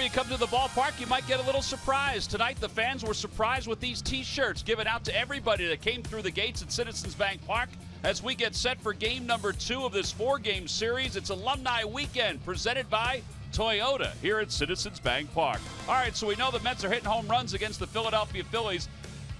you come to the ballpark, you might get a little surprise. Tonight, the fans were surprised with these T-shirts given out to everybody that came through the gates at Citizens Bank Park. As we get set for game number 2 of this 4-game series, it's Alumni Weekend presented by Toyota here at Citizens Bank Park. All right, so we know the Mets are hitting home runs against the Philadelphia Phillies.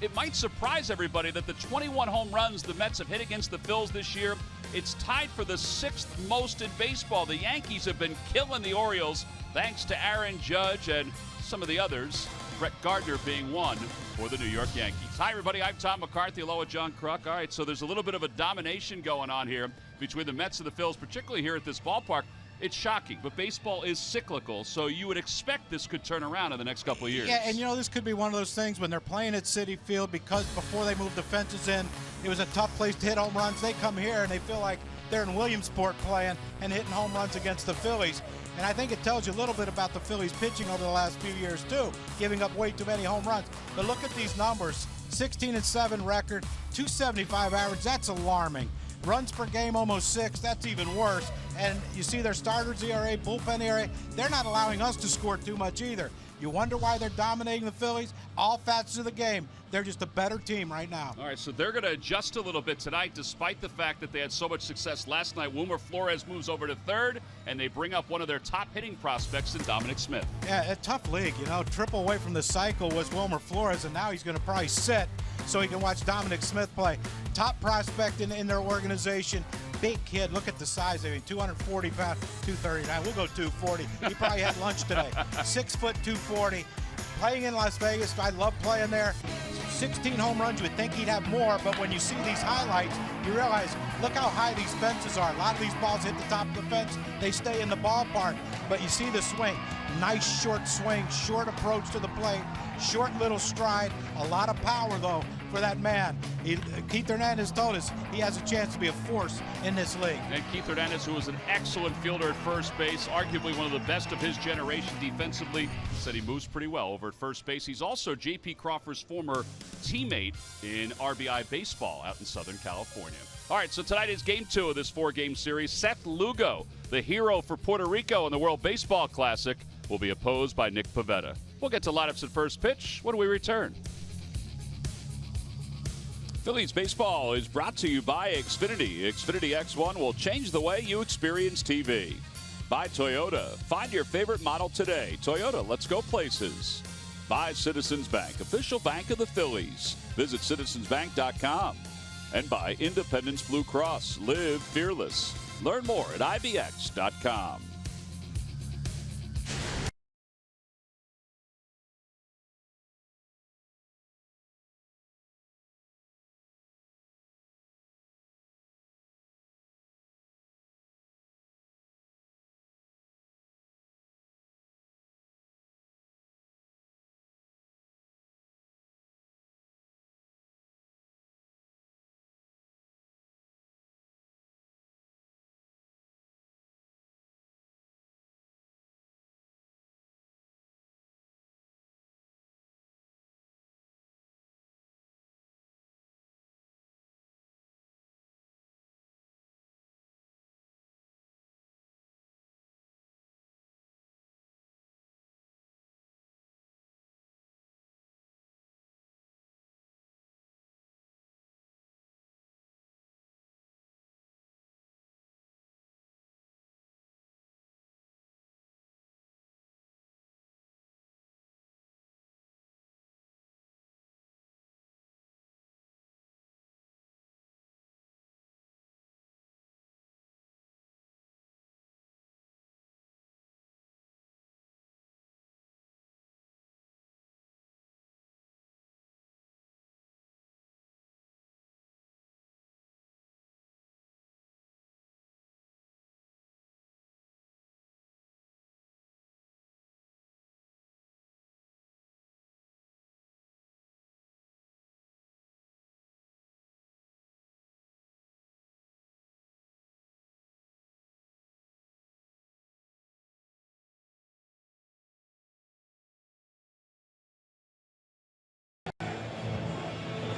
It might surprise everybody that the 21 home runs the Mets have hit against the Phils this year, it's tied for the 6th most in baseball. The Yankees have been killing the Orioles thanks to Aaron Judge and some of the others, Brett Gardner being one for the New York Yankees. Hi, everybody. I'm Tom McCarthy, along with John Kruk. All right, so there's a little bit of a domination going on here between the Mets and the Phils, particularly here at this ballpark. It's shocking, but baseball is cyclical, so you would expect this could turn around in the next couple of years. Yeah, and this could be one of those things when they're playing at Citi Field, because before they moved the fences in, it was a tough place to hit home runs. They come here and they feel like they're in Williamsport playing and hitting home runs against the Phillies. And I think it tells you a little bit about the Phillies pitching over the last few years too, giving up way too many home runs. But look at these numbers, 16-7 record, 275 average, that's alarming. Runs per game almost 6, that's even worse. And you see their starters ERA, bullpen ERA, they're not allowing us to score too much either. You wonder why they're dominating the Phillies? All facets of the game. They're just a better team right now. All right, so they're going to adjust a little bit tonight, despite the fact that they had so much success last night. Wilmer Flores moves over to third, and they bring up one of their top hitting prospects in Dominic Smith. Yeah, a tough league. Triple away from the cycle was Wilmer Flores, and now he's going to probably sit so he can watch Dominic Smith play. Top prospect in their organization. Big kid. Look at the size. 240 pounds, 239. We'll go 240. He probably had lunch today. 6 foot 240. Playing in Las Vegas, I love playing there. 16 home runs, you would think he'd have more, but when you see these highlights, you realize, look how high these fences are. A lot of these balls hit the top of the fence, they stay in the ballpark, but you see the swing. Nice short swing, short approach to the plate, short little stride, a lot of power though for that man. Keith Hernandez told us he has a chance to be a force in this league. And Keith Hernandez, who was an excellent fielder at first base, arguably one of the best of his generation defensively, said he moves pretty well over at first base. He's also J.P. Crawford's former teammate in RBI baseball out in Southern California. All right, so tonight is game 2 of this 4-game series. Seth Lugo, the hero for Puerto Rico in the World Baseball Classic, will be opposed by Nick Pivetta. We'll get to lineups at first pitch when we return. Phillies baseball is brought to you by Xfinity. Xfinity X1 will change the way you experience TV. By Toyota. Find your favorite model today. Toyota, let's go places. By Citizens Bank, official bank of the Phillies. Visit citizensbank.com. And by Independence Blue Cross. Live fearless. Learn more at ibx.com.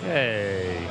Hey.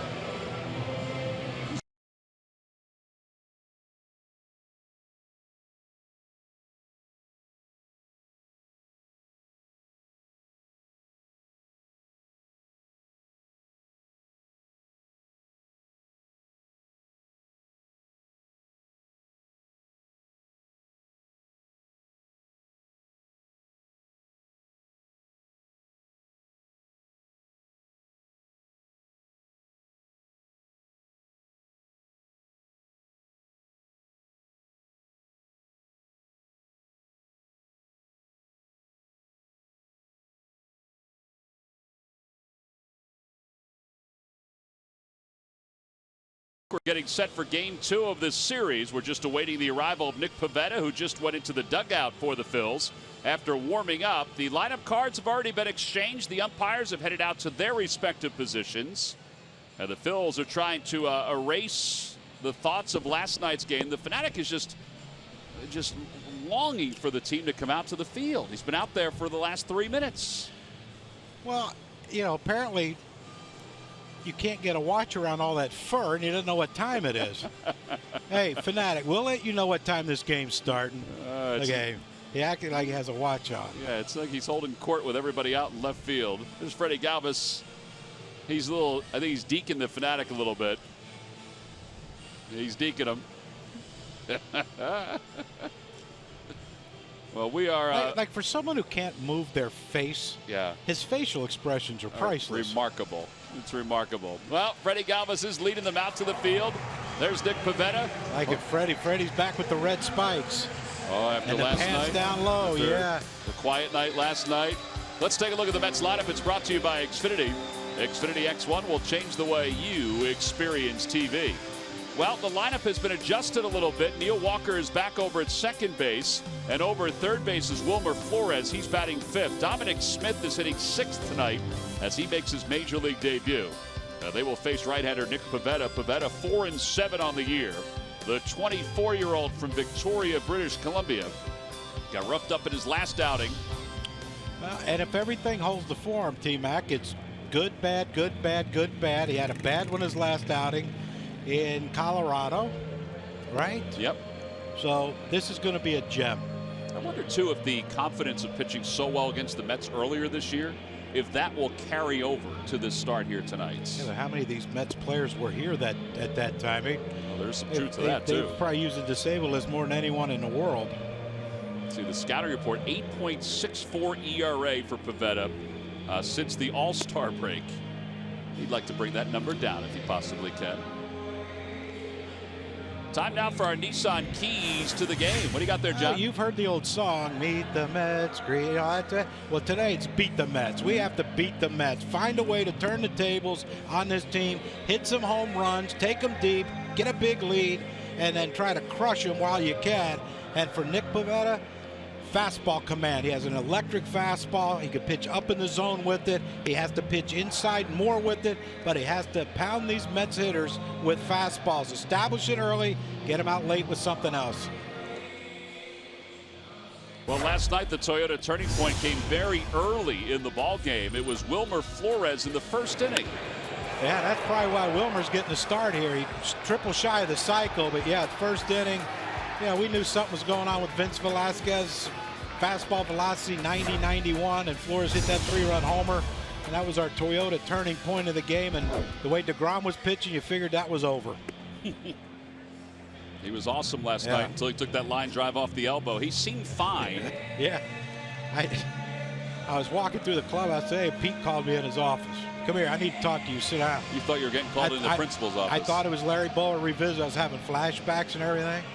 We're getting set for game 2 of this series. We're just awaiting the arrival of Nick Pivetta, who just went into the dugout for the Phils after warming up. The lineup cards have already been exchanged. The umpires have headed out to their respective positions. And the Phils are trying to erase the thoughts of last night's game. The Fanatic is just longing for the team to come out to the field. He's been out there for the last 3 minutes. Well, you know, apparently you can't get a watch around all that fur, and you don't know what time it is. Hey, Fanatic, we'll let you know what time this game's starting. Okay, he acted like he has a watch on. Yeah, it's like he's holding court with everybody out in left field. There's Freddie Galvis. He's a little, I think he's deking the Fanatic a little bit. He's deking him. Well, we are like for someone who can't move their face. Yeah, his facial expressions are priceless. Remarkable. It's remarkable. Well, Freddie Galvis is leading them out to the field. There's Nick Pivetta. Like it, Freddie. Freddie's back with the red spikes. Oh, after and last the pants night. Down low, yeah. The quiet night last night. Let's take a look at the Mets lineup. It's brought to you by Xfinity. Xfinity X1 will change the way you experience TV. Well, the lineup has been adjusted a little bit. Neil Walker is back over at second base, and over at third base is Wilmer Flores. He's batting 5th. Dominic Smith is hitting 6th tonight as he makes his major league debut. They will face right-hander Nick Pivetta. Pivetta 4-7 on the year. The 24-year-old from Victoria, British Columbia, got roughed up in his last outing. And if everything holds the form, T-Mac, it's good, bad, good, bad, good, bad. He had a bad one his last outing in Colorado, right? Yep. So this is going to be a gem. I wonder, too, if the confidence of pitching so well against the Mets earlier this year, if that will carry over to this start here tonight. You know, how many of these Mets players were here at that time? Well, there's some truth to that, too. They probably use the disabled list more than anyone in the world. See the scouting report, 8.64 ERA for Pivetta since the All-Star break. He'd like to bring that number down if he possibly can. Time now for our Nissan keys to the game. What do you got there, John? You've heard the old song, Meet the Mets. Well, today it's Beat the Mets. We have to beat the Mets. Find a way to turn the tables on this team, hit some home runs, take them deep, get a big lead, and then try to crush them while you can. And for Nick Pivetta, fastball command. He has an electric fastball. He can pitch up in the zone with it. He has to pitch inside more with it, but he has to pound these Mets hitters with fastballs. Establish it early, get him out late with something else. Well, last night the Toyota turning point came very early in the ball game. It was Wilmer Flores in the first inning. Yeah, that's probably why Wilmer's getting the start here. He's triple shy of the cycle, but yeah, first inning, yeah, we knew something was going on with Vince Velasquez. Fastball velocity 90-91, and Flores hit that 3-run homer, and that was our Toyota turning point of the game. And the way DeGrom was pitching, you figured that was over. He was awesome last night until he took that line drive off the elbow. He seemed fine. Yeah. I was walking through the clubhouse today. Pete called me in his office. Come here, I need to talk to you. Sit down. You thought you were getting called in the principal's office. I thought it was Larry Bowa revisit. I was having flashbacks and everything.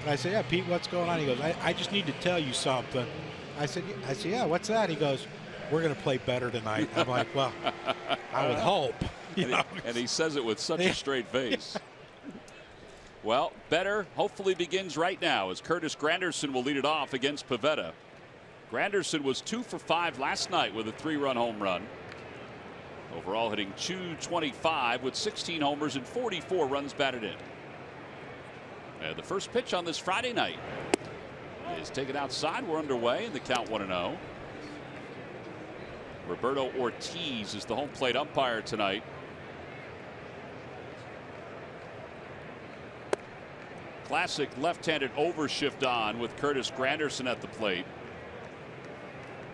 And I said, yeah, Pete, what's going on? He goes, I just need to tell you something. I said, yeah, what's that? He goes, we're going to play better tonight. I'm like, well, I would hope. And he says it with such a straight face. Well, better hopefully begins right now as Curtis Granderson will lead it off against Pivetta. Granderson was 2 for 5 last night with a 3-run home run. Overall hitting .225 with 16 homers and 44 runs batted in. And the first pitch on this Friday night is taken outside. We're underway in the count 1-0. Roberto Ortiz is the home plate umpire tonight. Classic left-handed overshift on with Curtis Granderson at the plate.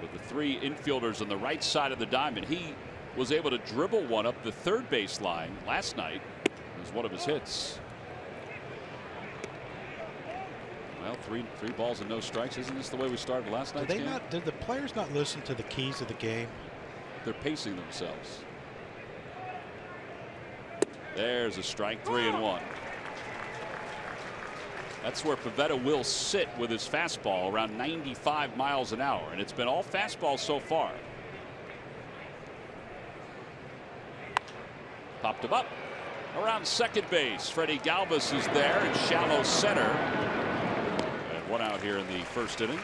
With the 3 infielders on the right side of the diamond, he was able to dribble one up the third base line last night. It was one of his hits. Well, three balls and no strikes. Isn't this the way we started last night's game? Did the players not listen to the keys of the game? They're pacing themselves. There's a strike, 3-1. That's where Pivetta will sit with his fastball around 95 miles an hour, and it's been all fastballs so far. Popped him up. Around second base, Freddie Galvis is there in shallow center. And one out here in the first inning.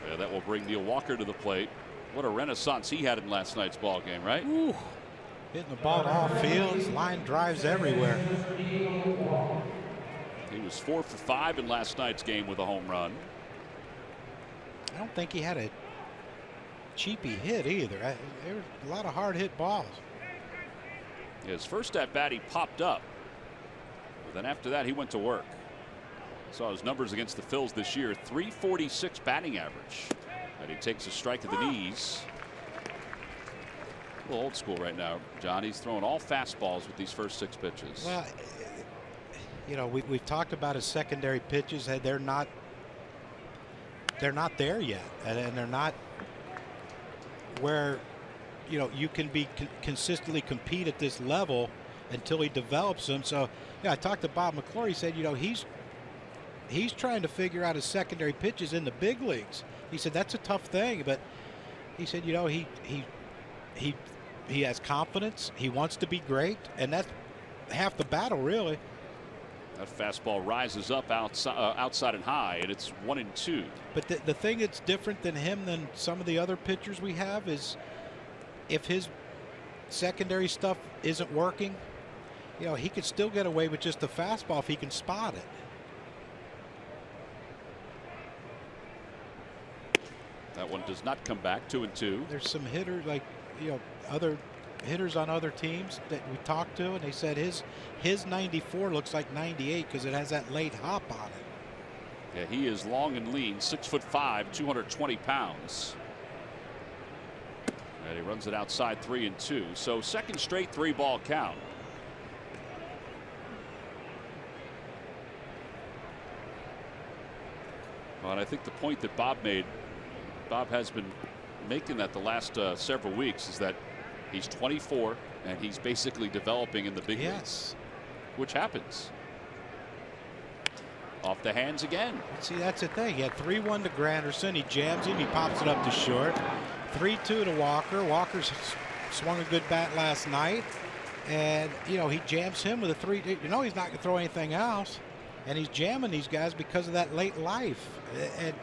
Yeah, that will bring Neil Walker to the plate. What a renaissance he had in last night's ball game, right? Ooh, hitting the ball to all fields, line drives everywhere. He was 4 for 5 in last night's game with a home run. I don't think he had a cheapy hit either. There were a lot of hard hit balls. His first at bat, he popped up. But then after that, he went to work. Saw his numbers against the Phils this year, .346 batting average. And he takes a strike at the knees. A little old school right now, John. He's throwing all fastballs with these first 6 pitches. Well, you know, we've talked about his secondary pitches. They're not there yet, and they're not where, you know, you can be consistently compete at this level until he develops them. So, yeah, I talked to Bob McClure. He said, you know, he's trying to figure out his secondary pitches in the big leagues. He said that's a tough thing, but he said, you know, he has confidence. He wants to be great, and that's half the battle, really. That fastball rises up outside and high, and it's 1-2. But the thing that's different than him than some of the other pitchers we have is if his secondary stuff isn't working, you know, he could still get away with just the fastball if he can spot it. That one does not come back. 2-2. There's some hitters, like, you know, other hitters on other teams that we talked to, and they said his 94 looks like 98 because it has that late hop on it. Yeah, he is long and lean, 6'5", 220 pounds. And he runs it outside 3-2. So second straight 3-ball count. Well, and I think the point that Bob made, Bob has been making that the last several weeks, is that he's 24 and he's basically developing in the big leagues, which happens. Off the hands again. See, that's the thing. He had 3-1 to Granderson. He jams him. He pops it up to short. 3-2 to Walker. Walker's swung a good bat last night, and you know, he jams him with a 3. You know, he's not going to throw anything else, and he's jamming these guys because of that late life. And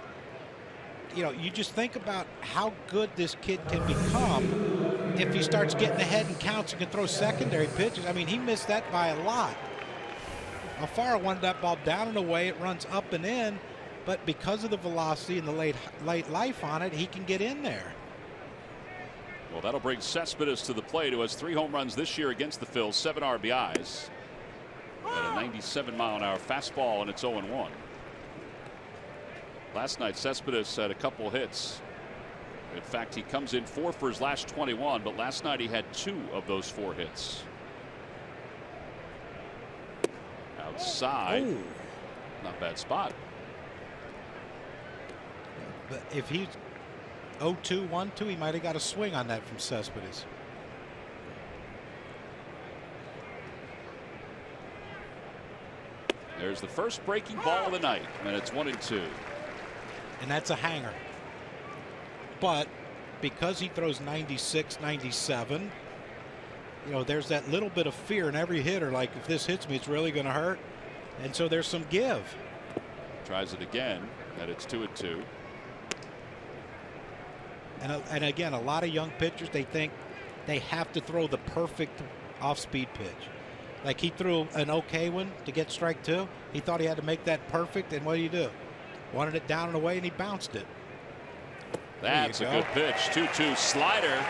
you know, you just think about how good this kid can become if he starts getting ahead and counts and can throw secondary pitches. I mean, he missed that by a lot. Alfaro wanted that ball down and away. It runs up and in, but because of the velocity and the late life on it, he can get in there. Well, that'll bring Cespedes to the plate, who has 3 home runs this year against the Phils, 7 RBIs, and a 97-mile-an-hour fastball, and it's 0-1. Last night, Cespedes had a couple hits. In fact, he comes in 4 for his last 21, but last night he had 2 of those 4 hits. Outside. Oh. Not bad spot. But if he's 0-2, 1-2, he might have got a swing on that from Cespedes. There's the first breaking ball of the night, and it's 1-2. And that's a hanger. But because he throws 96, 97, you know, there's that little bit of fear in every hitter, like if this hits me, it's really going to hurt. And so there's some give. Tries it again, and it's 2-2. And again, a lot of young pitchers, they think they have to throw the perfect off-speed pitch. Like he threw an okay one to get strike 2. He thought he had to make that perfect, and what do? Wanted it down and away, and he bounced it. That's a good pitch. 2-2 slider,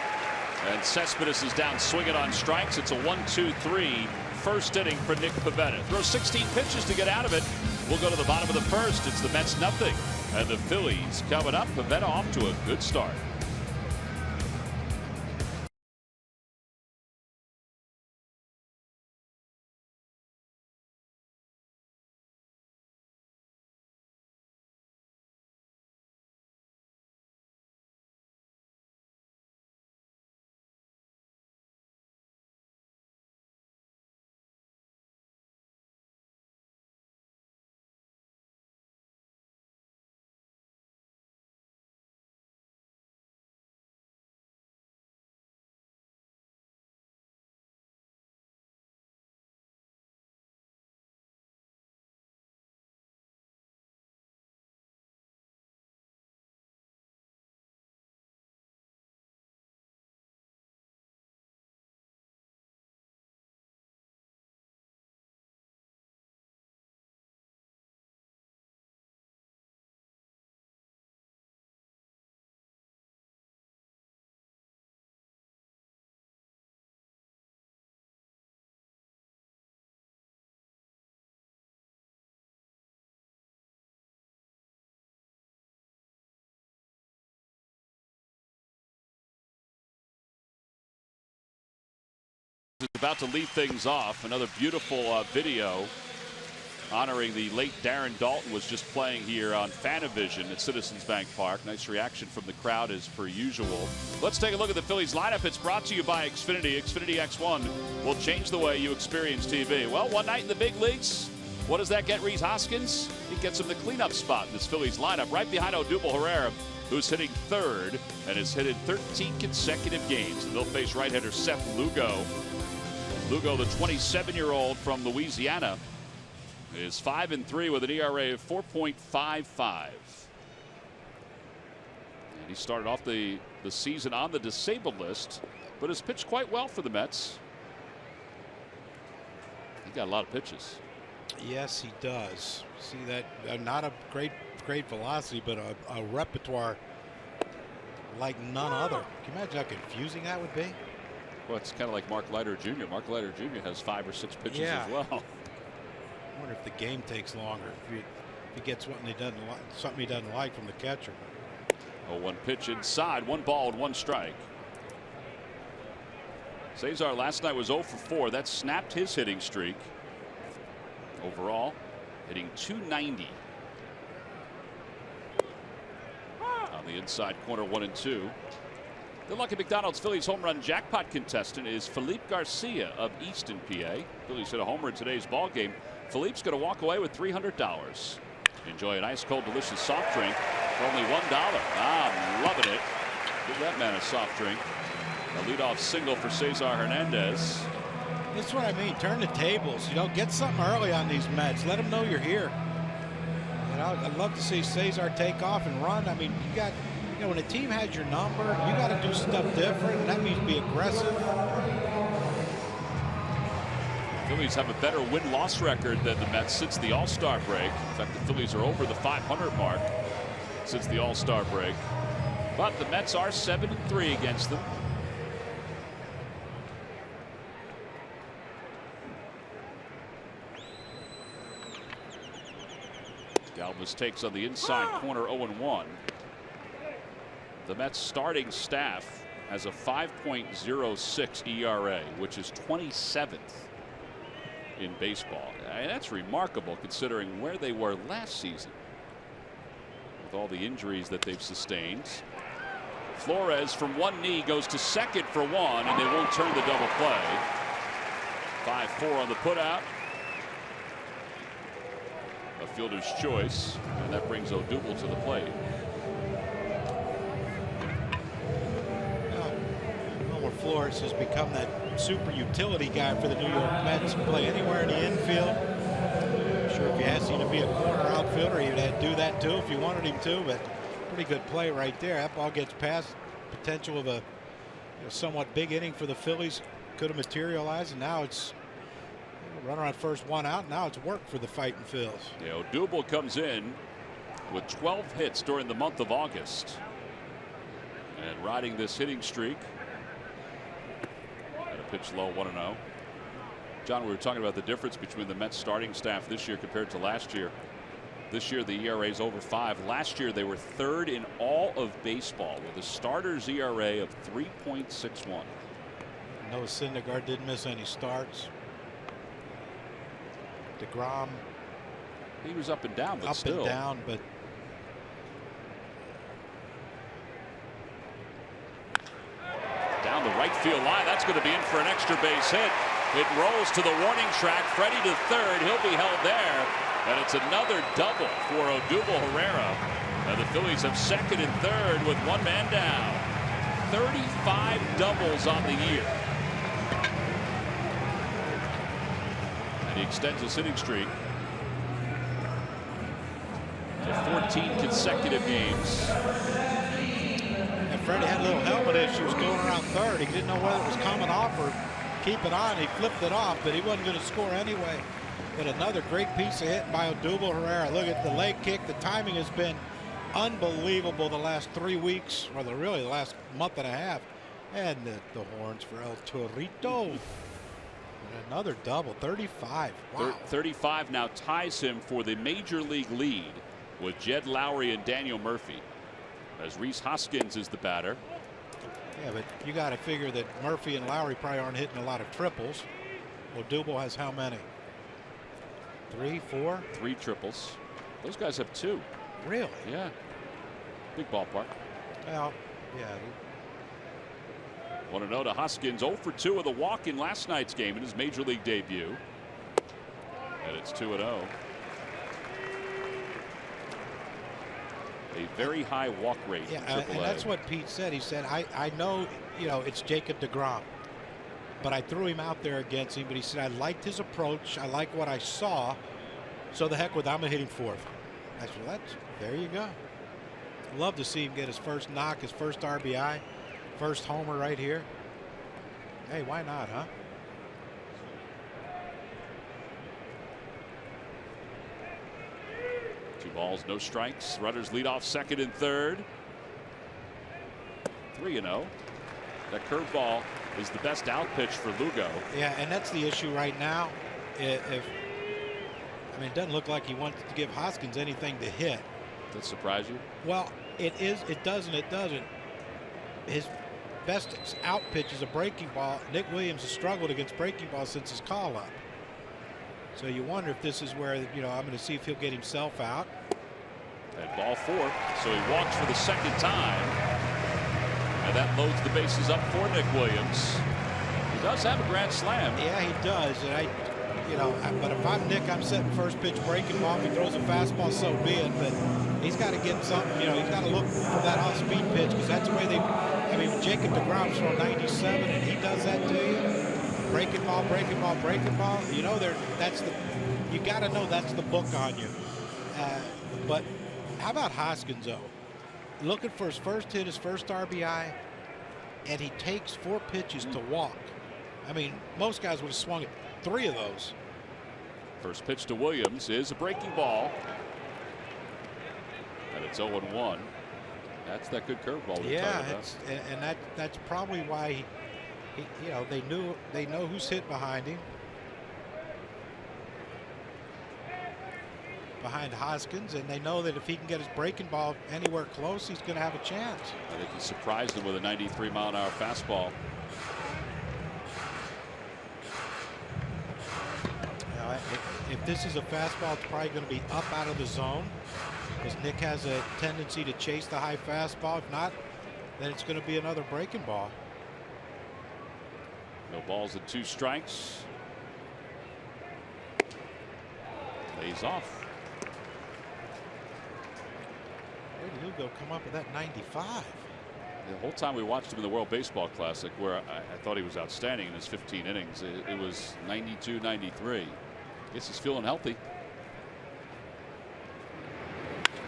and Cespedes is down swinging on strikes. It's a 1-2-3 first inning for Nick Pivetta. Throws 16 pitches to get out of it. We'll go to the bottom of the first. It's the Mets nothing, and the Phillies coming up. Pivetta off to a good start. about to lead things off. Another beautiful video honoring the late Darren Daulton was just playing here on Fanavision at Citizens Bank Park. Nice reaction from the crowd as per usual. Let's take a look at the Phillies lineup. It's brought to you by Xfinity. Xfinity X1 will change the way you experience TV. Well, one night in the big leagues, what does that get Rhys Hoskins? He gets him the cleanup spot in this Phillies lineup right behind Odubel Herrera, who's hitting third and has hit in 13 consecutive games. And they'll face right-hander Seth Lugo. Lugo, the 27-year-old from Louisiana, is 5-3 with an ERA of 4.55. And he started off the season on the disabled list, but has pitched quite well for the Mets. He got a lot of pitches. Yes, he does. See that? Not a great velocity, but a repertoire like none other. Can you imagine how confusing that would be? Well, it's kind of like Mark Leiter Jr. Mark Leiter Jr. has 5 or 6 pitches as well. I wonder if the game takes longer. If he gets something he doesn't like from the catcher. Oh, one pitch inside, 1 ball and 1 strike. Cesar last night was 0 for 4. That snapped his hitting streak. Overall, hitting .290. On the inside corner, 1 and 2. The Lucky McDonald's Phillies home run jackpot contestant is Felipe Garcia of Easton, PA. Phillies hit a homer in today's ball game. Felipe's going to walk away with $300. Enjoy an ice cold delicious soft drink for only $1. I'm loving it. Give that man a soft drink. A leadoff single for Cesar Hernandez. That's what I mean. Turn the tables. You know, get something early on these Mets. Let them know you're here. And I'd love to see Cesar take off and run. I mean, you know, when a team has your number, you got to do stuff different. And that means be aggressive. Phillies have a better win-loss record than the Mets since the All-Star break. In fact, the Phillies are over the 500 mark since the All-Star break. But the Mets are 7-3 against them. Galvis takes on the inside corner 0-1. The Mets starting staff has a 5.06 ERA, which is 27th in baseball. And that's remarkable considering where they were last season with all the injuries that they've sustained. Flores from one knee goes to second for 1, and they won't turn the double play. 5-4 on the putout. A fielder's choice, and that brings Odubel to the plate. Flores has become that super utility guy for the New York Mets. Play anywhere in the infield. I'm sure if you asked him to be a corner outfielder, he'd do that too if you wanted him to. But pretty good play right there. That ball gets past. Potential of a somewhat big inning for the Phillies could have materialized, and now it's runner on first, 1 out. Now it's work for the Fighting Phils. Yeah, Odubel comes in with 12 hits during the month of August, and riding this hitting streak. Pitch low, 1-0. John, we were talking about the difference between the Mets starting staff this year compared to last year. This year the ERA is over 5. Last year they were 3rd in all of baseball with a starter's ERA of 3.61. Noah Syndergaard didn't miss any starts. DeGrom, he was up and down, but still. Up and down, but down the right field line. That's going to be in for an extra base hit. It rolls to the warning track. Freddie to third. He'll be held there. And it's another double for Odubel Herrera. And the Phillies have second and third with 1 man down. 35 doubles on the year. And he extends his hitting streak to 14 consecutive games. Freddie had a little helmet issues going around third. He didn't know whether it was coming off or keep it on. He flipped it off, but he wasn't going to score anyway. But another great piece of hitting by Odubel Herrera. Look at the leg kick. The timing has been unbelievable the last 3 weeks, or really the last month and a half. And the horns for El Torito. And another double, 35. Wow. 35 now ties him for the major league lead with Jed Lowry and Daniel Murphy. As Rhys Hoskins is the batter. Yeah, but you got to figure that Murphy and Lowry probably aren't hitting a lot of triples. Well, Dubel has how many? 3, 4? 3 triples. Those guys have 2. Really? Yeah. Big ballpark. Well, yeah. 1-0 to Hoskins. 0 for 2 of the walk in last night's game in his major league debut. And it's 2-0. A very high walk rate. Yeah, in AAA. and that's what Pete said. He said, I know, it's Jacob deGrom, but I threw him out there against him. But he said, I liked his approach. I like what I saw. So the heck with it, I'm going to hit him 4th. I said, well, there you go. Love to see him get his first knock, his first RBI, first homer right here. Hey, why not, huh? Two balls, no strikes. Runners lead off second and third. 3-0. That curveball is the best out pitch for Lugo. Yeah, and that's the issue right now. It doesn't look like he wants to give Hoskins anything to hit. Does that surprise you? Well, it doesn't. His best out pitch is a breaking ball. Nick Williams has struggled against breaking balls since his call-up. So you wonder if this is where, I'm going to see if he'll get himself out. And ball 4, so he walks for the second time. And that loads the bases up for Nick Williams. He does have a grand slam. Yeah, he does. And but if I'm Nick, I'm setting first pitch breaking ball. If he throws a fastball, so be it. But he's got to get something. He's got to look for that off-speed pitch because that's the way they. Jacob deGrom's throwing 97, and he does that to you. Breaking ball, breaking ball, breaking ball. You got to know that's the book on you. But how about Hoskins though? Looking for his first hit, his first RBI, and he takes 4 pitches to walk. Most guys would have swung it 3 of those. First pitch to Williams is a breaking ball. And it's 0-1. That's that good curveball. Yeah, and that's probably why they know who's hit behind him. Behind Hoskins, and they know that if he can get his breaking ball anywhere close, he's going to have a chance. I think he surprised him with a 93-mile-an-hour fastball. If this is a fastball, it's probably going to be up out of the zone because Nick has a tendency to chase the high fastball. If not, then it's going to be another breaking ball. No balls and 2 strikes. Lays off. Where did Lugo come up with that 95? The whole time we watched him in the World Baseball Classic, where I thought he was outstanding in his 15 innings, it was 92, 93. Guess he's feeling healthy.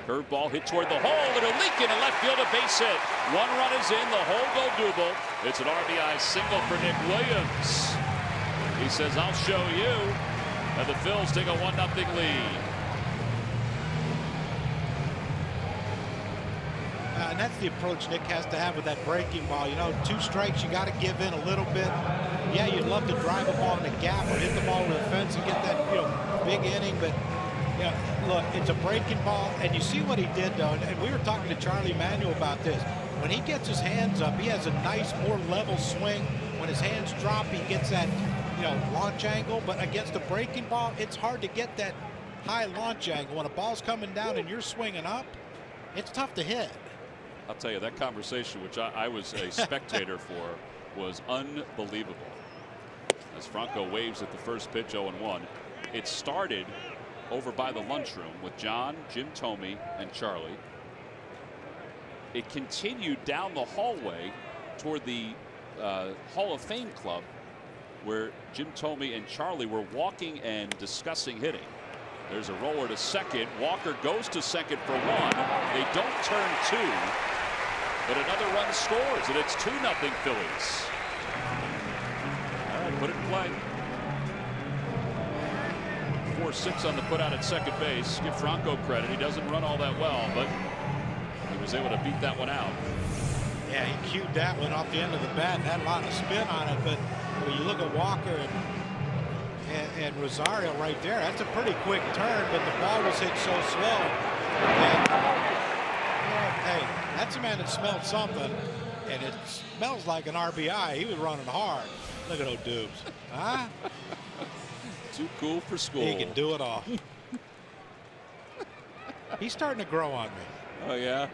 Curveball hit toward the hole. It'll leak into left field, a base hit. 1 run is in. The hole go Dubel. It's an RBI single for Nick Williams. He says, I'll show you. And the Phils take a 1-0 lead. And that's the approach Nick has to have with that breaking ball. 2 strikes, you got to give in a little bit. Yeah, you'd love to drive a ball in the gap or hit the ball with the fence and get that, big inning. But, look, it's a breaking ball. And you see what he did, though. And we were talking to Charlie Manuel about this. When he gets his hands up, he has a nice, more level swing. When his hands drop, he gets that, launch angle. But against a breaking ball, it's hard to get that high launch angle. When a ball's coming down and you're swinging up, it's tough to hit. I'll tell you, that conversation, which I was a spectator for, was unbelievable. As Franco waves at the first pitch, 0-1. It started over by the lunchroom with John, Jim Thome, and Charlie. It continued down the hallway toward the Hall of Fame club, where Jim Thome and Charlie were walking and discussing hitting. There's a roller to second. Walker goes to second for 1. They don't turn 2. But another run scores, and it's 2-0 Phillies. All right, put it in play. 4-6 on the put out at second base. Give Franco credit. He doesn't run all that well, but he was able to beat that one out. Yeah, he cued that one off the end of the bat and had a lot of spin on it. But when you look at Walker and Rosario right there, that's a pretty quick turn, but the ball was hit so slow. And, hey, that's a man that smelled something. and it smells like an RBI. He was running hard. Look at those dudes. Huh? Too cool for school. He can do it all. He's starting to grow on me. Oh, yeah?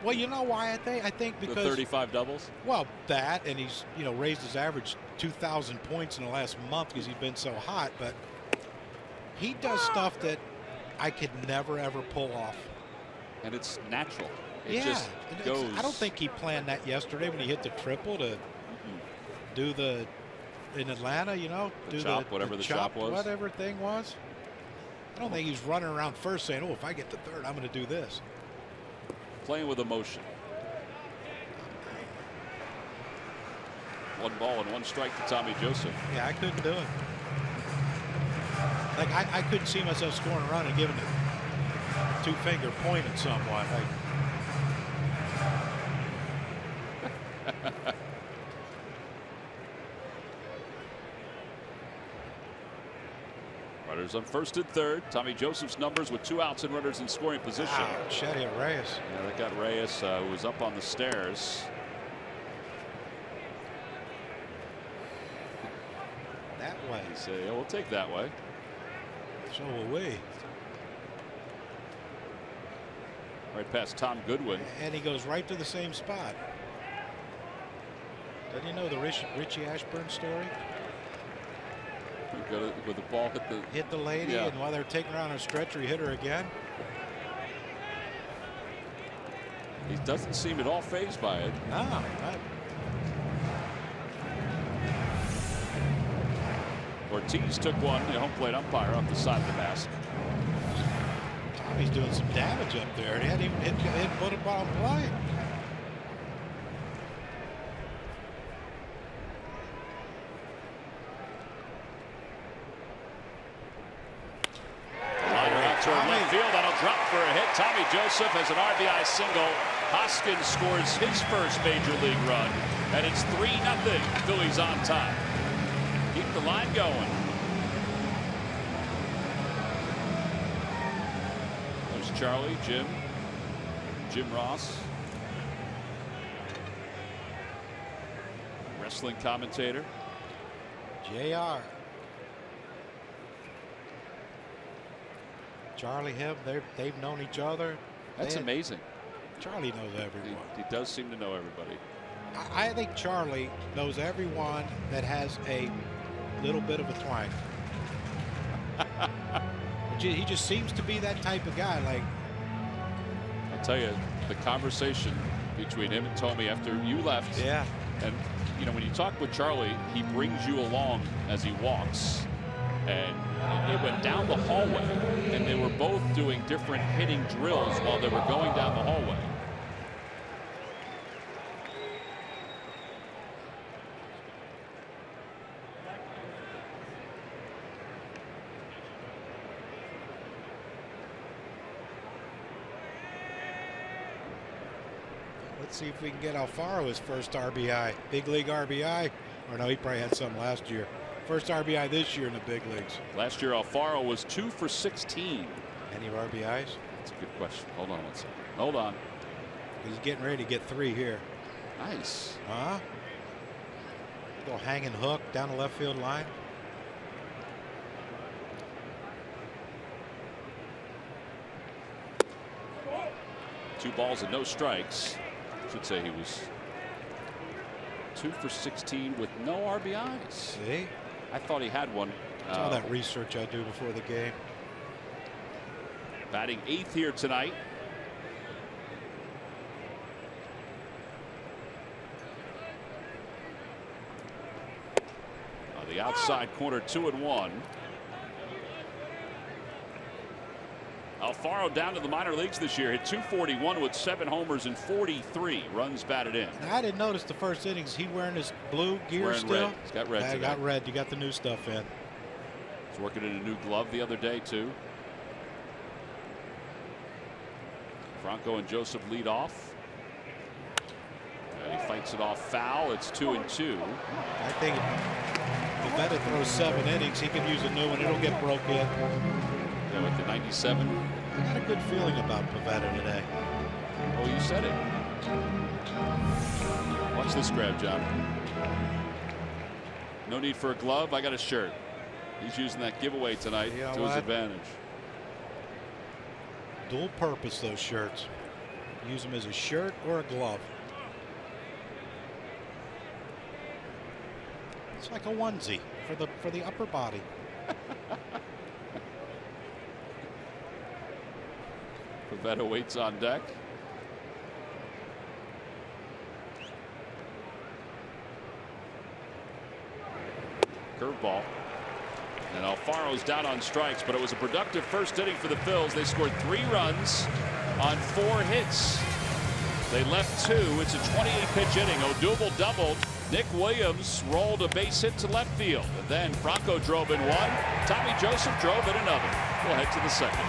Well, you know why I think because the 35 doubles? Well, that, and he's, you know, raised his average 2,000 points in the last month because he's been so hot, but he does stuff that I could never, ever pull off. And it's natural. It yeah, just goes. I don't think he planned that yesterday when he hit the triple to do the, in Atlanta, you know, the do chop, whatever the chop was. Whatever thing was. I don't think he's running around first saying, oh, if I get to third, I'm going to do this. Playing with emotion. 1 ball and 1 strike to Tommy Joseph. Yeah, I couldn't do it. Like, I couldn't see myself scoring a run and giving it a 2-finger point at someone. Like, Runners on first and third. Tommy Joseph's numbers with 2 outs and runners in scoring position. wow, Chetty at Reyes. Yeah, they got Reyes, who was up on the stairs. That way. They say, yeah, we'll take that way. So will we. Right past Tom Goodwin. And he goes right to the same spot. Didn't you know the Richie Ashburn story? With the ball hit the lady, yeah. And while they're taking her on a stretcher, he hit her again. He doesn't seem at all fazed by it. No, not. Ortiz took one, the home plate umpire, off the side of the mask. Tommy's doing some damage up there. He hadn't even hit put it on play. Toward left field, that'll drop for a hit. Tommy Joseph has an RBI single. Hoskins scores his first major league run, and it's 3-0. Phillies on top. Keep the line going. There's Charlie, Jim Ross, wrestling commentator. JR. Charlie, him, they've known each other. That's amazing. Charlie knows everyone. He does seem to know everybody. I think Charlie knows everyone that has a little bit of a twang. He just seems to be that type of guy. Like, I'll tell you, the conversation between him and Tommy after you left. Yeah. And, you know, when you talk with Charlie, he brings you along as he walks. And it went down the hallway, and they were both doing different hitting drills while they were going down the hallway. let's see if we can get Alfaro his first RBI, big league RBI. Or no, he probably had some last year. First RBI this year in the big leagues. Last year, Alfaro was 2 for 16. Any RBIs? That's a good question. Hold on one second. Hold on. He's getting ready to get 3 here. Nice. Huh? Little hanging hook down the left field line. Two balls and no strikes. Should say he was 2 for 16 with no RBIs. See? I thought he had one. That's all that research I do before the game. Batting 8th here tonight. On the outside corner, 2-1. Alfaro down to the minor leagues this year, hit .241 with 7 homers and 43 runs batted in. Now, I didn't notice the first innings. He wearing his blue gear still? Red. He's got red today. I got red. You got the new stuff in. He's working in a new glove the other day too. Franco and Joseph lead off. And he fights it off foul. It's 2-2. I think if Pivetta throws 7 innings, he can use a new one. It'll get broke in. Yeah, with the 97. I got a good feeling about Pivetta today. Oh, you said it. Watch this grab, John. No need for a glove. I got a shirt. He's using that giveaway tonight to his advantage. Dual purpose, those shirts. Use them as a shirt or a glove. It's like a onesie for the upper body. Pivetta waits on deck. Curveball. And Alfaro's down on strikes, but it was a productive first inning for the Phils. They scored 3 runs on 4 hits. They left 2. It's a 28-pitch inning. Odubel doubled. Nick Williams rolled a base hit to left field. And then Franco drove in 1. Tommy Joseph drove in another. We'll head to the second.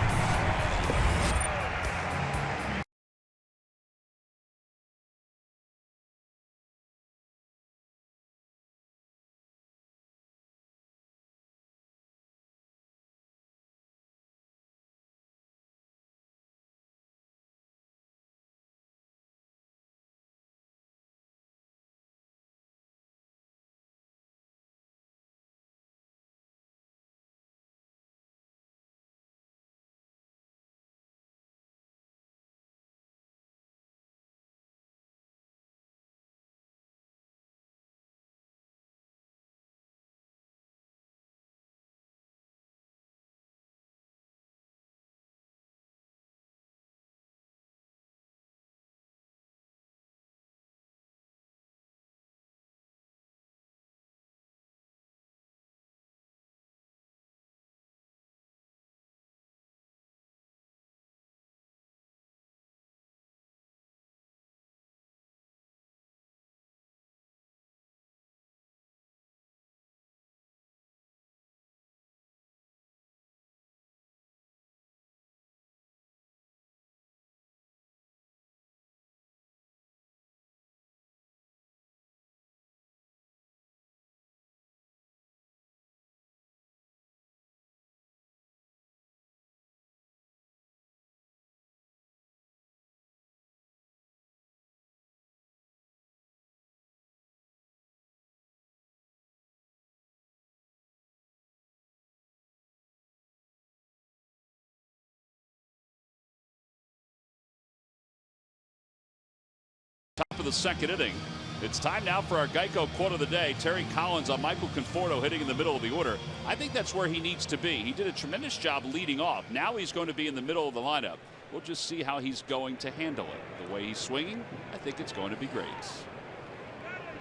Top of the second inning. It's time now for our Geico quote of the day. Terry Collins on Michael Conforto hitting in the middle of the order. I think that's where he needs to be. He did a tremendous job leading off. Now he's going to be in the middle of the lineup. We'll just see how he's going to handle it. The way he's swinging, I think it's going to be great.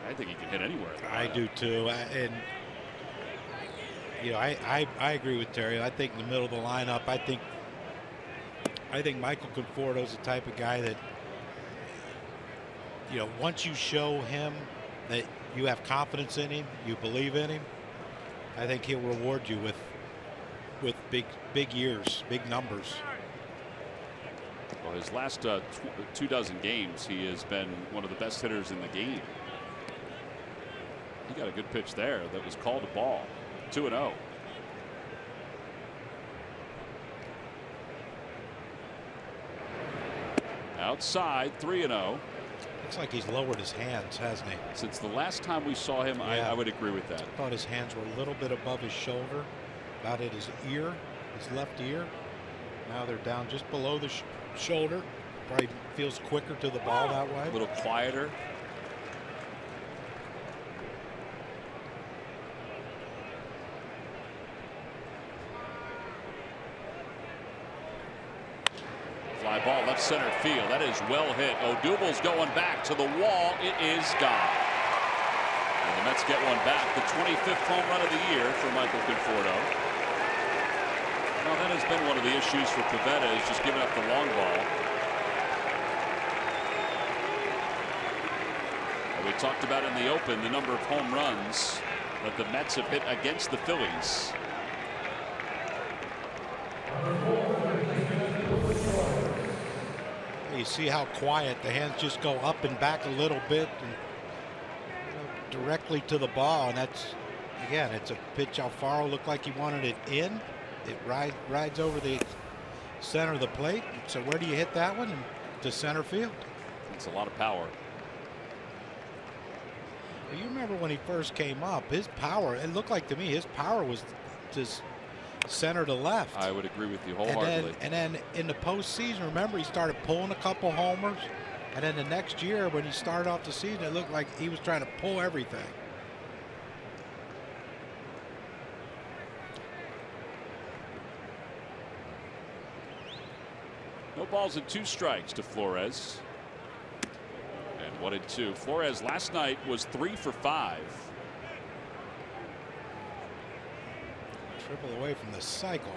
I think he can hit anywhere. I do too. And you know, I agree with Terry. I think in the middle of the lineup, I think Michael Conforto is the type of guy that, you know, once you show him that you have confidence in him, you believe in him, I think he'll reward you with big years, big numbers. Well, his last 24 games, he has been one of the best hitters in the game. He got a good pitch there that was called a ball. 2-0. Outside, 3-0. Looks like he's lowered his hands, hasn't he? Since the last time we saw him, yeah. I would agree with that. I thought his hands were a little bit above his shoulder, about at his ear, his left ear. Now they're down just below the shoulder. Probably feels quicker to the ball that way. A little quieter. Fly ball left center field. That is well hit. Odubel's going back to the wall. It is gone. And the Mets get one back. The 25th home run of the year for Michael Conforto. Well, that has been one of the issues for Pivetta, is just giving up the long ball. And we talked about in the open the number of home runs that the Mets have hit against the Phillies. You see how quiet the hands just go up and back a little bit and directly to the ball, and that's, again, it's a pitch Alfaro looked like he wanted it in. It rides over the center of the plate. So where do you hit that one? To center field. It's a lot of power. Well, you remember when he first came up, his power, it looked like to me his power was just center to left. I would agree with you wholeheartedly. And then in the postseason, remember, he started pulling a couple homers. And then the next year when he started off the season, it looked like he was trying to pull everything. No balls and 2 strikes to Flores. And 1-2. Flores last night was 3 for 5. Triple away from the cycle.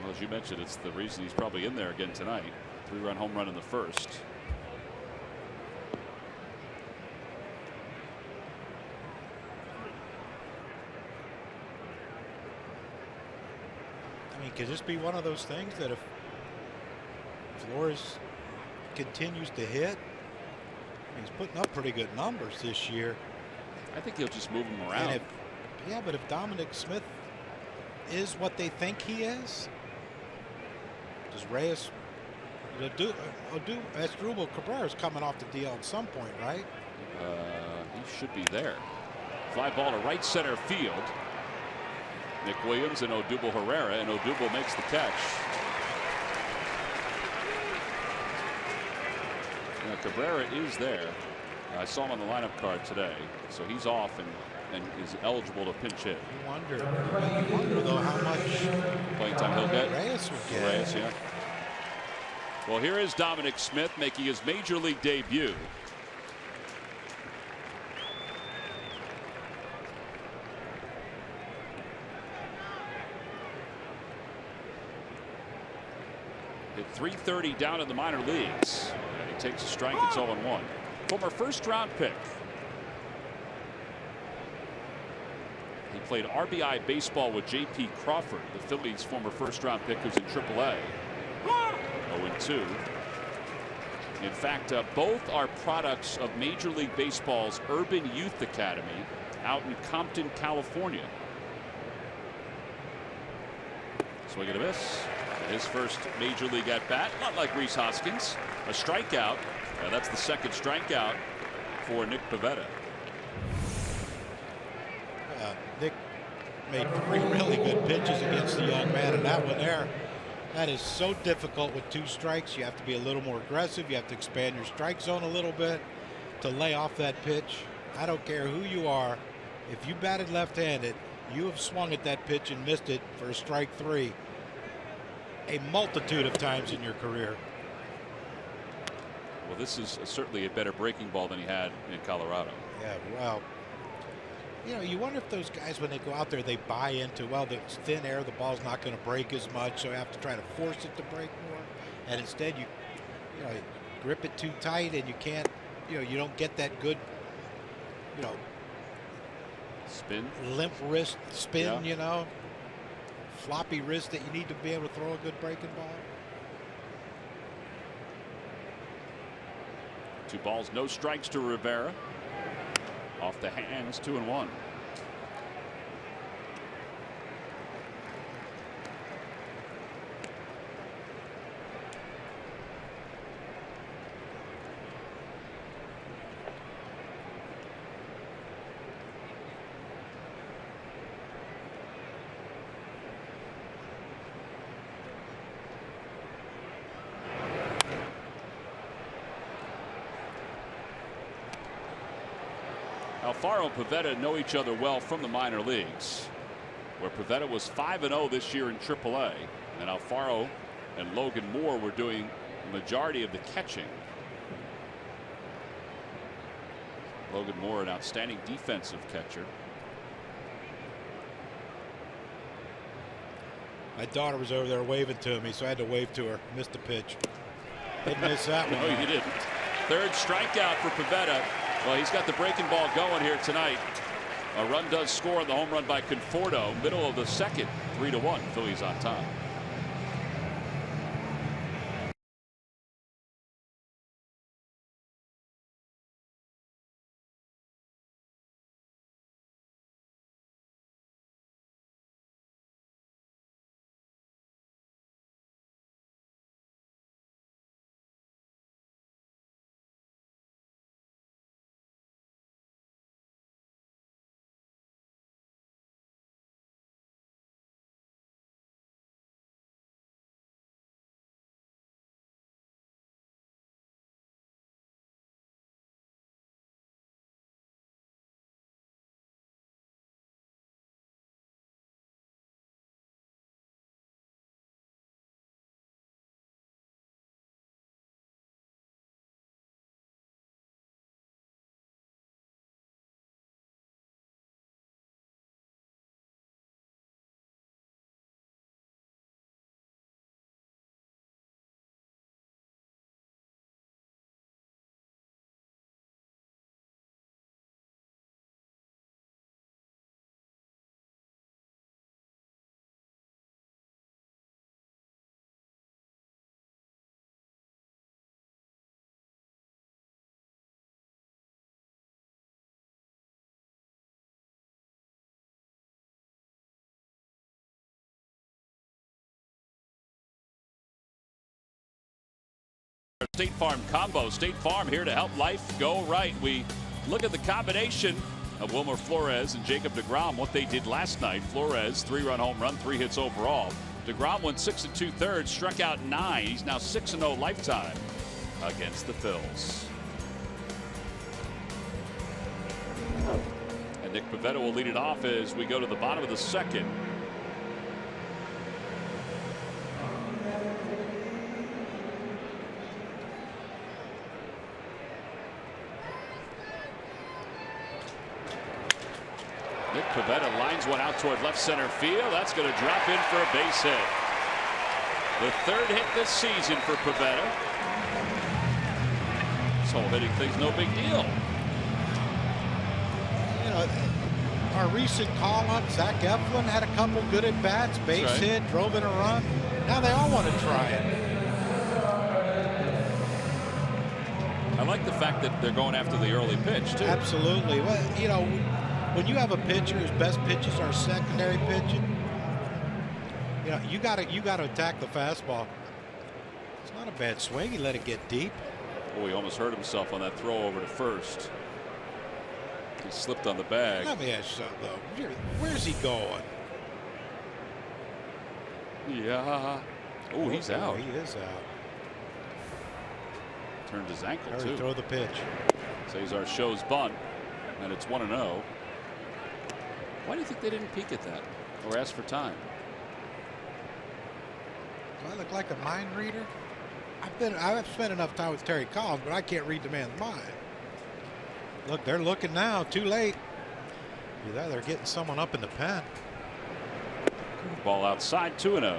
Well, as you mentioned, it's the reason he's probably in there again tonight. 3-run home run in the first. I mean, could this be one of those things that if Flores continues to hit, he's putting up pretty good numbers this year. I think he'll just move him around. And yeah, but if Dominic Smith is what they think he is, does Reyes, Asdrubal Cabrera's coming off the DL at some point, right? He should be there. Fly ball to right center field. Nick Williams and Odubel Herrera, and Odubel makes the catch. Now Cabrera is there. I saw him on the lineup card today, so he's off and is eligible to pinch hit. You wonder though how much playing time he'll get. Reyes will get. Reyes, yeah. Well, here is Dominic Smith making his major league debut. Hit .330 down in the minor leagues. And he takes a strike. It's 0-1. Former first-round pick. He played RBI baseball with J.P. Crawford, the Phillies' former first-round pick, who's in AAA. 0-2. In fact, both are products of Major League Baseball's Urban Youth Academy out in Compton, California. Swing and a miss. His first major league at bat, not like Rhys Hoskins. A strikeout. That's the second strikeout for Nick Pivetta. Nick made 3 really good pitches against the young man, and that one there, that is so difficult with 2 strikes. You have to be a little more aggressive. You have to expand your strike zone a little bit to lay off that pitch. I don't care who you are. If you batted left-handed, you have swung at that pitch and missed it for a strike 3 a multitude of times in your career. Well, this is certainly a better breaking ball than he had in Colorado. Yeah, well, you know, you wonder if those guys, when they go out there, they buy into, well, it's thin air, the ball's not going to break as much, so I have to try to force it to break more. And instead, you grip it too tight, and you can't, you don't get that good, spin, limp wrist spin, floppy wrist that you need to be able to throw a good breaking ball. 2 balls, no strikes to Rivera. Off the hands, 2-1. Alfaro and Pivetta know each other well from the minor leagues, where Pivetta was 5-0 this year in AAA, and Alfaro and Logan Moore were doing the majority of the catching. Logan Moore, an outstanding defensive catcher. My daughter was over there waving to me, so I had to wave to her. Missed the pitch. Didn't miss that one. No, you didn't. Third strikeout for Pivetta. Well, he's got the breaking ball going here tonight. A run does score on the home run by Conforto. Middle of the second, 3-1. Phillies on top. State Farm combo. State Farm here to help life go right. We look at the combination of Wilmer Flores and Jacob deGrom, what they did last night. Flores, 3-run home run, 3 hits overall. deGrom went 6 2/3, struck out 9. He's now 6-0 lifetime against the Phillies. And Nick Pivetta will lead it off as we go to the bottom of the second. Nick Pivetta lines one out toward left center field. That's going to drop in for a base hit. The 3rd hit this season for Pivetta. This whole hitting thing's no big deal. You know, our recent call-up, Zach Eflin had a couple good at-bats, base hit, drove in a run. Now they all want to try it. I like the fact that they're going after the early pitch, too. Absolutely. Well, you know, when you have a pitcher whose best pitches are secondary pitches, you know, you got to attack the fastball. It's not a bad swing. He let it get deep. Oh, he almost hurt himself on that throw over to first. He slipped on the bag. Let me ask you something, though. Where's he going? Yeah. Oh, he's out. He is out. Turned his ankle, Hurry, too. throw the pitch. Cesar shows bunt, and it's 1-0. Why do you think they didn't peek at that or ask for time? Do I look like a mind reader? I've spent enough time with Terry Collins, but I can't read the man's mind. Look, they're looking now. Too late. Either they're getting someone up in the pen. Ball outside, 2-0.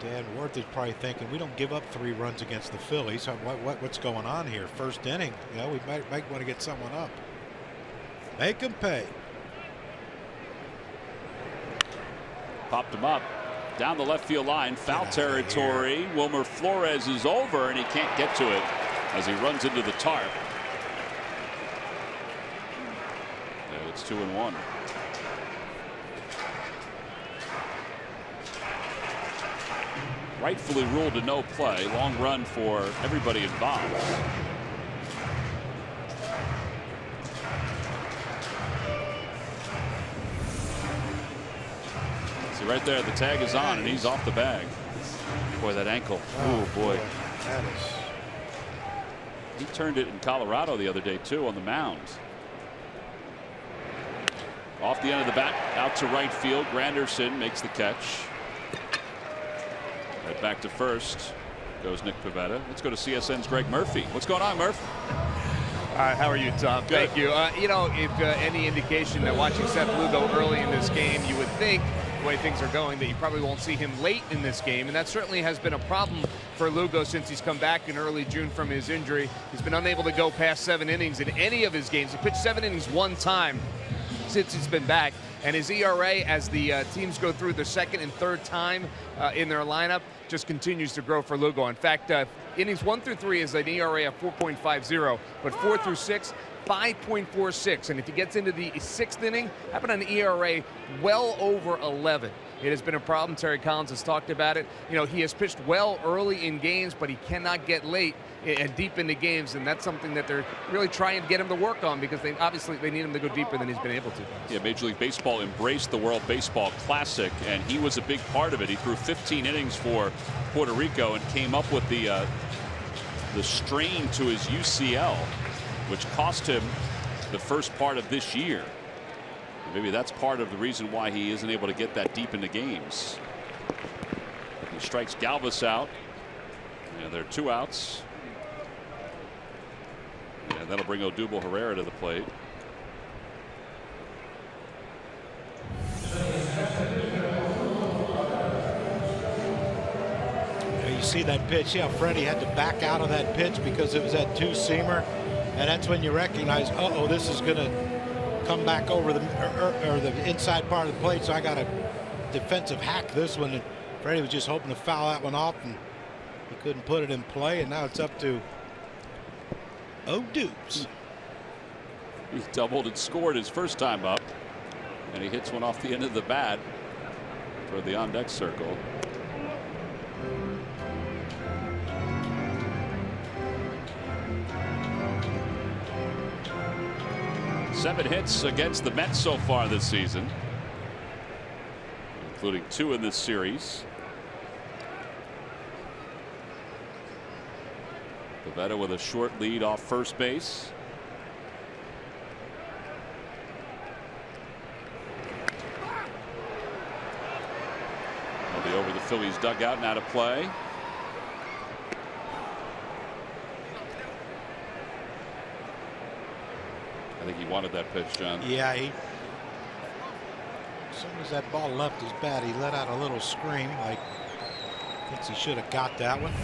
Dan Worth is probably thinking we don't give up 3 runs against the Phillies. What's going on here? First inning, you know, we might want to get someone up. Make them pay. Popped him up down the left field line, foul territory. Wilmer Flores is over, and he can't get to it as he runs into the tarp. And it's 2-1. Rightfully ruled a no play. Long run for everybody involved. See right there, the tag is on, and he's off the bag. Boy, that ankle. Oh boy. That is. He turned it in Colorado the other day too on the mound. Off the end of the bat, out to right field. Granderson makes the catch. Right back to first goes Nick Pivetta. Let's go to CSN's Greg Murphy. What's going on, Murph? How are you, Tom? Good. Thank you. You know, if any indication that watching Seth Lugo early in this game, you would think the way things are going that you probably won't see him late in this game, and that certainly has been a problem for Lugo since he's come back in early June from his injury. He's been unable to go past 7 innings in any of his games. He pitched 7 innings one time since he's been back, and his ERA, as the teams go through the second and third time in their lineup, just continues to grow for Lugo. In fact, innings 1 through 3 is an ERA of 4.50, but 4 through 6, 5.46. And if he gets into the 6th inning, how about an ERA well over 11? It has been a problem. Terry Collins has talked about it. You know, he has pitched well early in games, but he cannot get late and deep into games, and that's something that they're really trying to get him to work on because they need him to go deeper than he's been able to. Yeah, Major League Baseball embraced the World Baseball Classic, and he was a big part of it. He threw 15 innings for Puerto Rico and came up with the strain to his UCL, which cost him the first part of this year. Maybe that's part of the reason why he isn't able to get that deep into games. He strikes Galvis out. Yeah, there are 2 outs. And that'll bring Odubel Herrera to the plate. You see that pitch? Yeah, Freddie had to back out of that pitch because it was that 2-seamer, and that's when you recognize, uh-oh, this is going to come back over the or the inside part of the plate. So I got a defensive hack this one. And Freddie was just hoping to foul that one off, and he couldn't put it in play. And now it's up to Dukes. He doubled and scored his first time up, and he hits one off the end of the bat for the on-deck circle. 7 hits against the Mets so far this season, including 2 in this series. Pivetta with a short lead off first base. He'll be over the Phillies dugout and out of play. I think he wanted that pitch, John. Yeah, as soon as that ball left his bat, he let out a little scream, like thinks he should have got that one.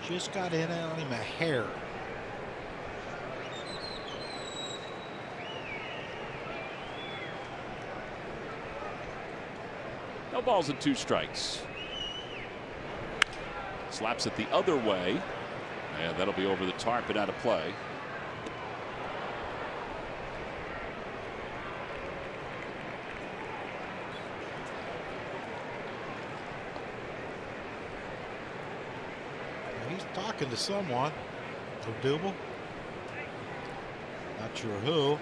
Just got in on him a hair. No balls and 2 strikes. Slaps it the other way, and that'll be over the tarp and out of play. He's talking to someone. Odubel. Not sure who.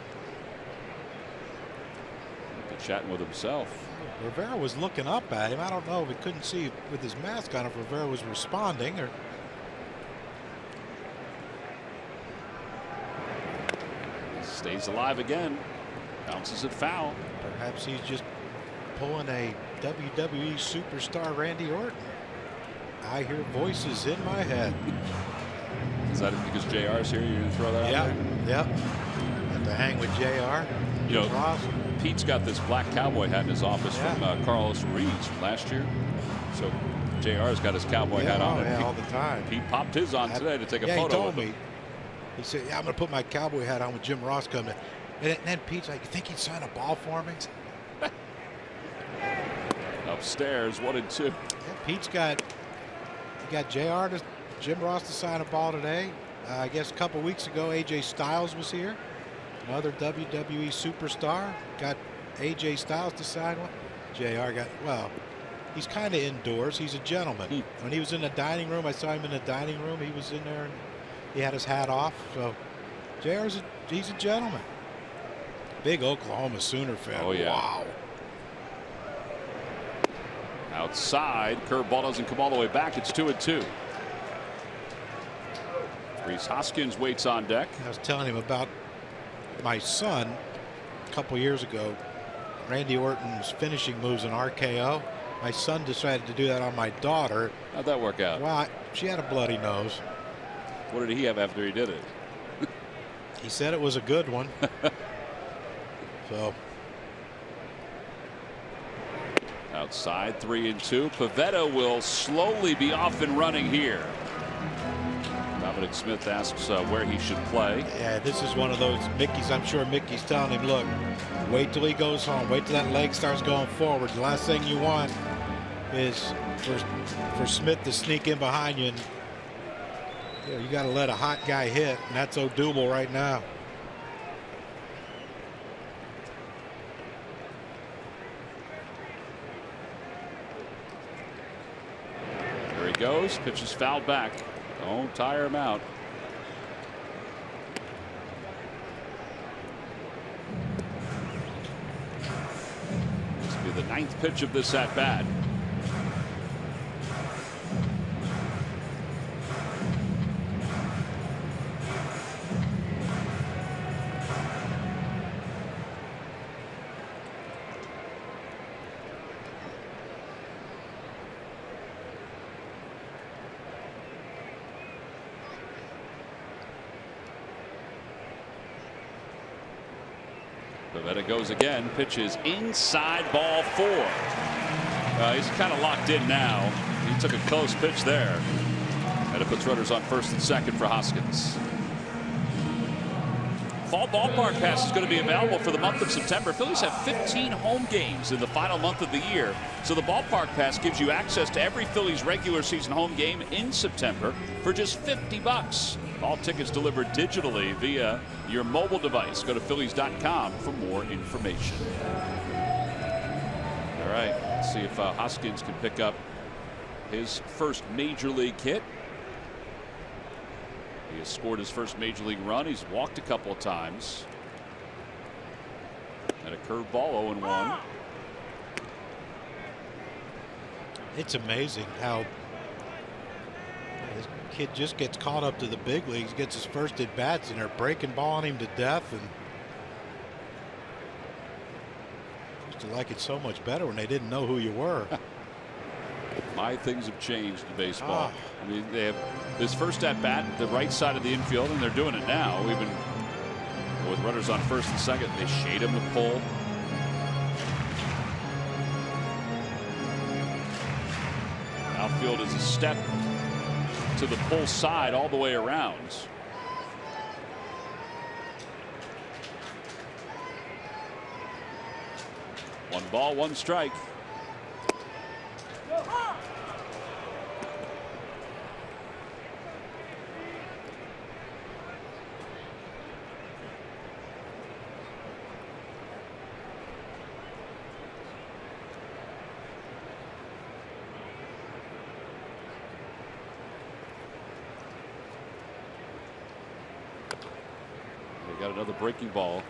Chatting with himself. Rivera was looking up at him. I don't know. We couldn't see with his mask on if Rivera was responding or. Stays alive again. Bounces it foul. Perhaps he's just pulling a WWE superstar Randy Orton. I hear voices in my head. Is that because JR's here? You're going to throw that out there? Yep. Had to hang with JR. You know, Ross. Pete's got this black cowboy hat in his office from Carlos Ruiz from last year. So JR's got his cowboy hat on. All the time. Pete popped his on today to take a photo. He told with me. He said, "Yeah, I'm going to put my cowboy hat on when Jim Ross comes in." And then Pete's like, "You think he'd sign a ball for me?" Upstairs, 1-2. Yeah, Pete's got JR to Jim Ross to sign a ball today. I guess a couple weeks ago, AJ Styles was here. Another WWE superstar. Got AJ Styles to sign one. JR got, well, he's kind of indoors. He's a gentleman. When he was in the dining room, I saw him in the dining room. He was in there and he had his hat off. So he's a gentleman. Big Oklahoma Sooner fan. Oh, yeah. Wow. Outside, curveball doesn't come all the way back. It's 2-2. Rhys Hoskins waits on deck. I was telling him about my son a couple years ago. Randy Orton's finishing moves in RKO. My son decided to do that on my daughter. How'd that work out? Well, she had a bloody nose. What did he have after he did it? He said it was a good one. So. Outside, 3-2. Pivetta will slowly be off and running here. Dominic Smith asks where he should play. Yeah, this is one of those Mickey's. I'm sure Mickey's telling him, look, wait till he goes home. Wait till that leg starts going forward. The last thing you want is for Smith to sneak in behind you. And you got to let a hot guy hit. And that's Odubel right now. There he goes. Pitch is fouled back. Don't tire him out. This will be the 9th pitch of this at bat. Pivetta goes again. Pitch is inside, ball 4. He's kind of locked in now. He took a close pitch there. And it puts runners on first and second for Hoskins. Fall ballpark pass is going to be available for the month of September. Phillies have 15 home games in the final month of the year. So the ballpark pass gives you access to every Phillies regular season home game in September for just $50. All tickets delivered digitally via your mobile device. Go to Phillies.com for more information. All right, let's see if Hoskins can pick up his first major league hit. He has scored his first major league run. He's walked a couple of times. And a curveball, 0-1. It's amazing how this kid just gets caught up to the big leagues, gets his first at bats, and they're breaking ball on him to death. And used to like it so much better when they didn't know who you were. My things have changed in baseball. I mean, they have this first at bat, the right side of the infield, and they're doing it now. Even with runners on first and second, they shade him with pull. Outfield is a step to the pull side all the way around. One ball, one strike. Got another breaking ball,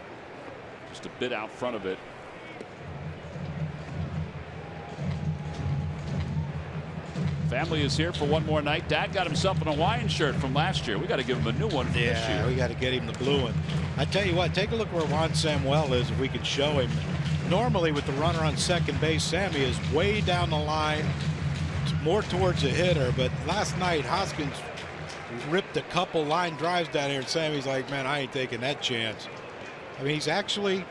just a bit out front of it. Family is here for one more night. Dad got himself an Hawaiian shirt from last year. We got to give him a new one for this year. We got to get him the blue one. I tell you what, take a look where Juan Samuel is if we could show him. Normally with the runner on second base, Sammy is way down the line, more towards the hitter. But last night, Hoskins ripped a couple line drives down here, and Sammy's like, man, I ain't taking that chance. I mean, he's actually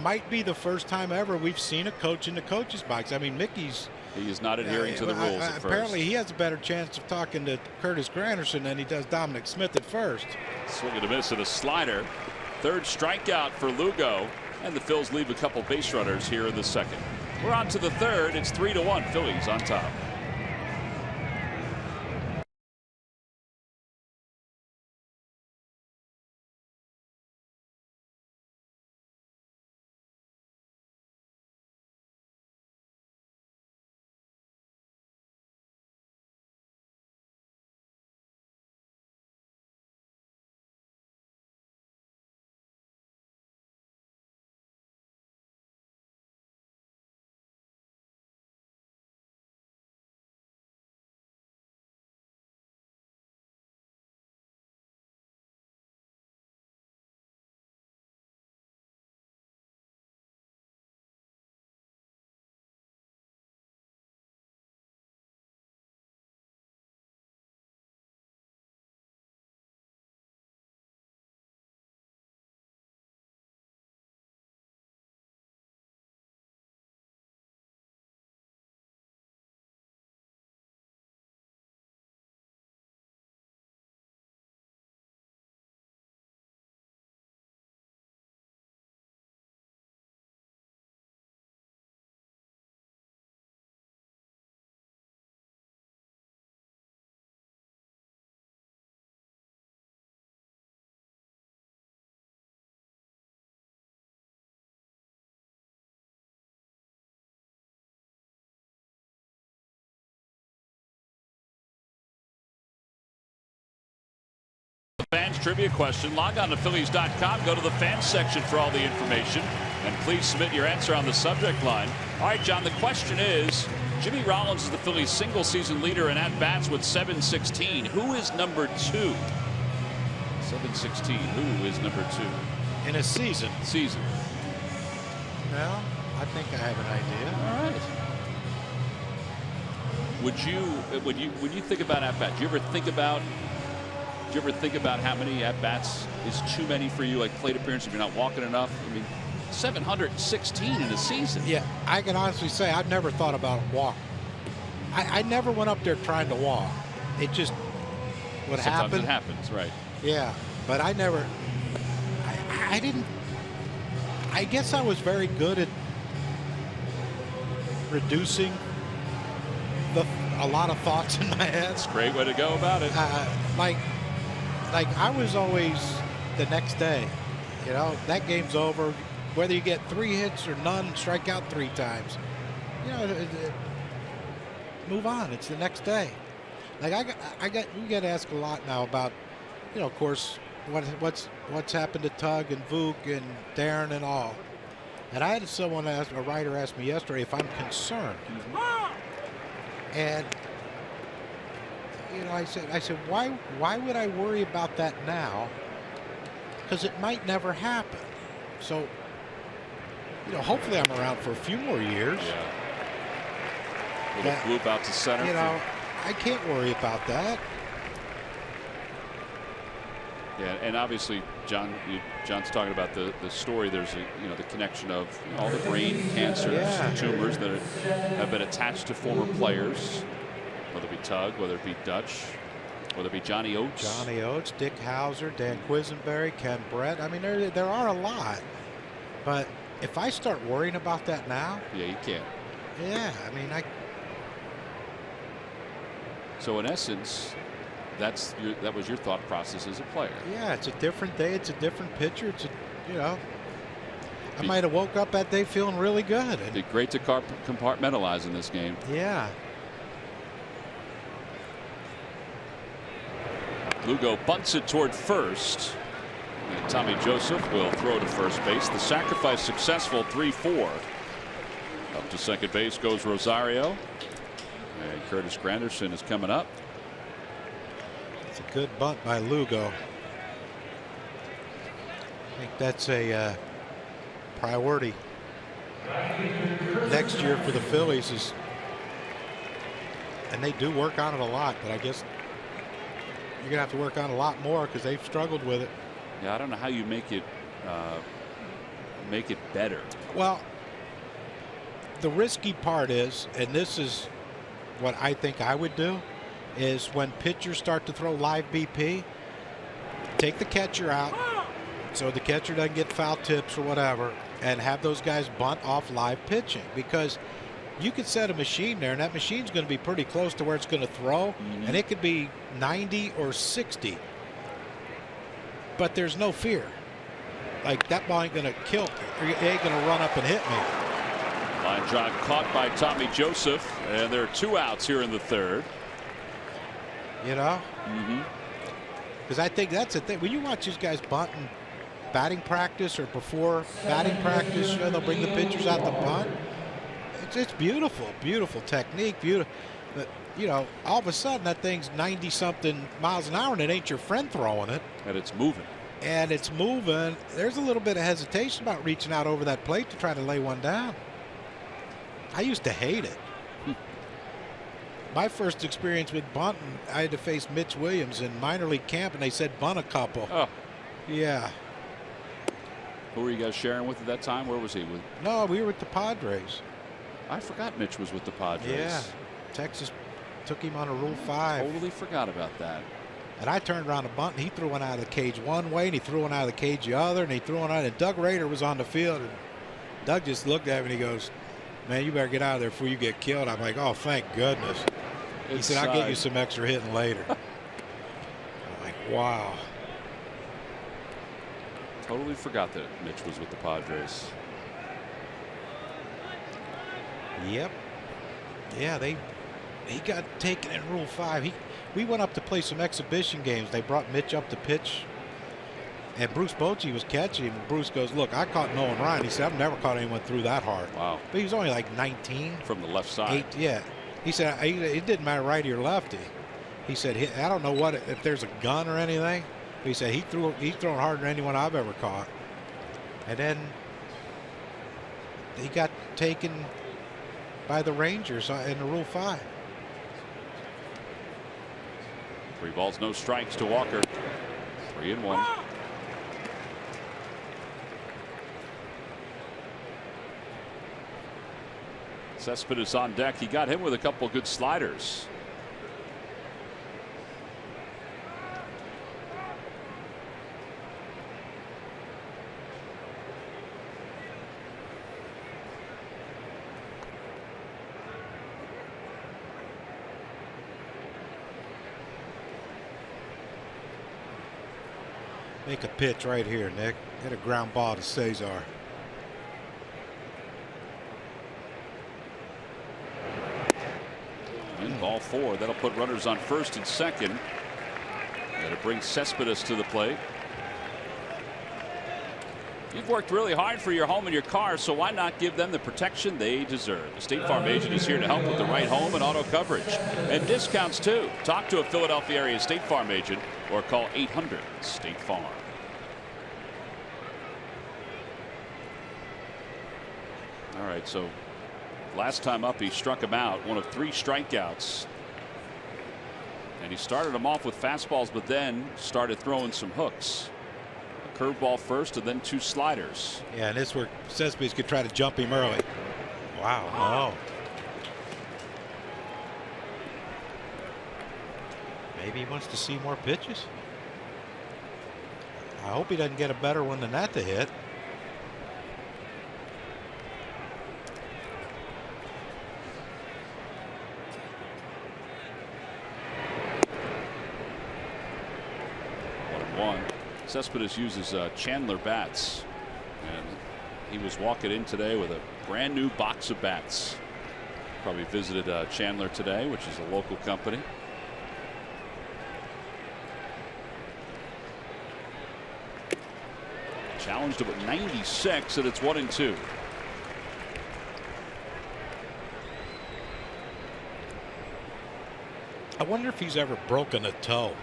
might be the first time ever we've seen a coach in the coach's box. I mean, Mickey's. He is not adhering to the rules at first. Apparently, he has a better chance of talking to Curtis Granderson than he does Dominic Smith at first. Swing and a miss at a slider. Third strikeout for Lugo, and the Phils leave a couple base runners here in the second. We're on to the third. It's 3-1. Phillies on top. Fans trivia question. Log on to Phillies.com. Go to the fans section for all the information. And please submit your answer on the subject line. All right, John, the question is, Jimmy Rollins is the Phillies single season leader in at-bats with 716. Who is number 2? 716. Who is number 2? In a season. Season. Well, I think I have an idea. All right. When you think about at-bats, do you ever think about how many at-bats is too many for you, like plate appearances, if you're not walking enough? I mean, 716 in a season. Yeah, I can honestly say I've never thought about walking. I never went up there trying to walk. It just what happened. Sometimes it happens, right? Yeah, but I never. I didn't. I guess I was very good at reducing a lot of thoughts in my head. That's a great way to go about it. Like I was always the next day, you know, that game's over. Whether you get 3 hits or none, strike out 3 times, you know, move on. It's the next day. Like we get asked a lot now about you know, of course, what's happened to Tug and Vuk and Darren and all. And I had a writer ask me yesterday if I'm concerned. And you know, I said, why would I worry about that now? Because it might never happen. So, you know, hopefully I'm around for a few more years. Yeah. Little swoop out to center. You know, I can't worry about that. Yeah, and obviously, John's talking about the story. There's the connection of all the brain cancers, tumors that have been attached to former players, whether it be Tug, whether it be Dutch, whether it be Johnny Oates. Johnny Oates, Dick Hauser, Dan Quisenberry, Ken Brett. I mean, there are a lot. But if I start worrying about that now, yeah, you can't. Yeah, I mean, So in essence, that was your thought process as a player. Yeah, it's a different day. It's a different pitcher. I might have woke up that day feeling really good. It'd be great to compartmentalize in this game. Yeah. Lugo bunts it toward first. And Tommy Joseph will throw to first base. The sacrifice successful, 3-4. Up to second base goes Rosario. And Curtis Granderson is coming up. It's a good bunt by Lugo. I think that's a priority next year for the Phillies. And they do work on it a lot, but I guess you're gonna have to work on it a lot more because they've struggled with it. Yeah, I don't know how you make it better. Well, the risky part is, and this is what I think I would do, is when pitchers start to throw live BP, take the catcher out so the catcher doesn't get foul tips or whatever, and have those guys bunt off live pitching, because you could set a machine there and that machine's going to be pretty close to where it's going to throw, and it could be 90 or 60, but there's no fear. Like, that ball ain't going to kill me, or it ain't going to run up and hit me. Line drive caught by Tommy Joseph, and there are 2 outs here in the third. You know, because I think that's the thing. When you watch these guys bunt in batting practice or before batting practice, you know, they'll bring the pitchers out to bunt. It's beautiful, beautiful technique, beautiful. But you know, all of a sudden that thing's 90-something miles an hour, and it ain't your friend throwing it. And it's moving. And it's moving. There's a little bit of hesitation about reaching out over that plate to try to lay one down. I used to hate it. My first experience with bunting, I had to face Mitch Williams in minor league camp, and they said bunt a couple. Oh. Yeah. Who were you guys sharing with at that time? Where was he? No, we were with the Padres. I forgot Mitch was with the Padres. Yeah. Texas took him on a Rule 5. Totally forgot about that. And I turned around to bunt, and he threw one out of the cage one way, and he threw one out of the cage the other, and he threw one out, and Doug Rader was on the field, and Doug just looked at me and he goes, "Man, you better get out of there before you get killed." I'm like, "Oh, thank goodness." He said, "I'll get you some extra hitting later." I'm like, wow. Totally forgot that Mitch was with the Padres. Yep. Yeah, he got taken in Rule 5. We went up to play some exhibition games. They brought Mitch up to pitch, and Bruce Bochy was catching him. And Bruce goes, "Look, I caught Nolan Ryan." He said, "I've never caught anyone through that hard." Wow. But he was only like 19. From the left side. Yeah. He said it didn't matter righty or lefty. He said, I don't know if there's a gun or anything. But he said he's throwing harder than anyone I've ever caught. And then he got taken by the Rangers in the Rule 5. 3 balls, no strikes to Walker. 3-1. Cespedes on deck. He got him with a couple good sliders. Make a pitch right here, Nick. Hit a ground ball to Cesar. And ball 4. That'll put runners on first and second. And it brings Cespedes to the plate. You've worked really hard for your home and your car, so why not give them the protection they deserve? The State Farm agent is here to help with the right home and auto coverage. And discounts, too. Talk to a Philadelphia area State Farm agent or call 800-STATE-FARM. All right, so last time up, he struck him out, one of 3 strikeouts. And he started him off with fastballs, but then started throwing some hooks. Curveball first and then 2 sliders. Yeah, and this where Cespedes could try to jump him early. Wow. Maybe he wants to see more pitches. I hope he doesn't get a better one than that to hit. Cespedes uses Chandler bats, and he was walking in today with a brand new box of bats. Probably visited Chandler today, which is a local company. Challenged him at 96, and it's 1-2. I wonder if he's ever broken a toe,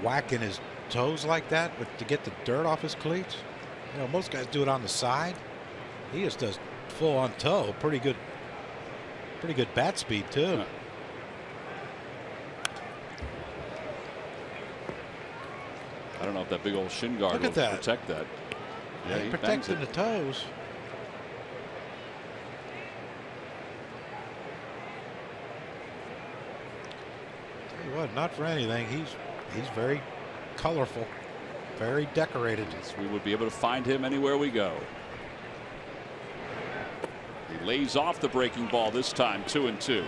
whacking his toes like that, but to get the dirt off his cleats. You know, most guys do it on the side. He just does full on toe. Pretty good bat speed too. Huh. I don't know if that big old shin guard will protect that. Yeah, he protecting the toes. Tell you what, not for anything. He's very colorful, very decorated. So we would be able to find him anywhere we go. He lays off the breaking ball this time, 2-2.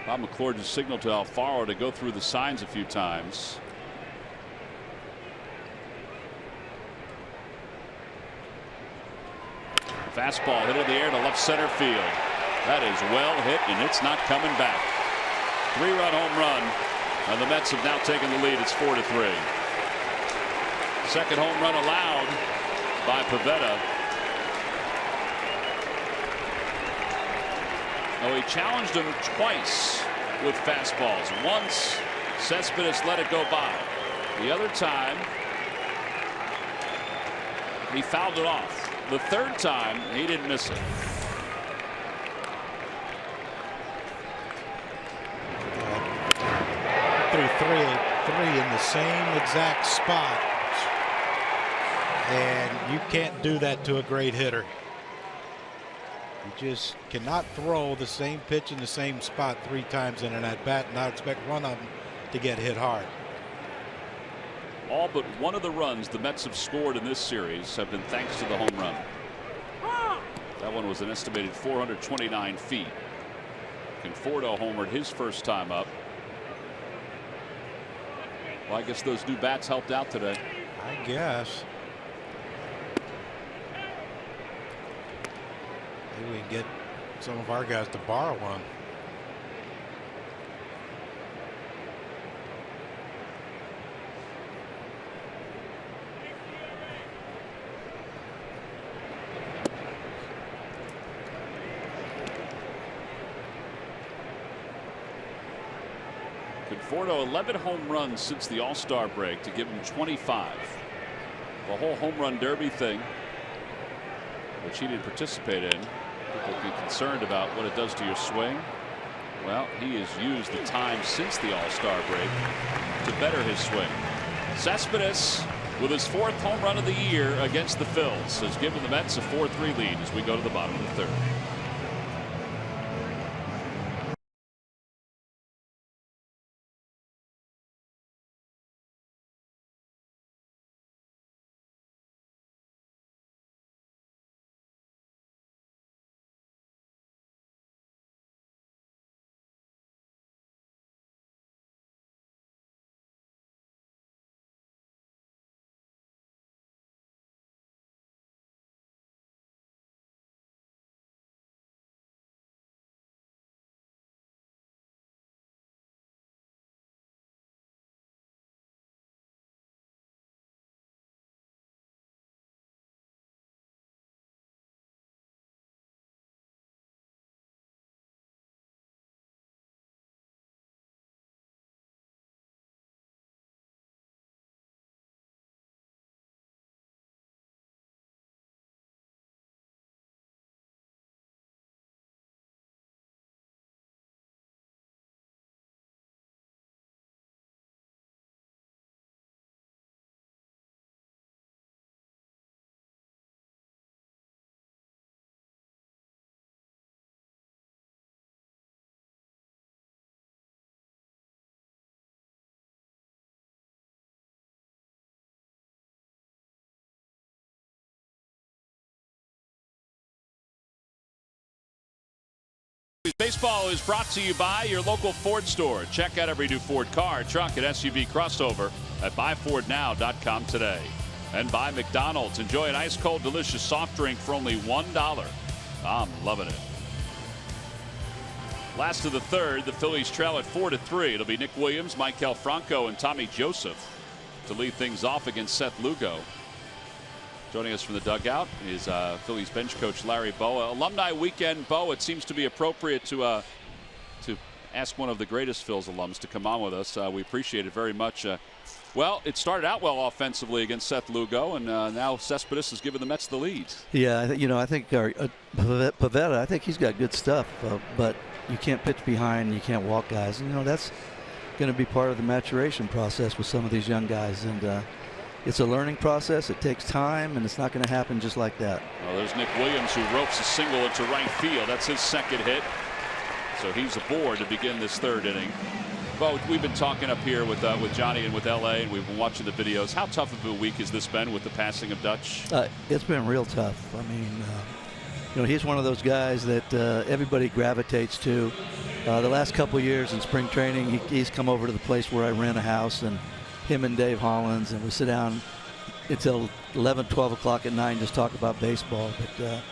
Bob McClure just signaled to Alfaro to go through the signs a few times. Fastball hit in the air to left center field. That is well hit, and it's not coming back. 3-run home run, and the Mets have now taken the lead. It's 4-3. Second home run allowed by Pivetta. Oh, he challenged him twice with fastballs. Once, Cespedes let it go by. The other time, he fouled it off. The third time, he didn't miss it. Threw three in the same exact spot, and you can't do that to a great hitter. You just cannot throw the same pitch in the same spot 3 times in an at-bat and not expect one of them to get hit hard. All but one of the runs the Mets have scored in this series have been thanks to the home run. That one was an estimated 429 feet. Conforto homered his first time up. Well, I guess those new bats helped out today. I guess. Maybe we can get some of our guys to borrow one. Conforto 11 home runs since the All-Star break to give him 25. The whole home run derby thing, which he didn't participate in. People be concerned about what it does to your swing. Well, he has used the time since the All-Star break to better his swing. Cespedes, with his 4th home run of the year against the Phillies, has given the Mets a 4-3 lead as we go to the bottom of the 3rd. Baseball is brought to you by your local Ford store. Check out every new Ford car, truck, and SUV crossover at buyfordnow.com today. And by McDonald's. Enjoy an ice cold delicious soft drink for only $1. I'm loving it. Last of the third, the Phillies trail at 4-3. It'll be Nick Williams, Maikel Franco, and Tommy Joseph to lead things off against Seth Lugo. Joining us from the dugout is Phillies bench coach Larry Bowa. Alumni weekend, Bo. It seems to be appropriate to ask one of the greatest Phil's alums to come on with us. We appreciate it very much. Well, it started out well offensively against Seth Lugo, and now Cespedes has given the Mets the lead. Yeah, I think Pavetta, I think he's got good stuff, but you can't pitch behind, you can't walk guys. And, that's going to be part of the maturation process with some of these young guys. And it's a learning process. It takes time, and it's not going to happen just like that. Well, there's Nick Williams, who ropes a single into right field. That's his second hit. So he's aboard to begin this third inning. Bo, we've been talking up here with Johnny and with LA, and we've been watching the videos. How tough of a week has this been with the passing of Dutch? It's been real tough. I mean, he's one of those guys that everybody gravitates to. The last couple of years in spring training, he's come over to the place where I rent a house, and him and Dave Hollins, and we sit down until 11, 12 o'clock at night and just talk about baseball. But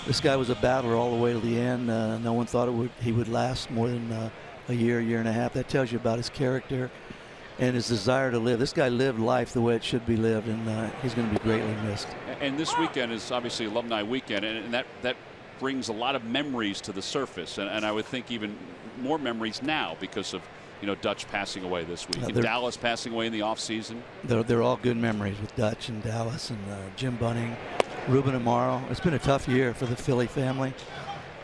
this guy was a battler all the way to the end. No one thought he would last more than a year and a half. That tells you about his character and his desire to live. This guy lived life the way it should be lived, and he's going to be greatly missed. And this weekend is obviously Alumni Weekend, and that brings a lot of memories to the surface, and I would think even more memories now because of Dutch passing away this week, and Dallas passing away in the offseason. They're all good memories with Dutch and Dallas and Jim Bunning, Ruben Amaro. It's been a tough year for the Philly family.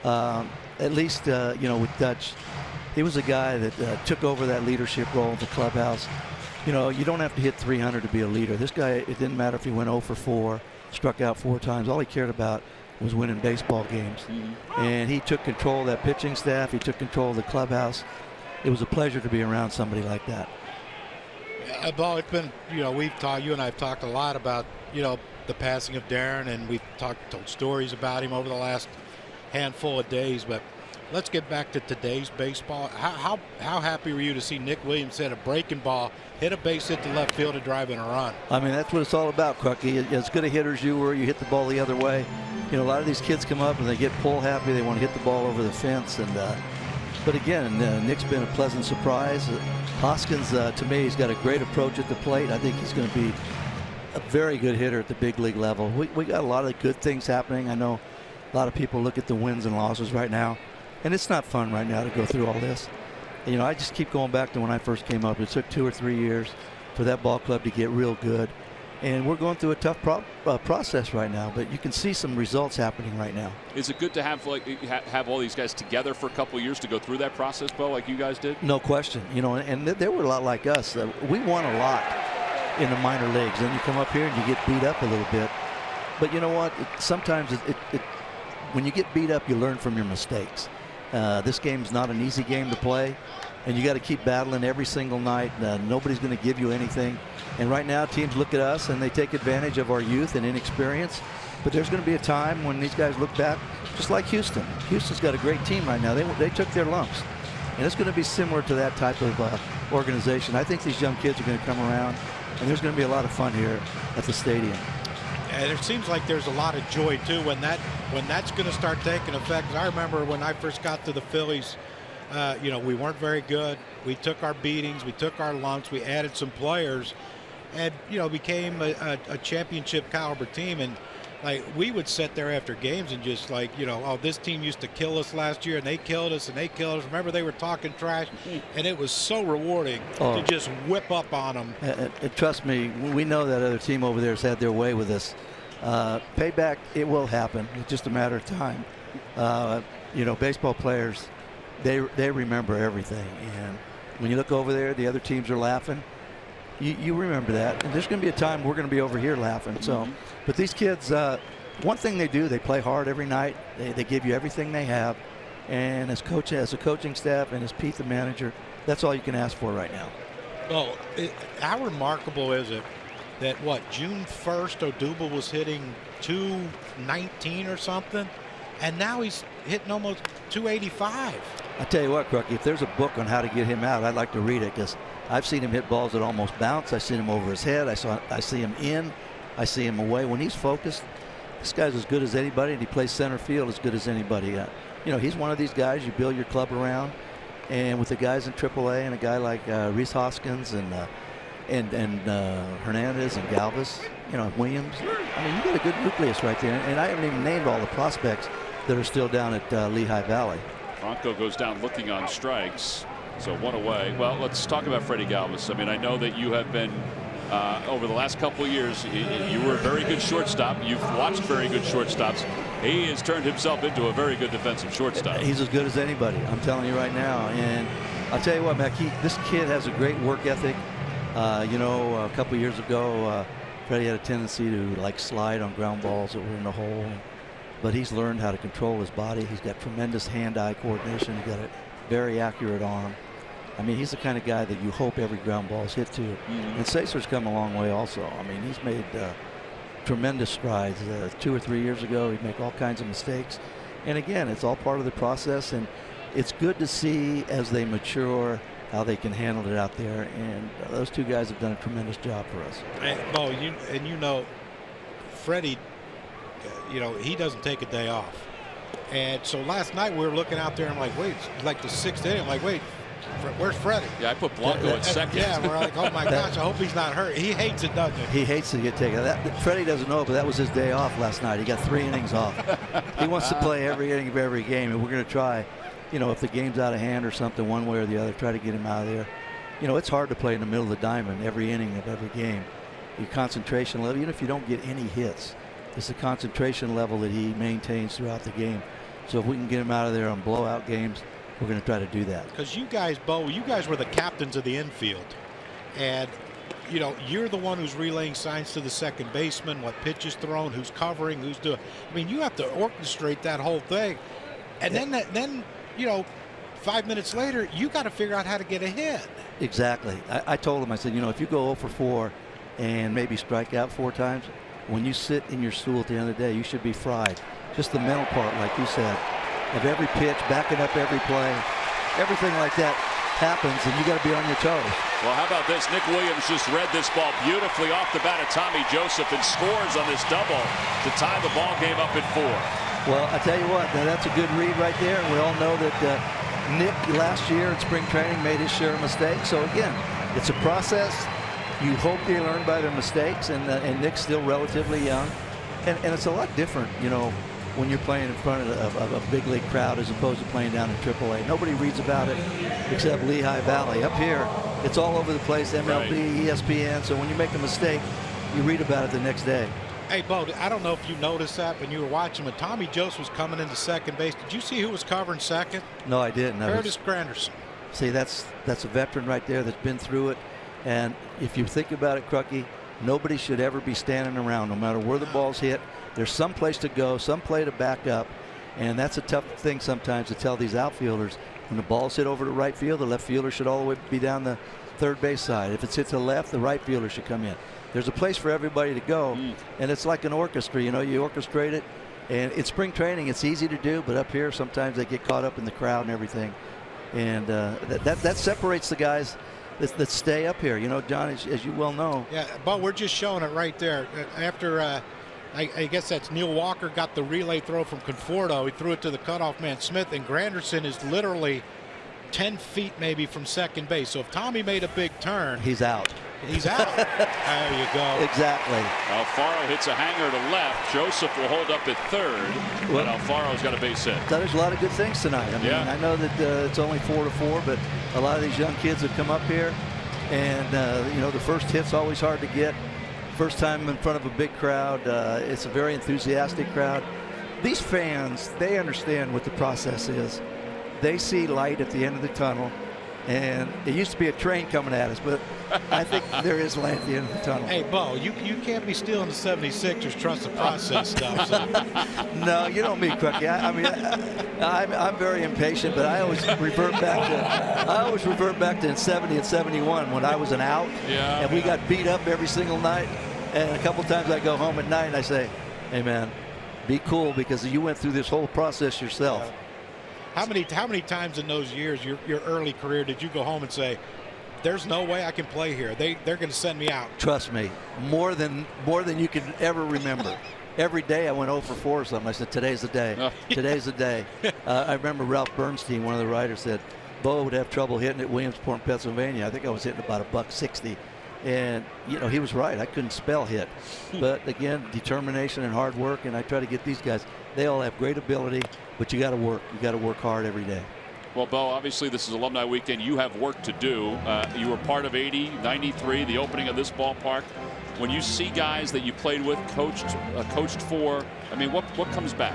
At least with Dutch, he was a guy that took over that leadership role in the clubhouse. You don't have to hit 300 to be a leader. This guy, it didn't matter if he went 0 for 4, struck out 4 times. All he cared about was winning baseball games. Mm-hmm. And he took control of that pitching staff. He took control of the clubhouse. It was a pleasure to be around somebody like that. Bo, it's been, you and I have talked a lot about, the passing of Darren, and we've told stories about him over the last handful of days. But let's get back to today's baseball. How happy were you to see Nick Williams hit a breaking ball, hit a base hit to left field, and drive in a run? I mean, that's what it's all about, Crucky. As good a hitter as you were, you hit the ball the other way. A lot of these kids come up and they get pull happy. They want to hit the ball over the fence. But again, Nick's been a pleasant surprise. Hoskins, to me, he's got a great approach at the plate. I think he's going to be a very good hitter at the big league level. We got a lot of good things happening. I know a lot of people look at the wins and losses right now, and it's not fun right now to go through all this. I just keep going back to when I first came up. It took 2 or 3 years for that ball club to get real good. And we're going through a tough process right now, but you can see some results happening right now. Is it good to have all these guys together for a couple of years to go through that process, Bo, like you guys did? No question. And they were a lot like us. We won a lot in the minor leagues. Then you come up here and you get beat up a little bit. But you know what? Sometimes when you get beat up, you learn from your mistakes. This game's not an easy game to play, and you got to keep battling every single night. Nobody's going to give you anything. And right now, teams look at us and they take advantage of our youth and inexperience. But there's going to be a time when these guys look back, just like Houston. Houston's got a great team right now. They took their lumps. And it's going to be similar to that type of organization. I think these young kids are going to come around, and there's going to be a lot of fun here at the stadium. And it seems like there's a lot of joy, too, when that's going to start taking effect. I remember when I first got to the Phillies, we weren't very good. We took our beatings. We took our lumps. We added some players and, became a championship caliber team. And, we would sit there after games and just oh, this team used to kill us last year, and they killed us, and they killed us. Remember, they were talking trash, and it was so rewarding to just whip up on them. Trust me, we know that other team over there has had their way with us. Payback, it will happen. It's just a matter of time. Baseball players, they remember everything. And when you look over there, the other teams are laughing. You remember that. And there's going to be a time we're going to be over here laughing. So, but these kids, one thing they do, they play hard every night. They give you everything they have. And as a coaching staff, and as Pete, the manager, that's all you can ask for right now. Well, how remarkable is it that, June 1st, Odubel was hitting 219 or something, and now he's hitting almost 285. I tell you what, Crucky, if there's a book on how to get him out, I'd like to read it, because I've seen him hit balls that almost bounce. I've seen him over his head. I see him in. I see him away. When he's focused, this guy's as good as anybody, and he plays center field as good as anybody. You know, he's one of these guys you build your club around, and with the guys in AAA and a guy like Rhys Hoskins and Hernandez and Galvis, you know, Williams. I mean, you got a good nucleus right there, and I haven't even named all the prospects that are still down at Lehigh Valley. Bronco goes down looking on strikes, so one away. Well, let's talk about Freddie Galvis. I mean, I know that you have been over the last couple of years, you were a very good shortstop. You've watched very good shortstops. He has turned himself into a very good defensive shortstop. He's as good as anybody, I'm telling you right now. And I'll tell you what, Mac, this kid has a great work ethic. You know, a couple years ago, Freddie had a tendency to like slide on ground balls that were in the hole. But he's learned how to control his body. He's got tremendous hand-eye coordination. He's got a very accurate arm. I mean, he's the kind of guy that you hope every ground ball is hit to. And Sacer's come a long way also. I mean, he's made tremendous strides. 2 or 3 years ago, he'd make all kinds of mistakes. And again, it's all part of the process. And it's good to see as they mature how they can handle it out there. And those two guys have done a tremendous job for us. Bo, you know, Freddie, you know, he doesn't take a day off. And so last night we were looking out there and I'm like, wait, it's like the 6th inning. I'm like, wait, where's Freddie? Yeah, I put Blanco at second. Yeah, we're like, oh my gosh, I hope he's not hurt. He hates it, doesn't he? He hates to get taken. Freddie doesn't know, but that was his day off last night. He got 3 innings off. He wants to play every inning of every game, and we're going to try, you know, if the game's out of hand or something, one way or the other, try to get him out of there. You know, it's hard to play in the middle of the diamond every inning of every game. Your concentration level, even if you don't get any hits, it's the concentration level that he maintains throughout the game. So if we can get him out of there on blowout games, we're going to try to do that. Because you guys, Bo, you guys were the captains of the infield. And, you know, you're the one who's relaying signs to the second baseman, what pitch is thrown, who's covering, who's doing. I mean, you have to orchestrate that whole thing. And then you know, 5 minutes later, you got to figure out how to get a hit. Exactly. I told him, I said, you know, if you go 0 for 4 and maybe strike out 4 times, when you sit in your stool at the end of the day, you should be fried. Just the mental part, like you said, of every pitch, backing up every play, everything like that happens, and you got to be on your toes. Well, how about this? Nick Williams just read this ball beautifully off the bat of Tommy Joseph and scores on this double to tie the ball game up at 4. Well, I tell you what, that's a good read right there. We all know that Nick last year in spring training made his share of mistakes. So again, it's a process. You hope they learn by their mistakes, and Nick's still relatively young, and it's a lot different, you know, when you're playing in front of a big league crowd as opposed to playing down in AAA. Nobody reads about it except Lehigh Valley. Up here, it's all over the place, MLB, right. ESPN. So when you make a mistake, you read about it the next day. Hey, Bo, I don't know if you noticed that when you were watching, but Tommy Joseph was coming into second base. Did you see who was covering second? No, I didn't. Curtis Granderson. See, that's a veteran right there that's been through it. And if you think about it, Crucky, nobody should ever be standing around, no matter where the ball's hit. There's some place to go, some play to back up, and that's a tough thing sometimes to tell these outfielders. When the ball's hit over to right field, the left fielder should all the way be down the third base side. If it's hit to the left, the right fielder should come in. There's a place for everybody to go, and it's like an orchestra. You know, you orchestrate it, and in spring training, it's easy to do, but up here, sometimes they get caught up in the crowd and everything, and that separates the guys that stay up here. You know, John, as you well know. Yeah, but we're just showing it right there. After, I guess that's Neil Walker got the relay throw from Conforto. He threw it to the cutoff man Smith, and Granderson is literally 10 feet maybe from second base. So if Tommy made a big turn, he's out. He's out. There you go. Exactly. Alfaro hits a hanger to left. Joseph will hold up at third, but Alfaro's got a base hit. There's a lot of good things tonight. I mean, I know that it's only 4 to 4, but a lot of these young kids have come up here, and you know, the first hit's always hard to get. First time in front of a big crowd. It's a very enthusiastic crowd. These fans, they understand what the process is. They see light at the end of the tunnel, and it used to be a train coming at us, but I think there is light at the end of the tunnel. Hey, Bo, you can't be stealing the 76ers trust the process stuff. So. No, you know me, Crucky. I mean, I'm very impatient, but I always revert back to 70 and 71 when I was an out, and we got beat up every single night. And a couple times I go home at night and I say, hey, man, be cool, because you went through this whole process yourself. How many times in those years, your early career, did you go home and say, "There's no way I can play here. They're going to send me out"? Trust me, more than you can ever remember. Every day I went 0 for 4 or something. I said, "Today's the day. Today's the day." I remember Ralph Bernstein, one of the writers, said Bo would have trouble hitting at Williamsport, Pennsylvania. I think I was hitting about $160. And, he was right. I couldn't spell hit. But, again, determination and hard work, and I try to get these guys. They all have great ability, but you got to work. You got to work hard every day. Well, Bo, obviously this is Alumni Weekend. You have work to do. You were part of 80, 93, the opening of this ballpark. When you see guys that you played with, coached for, I mean, what comes back?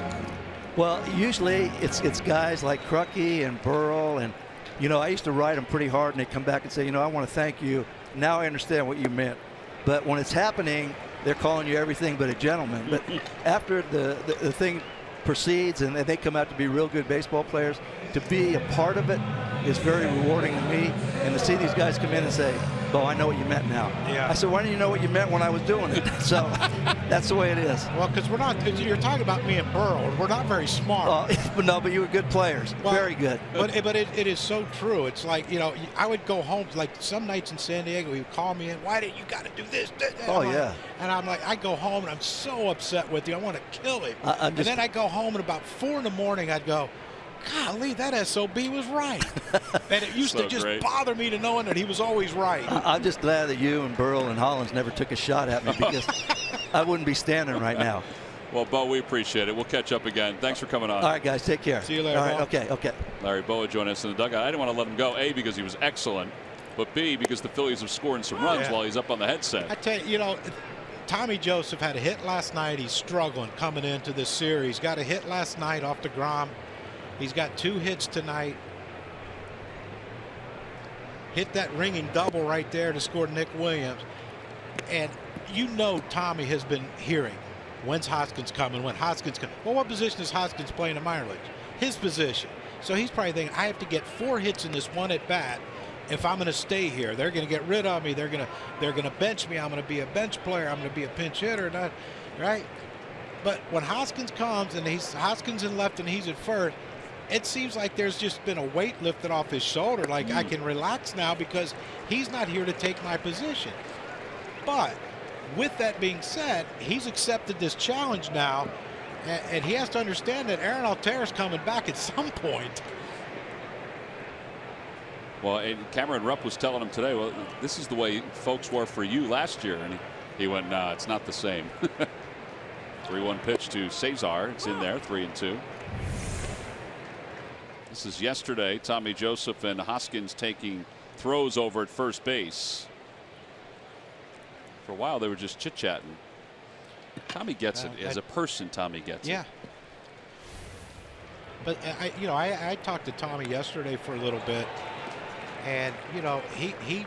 Well, usually it's guys like Crucky and Burrell, and, I used to write them pretty hard, and they come back and say, I want to thank you. Now I understand what you meant. But when it's happening, they're calling you everything but a gentleman. But after the thing proceeds and they come out to be real good baseball players, to be a part of it is very rewarding to me. And to see these guys come in and say, "Bo, I know what you meant now." Yeah. I said, "Why didn't you know what you meant when I was doing it?" So that's the way it is. Well, because you're talking about me and Burrow. We're not very smart. But you were good players. Well, very good. But it is so true. It's like, I would go home, like some nights in San Diego, he would call me in, "Why didn't you got to do this?" Oh, yeah. And I'm like, I go home and I'm so upset with you. I want to kill him. And then I go home and about 4 in the morning, I'd go, "Golly, that SOB was right." And it used to just bother me to knowing that he was always right. I'm just glad that you and Burrell and Hollins never took a shot at me, because I wouldn't be standing right now. Well, Bo, we appreciate it. We'll catch up again. Thanks for coming on. All right, guys, take care. See you later. All right, okay. Larry Boa joined us in the dugout. I didn't want to let him go, A, because he was excellent, but B, because the Phillies have scored some runs while he's up on the headset. I tell you, Tommy Joseph had a hit last night. He's struggling coming into this series. Got a hit last night off DeGrom. He's got 2 hits tonight. Hit that ringing double right there to score Nick Williams. And Tommy has been hearing, when's Hoskins coming, when Hoskins coming. Well, what position is Hoskins playing in the minor leagues? His position. So he's probably thinking, I have to get 4 hits in this one at bat if I'm going to stay here. They're going to get rid of me. They're going to bench me. I'm going to be a bench player. I'm going to be a pinch hitter, not right. But when Hoskins comes and Hoskins in left and he's at first, it seems like there's just been a weight lifted off his shoulder. Like, I can relax now because he's not here to take my position. But with that being said, he's accepted this challenge now, and he has to understand that Aaron Altherr's coming back at some point. Well, Cameron Rupp was telling him today, well, this is the way folks were for you last year. And he went, nah, it's not the same. 3-1 pitch to Cesar. It's in there, 3-2. This is yesterday. Tommy Joseph and Hoskins taking throws over at first base. For a while, they were just chit-chatting. Tommy gets it. As a person, Tommy gets it. Yeah. But, I talked to Tommy yesterday for a little bit. And, he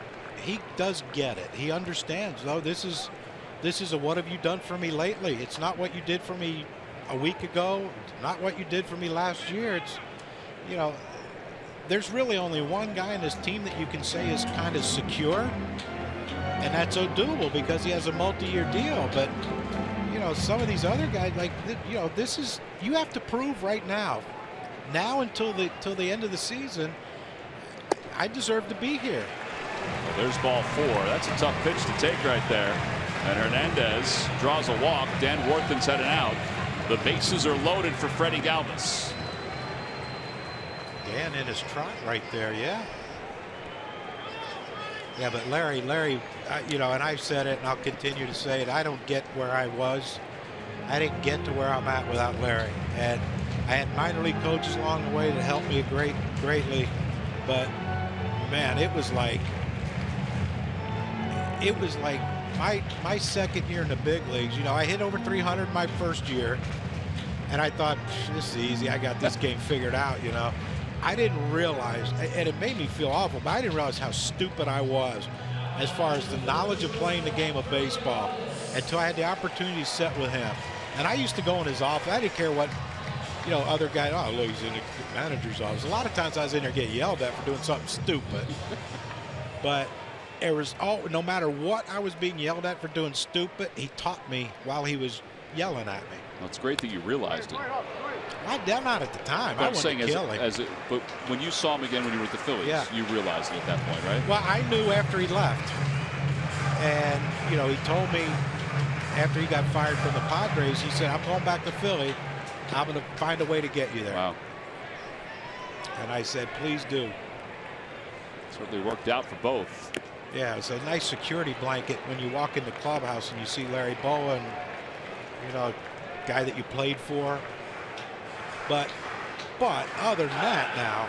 does get it. He understands, though. This is a what have you done for me lately? It's not what you did for me a week ago. It's not what you did for me last year. It's, there's really only one guy in this team that you can say is kind of secure, and that's Odubel, because he has a multi-year deal. But, some of these other guys, like, this is, you have to prove right now until the end of the season, I deserve to be here. Well, there's ball 4. That's a tough pitch to take right there. And Hernandez draws a walk. Dan Worthen's heading out. The bases are loaded for Freddie Galvis. Dan in his trot right there, yeah. Yeah, but Larry, and I've said it, and I'll continue to say it. I don't get where I was. I didn't get to where I'm at without Larry. And I had minor league coaches along the way that helped me greatly. But man, it was like my second year in the big leagues. I hit over 300 my first year, and I thought, this is easy. I got this game figured out. I didn't realize, and it made me feel awful, but I didn't realize how stupid I was as far as the knowledge of playing the game of baseball until I had the opportunity to sit with him. And I used to go in his office. I didn't care what, other guys, oh, look, he's in the manager's office. A lot of times I was in there getting yelled at for doing something stupid. But it was no matter what I was being yelled at for doing stupid, he taught me while he was yelling at me. Well, it's great that you realized it. I'm not at the time. But I I'm saying wanted to kill him. but when you saw him again when you were at the Phillies, you realized it at that point, right? Well, I knew after he left. And, you know, he told me after he got fired from the Padres, he said, I'm going back to Philly. I'm going to find a way to get you there. Wow. And I said, please do. Certainly worked out for both. Yeah, it's a nice security blanket when you walk in the clubhouse and you see Larry Bowen, you know, guy that you played for. But other than that now,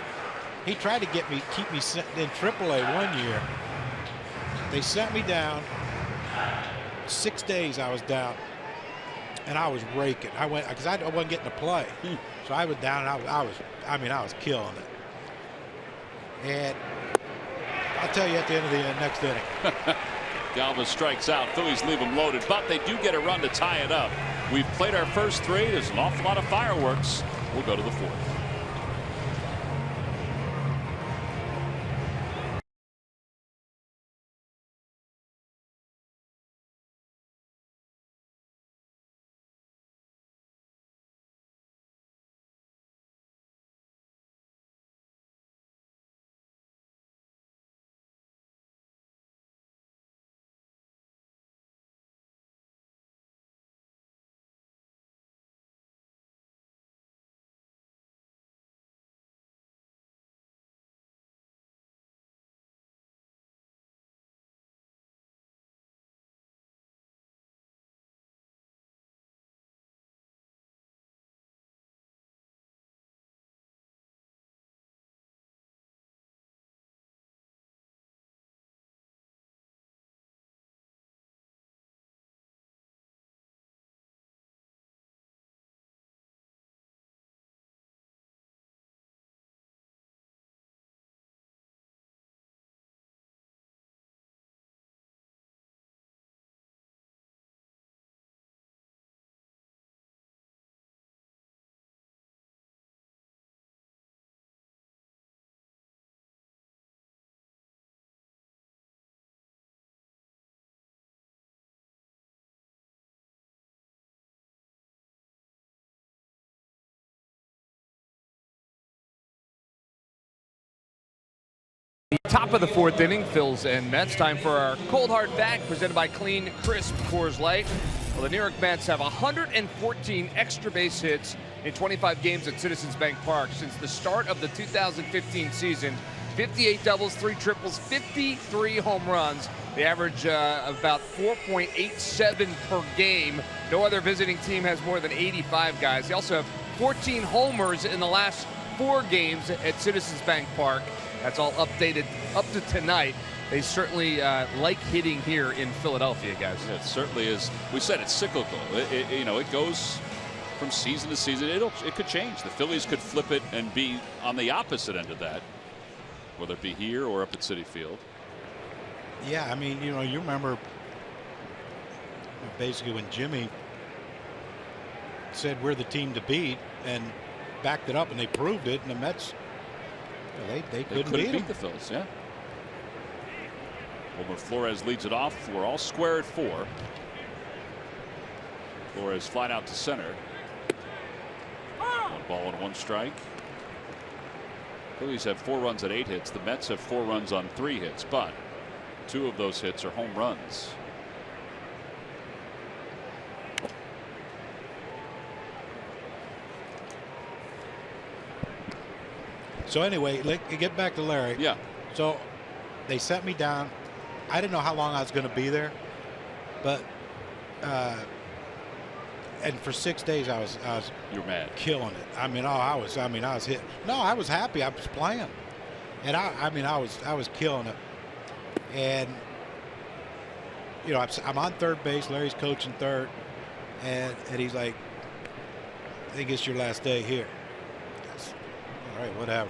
he tried to keep me in AAA one year. They sent me down. 6 days I was down, and I was raking. I went because I wasn't getting to play, so I was down. And I was killing it. And I'll tell you at the end of the next inning. Galva strikes out. Phillies leave them loaded, but they do get a run to tie it up. We've played our first three. There's an awful lot of fireworks. We'll go to the fourth. Top of the fourth inning, Phils and Mets. Time for our cold hard fact presented by Clean Crisp Coors Light. Well, the New York Mets have 114 extra base hits in 25 games at Citizens Bank Park since the start of the 2015 season. 58 doubles, 3 triples, 53 home runs. They average about 4.87 per game. No other visiting team has more than 85 guys. They also have 14 homers in the last 4 games at Citizens Bank Park. That's all updated up to tonight. They certainly like hitting here in Philadelphia, guys. Yeah, it certainly is. We said it's cyclical. It goes from season to season. It could change. The Phillies could flip it and be on the opposite end of that, whether it be here or up at Citi Field. Yeah, I mean, you remember basically when Jimmy said we're the team to beat and backed it up, and they proved it, and the Mets, they couldn't beat the Phillies. Yeah. Wilmer Flores leads it off. We're all square at 4. Flores flying out to center. 1 ball and 1 strike. Phillies have 4 runs at 8 hits. The Mets have 4 runs on 3 hits, but 2 of those hits are home runs. So anyway, get back to Larry. Yeah. So they sent me down. I didn't know how long I was going to be there, but and for 6 days I was You're mad. Killing it. I was hit. No, I was happy. I was playing, and I was killing it. And I'm on third base. Larry's coaching third, and he's like, I think it's your last day here. All right, whatever.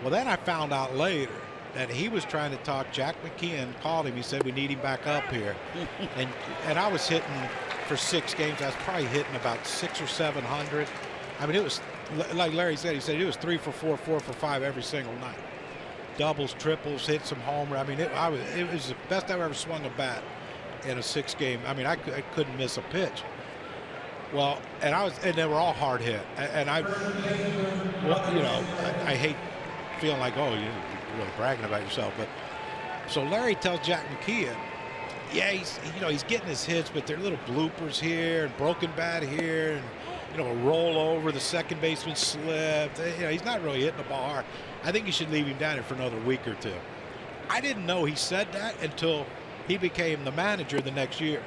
Well, then I found out later that he was trying to talk. Jack McKeon called him. He said, we need him back up here. and I was hitting for 6 games. I was probably hitting about 600 or 700. I mean, it was like Larry said. He said it was 3 for 4, 4 for 5 every single night. Doubles, triples, hit some homer. I mean, it was the best I've ever swung a bat in a 6 game. I mean, I couldn't miss a pitch. Well, and they were all hard hit, and I hate feeling like, oh, you're really bragging about yourself, but so Larry tells Jack McKeon, yeah, he's getting his hits, but there are little bloopers here and broken bat here, and a roll over, the second baseman slipped. He's not really hitting the ball hard. I think you should leave him down here for another week or two. I didn't know he said that until he became the manager the next year.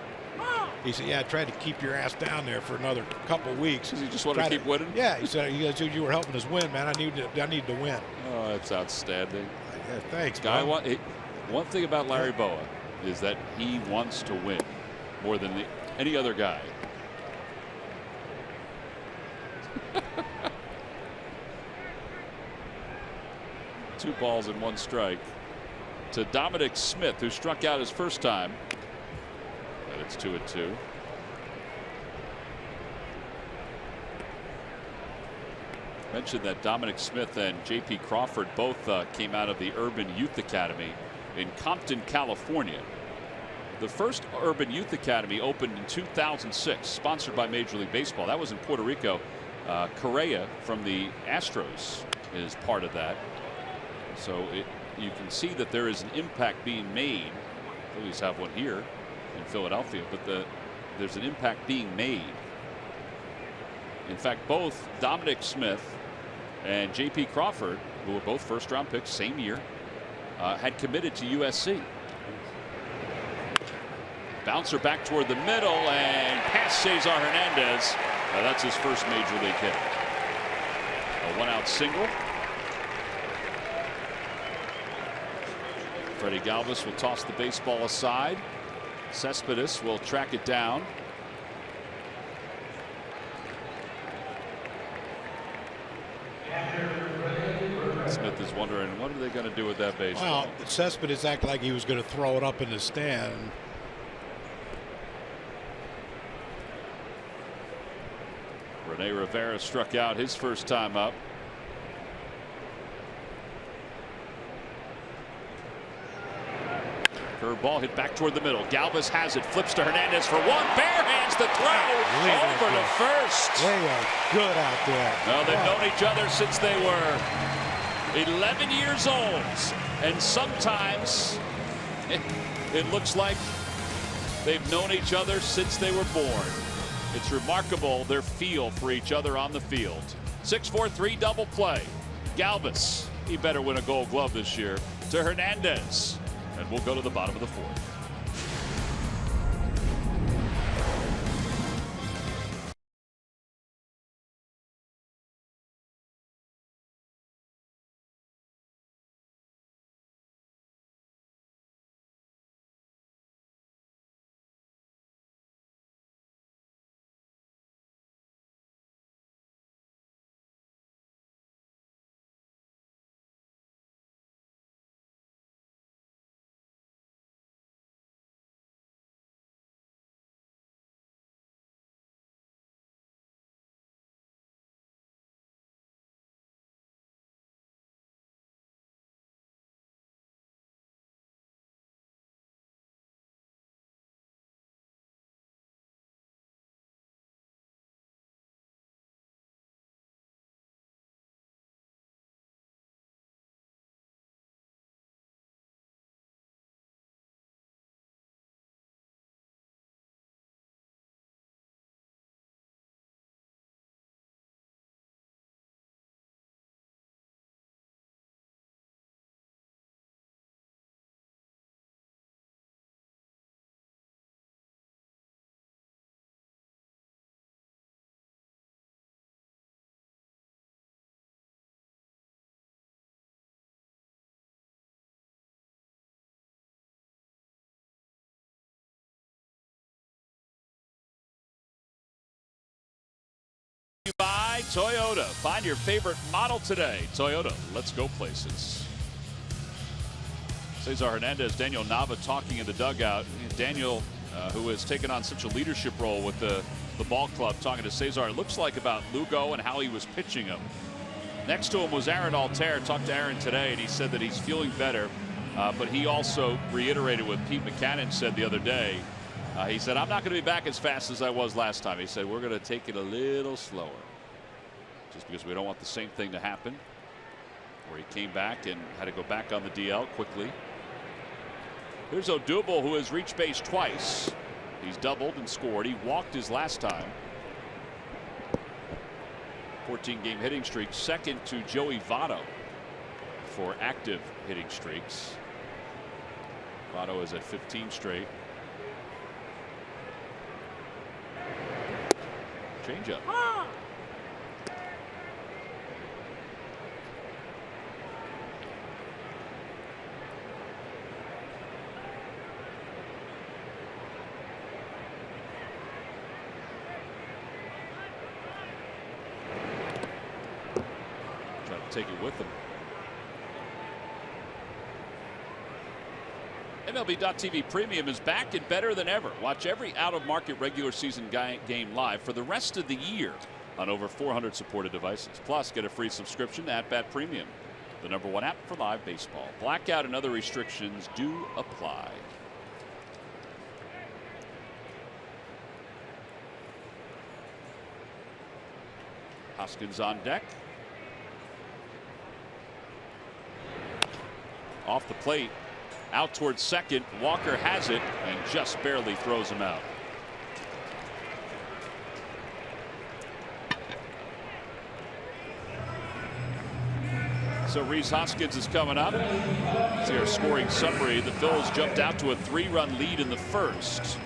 He said, yeah, I tried to keep your ass down there for another couple of weeks. Because he just wanted to keep winning? Yeah, he said, you were helping us win, man. I need to win. Oh, that's outstanding. Yeah, thanks, Guy, one thing about Larry Boa is that he wants to win more than any other guy. Two balls and one strike to Dominic Smith, who struck out his first time. But it's 2-2. Mentioned that Dominic Smith and J.P. Crawford both came out of the Urban Youth Academy in Compton, California. The first Urban Youth Academy opened in 2006, sponsored by Major League Baseball. That was in Puerto Rico. Correa from the Astros is part of that. So you can see that there is an impact being made. Phillies have one here in Philadelphia, but there's an impact being made. In fact, both Dominic Smith and J.P. Crawford, who were both first-round picks same year, had committed to USC. Bouncer back toward the middle and past Cesar Hernandez. That's his first major league hit. A one-out single. Freddie Galvis will toss the baseball aside. Cespedes will track it down. Smith is wondering, what are they going to do with that baseball? Well, Cespedes acted like he was going to throw it up in the stand. Rene Rivera struck out his first time up. Curveball hit back toward the middle. Galvis has it, flips to Hernandez for one. Bare hands the throw over to first. They are good out there. Well, they've known each other since they were 11 years old, and sometimes it looks like they've known each other since they were born. It's remarkable their feel for each other on the field. 6-4-3 double play. Galvis, he better win a Gold Glove this year, to Hernandez. And we'll go to the bottom of the fourth. By Toyota. Find your favorite model today. Toyota, let's go places. Cesar Hernandez, Daniel Nava talking in the dugout. Daniel, who has taken on such a leadership role with the ball club, talking to Cesar. It looks like about Lugo and how he was pitching him. Next to him was Aaron Altair. Talked to Aaron today, and he said that he's feeling better. But he also reiterated what Pete Mackanin said the other day. He said, I'm not going to be back as fast as I was last time. He said, we're going to take it a little slower. Just because we don't want the same thing to happen. Where he came back and had to go back on the DL quickly. Here's Odubel, who has reached base twice. He's doubled and scored. He walked his last time. 14-game hitting streak, second to Joey Votto for active hitting streaks. Votto is at 15 straight. Changeup. Take it with them. MLB.TV Premium is back and better than ever. Watch every out-of-market regular season game live for the rest of the year on over 400 supported devices. Plus, get a free subscription to At-Bat Premium, the #1 app for live baseball. Blackout and other restrictions do apply. Hoskins on deck. Off the plate, out towards second. Walker has it and just barely throws him out. So Rhys Hoskins is coming up. See our scoring summary. The Phillies jumped out to a 3-run lead in the first.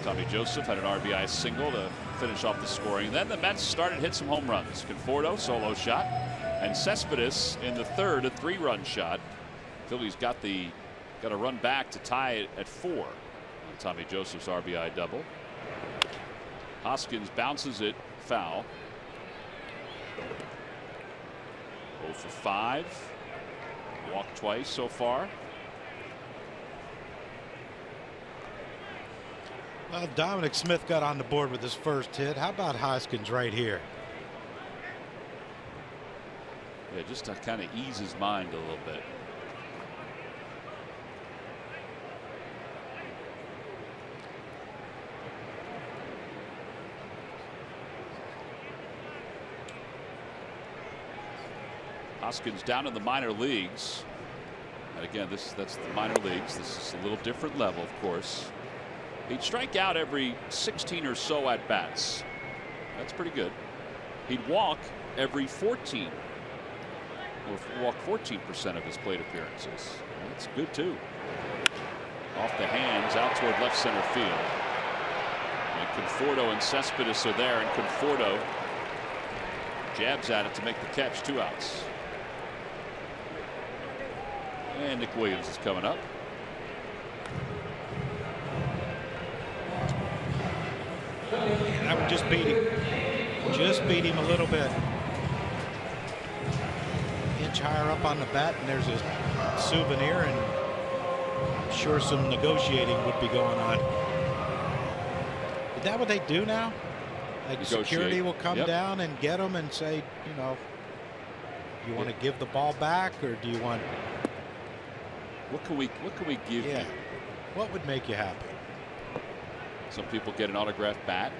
Tommy Joseph had an RBI single to finish off the scoring. Then the Mets started to hit some home runs. Conforto solo shot, and Cespedes in the third, a 3-run shot. Phillies got a run back to tie it at 4. Tommy Joseph's RBI double. Hoskins bounces it foul. 0 for 5. Walked twice so far. Well, Dominic Smith got on the board with his first hit. How about Hoskins right here? Yeah, just to kind of ease his mind a little bit. Hoskins down in the minor leagues. And again, that's the minor leagues. This is a little different level, of course. He'd strike out every 16 or so at bats. That's pretty good. He'd walk every 14. Or walk 14% of his plate appearances. That's good too. Off the hands, out toward left center field. And Conforto and Cespedes are there, and Conforto jabs at it to make the catch. 2 outs. And Nick Williams is coming up. That would just beat him. Just beat him a little bit. Inch higher up on the bat, and there's a souvenir, and I'm sure some negotiating would be going on. Is that what they do now? Like security will come down and get them and say, you know, you want to give the ball back, or do you want? What can we give you? What would make you happy? Some people get an autographed bat.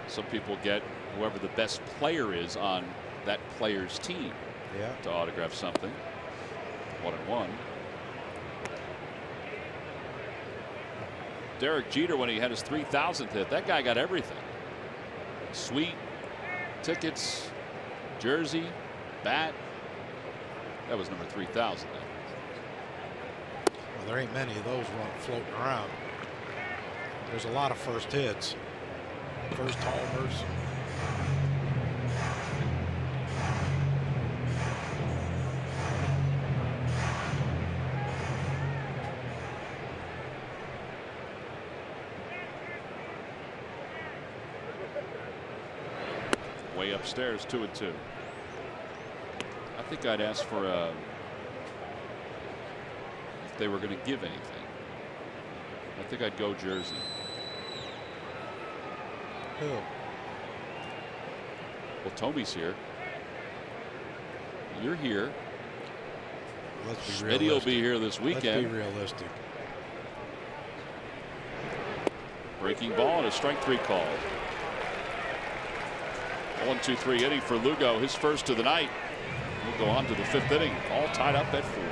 Some people get whoever the best player is on that player's team to autograph something. 1-1. Derek Jeter, when he had his 3,000th hit, that guy got everything. Suite, tickets, jersey, bat. That was number 3,000 then. Well, there ain't many of those floating around. There's a lot of first hits, first homers. Way upstairs, 2-2. I think I'd ask for if they were going to give anything. I think I'd go jersey. Who? Well, Toby's here. You're here. Let's be Smitty will be here this weekend. Let's be realistic. Breaking ball and a strike 3 call. 1-2-3 inning for Lugo, his first of the night. We'll go on to the 5th inning, all tied up at 4.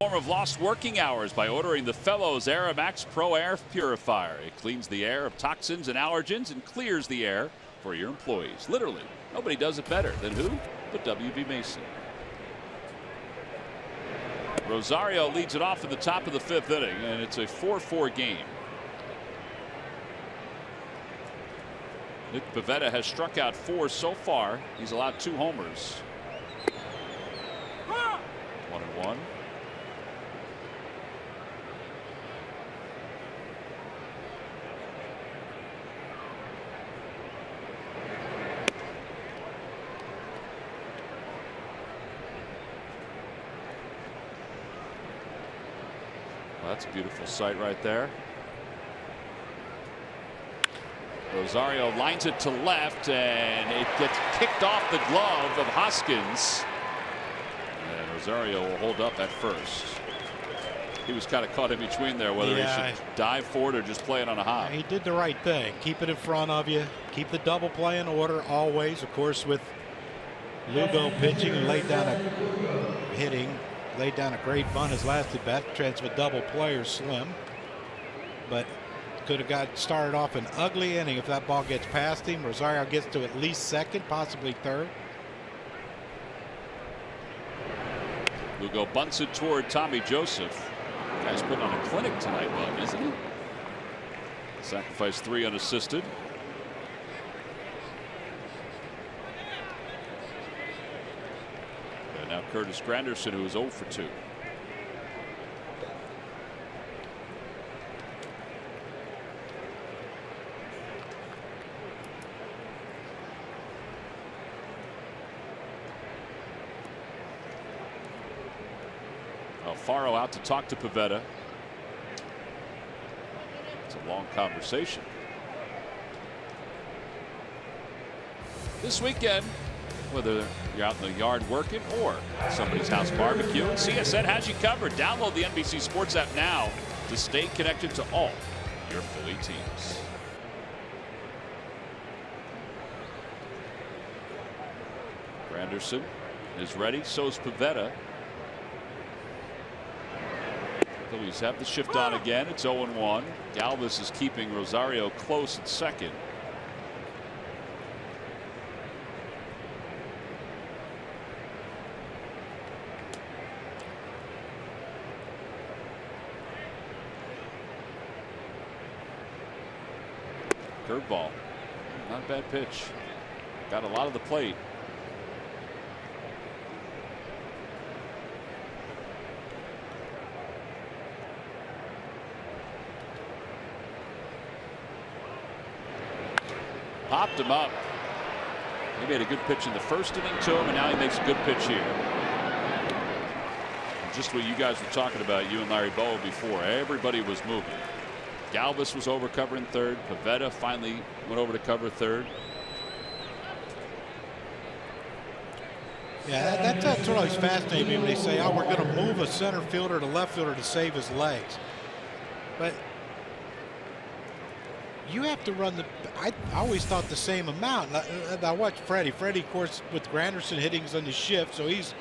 Form of lost working hours by ordering the Fellows Air Max Pro Air Purifier. It cleans the air of toxins and allergens and clears the air for your employees. Literally, nobody does it better than who but W.B. Mason. Rosario leads it off in the top of the 5th inning, and it's a 4-4 game. Nick Pivetta has struck out 4 so far. He's allowed 2 homers. 1-1. That's a beautiful sight right there. Rosario lines it to left, and it gets kicked off the glove of Hoskins. And Rosario will hold up at first. He was kind of caught in between there, whether he should dive for it or just play it on a hop. He did the right thing. Keep it in front of you. Keep the double play in order always. Of course, with Lugo pitching and laid down a great bunt his last at bat. Chance of a double play or slim, but could have got started off an ugly inning if that ball gets past him. Rosario gets to at least 2nd, possibly 3rd. Lugo bunts it toward Tommy Joseph. Guy's putting on a clinic tonight, Bud, isn't he? Sacrifice 3 unassisted. And now Curtis Granderson, who is 0 for 2. Alfaro out to talk to Pivetta. It's a long conversation. This weekend, whether you're out in the yard working or somebody's house barbecue, CSN has you covered. Download the NBC Sports app now to stay connected to all your Philly teams. Granderson is ready. So is Pivetta. Phillies have the shift on again. It's 0-1. Galvis is keeping Rosario close at 2nd. Curveball. Not a bad pitch. Got a lot of the plate. Popped him up. He made a good pitch in the first inning to him, and now he makes a good pitch here. And just what you guys were talking about, you and Larry Bowa before. Everybody was moving. Galvis was over covering third. Pivetta finally went over to cover third. Yeah, that's what always fascinates me when they say, oh, we're going to move a center fielder to left fielder to save his legs. But you have to run I always thought the same amount. I watched Freddie. Freddie, of course, with Granderson hitting on the shift, so he's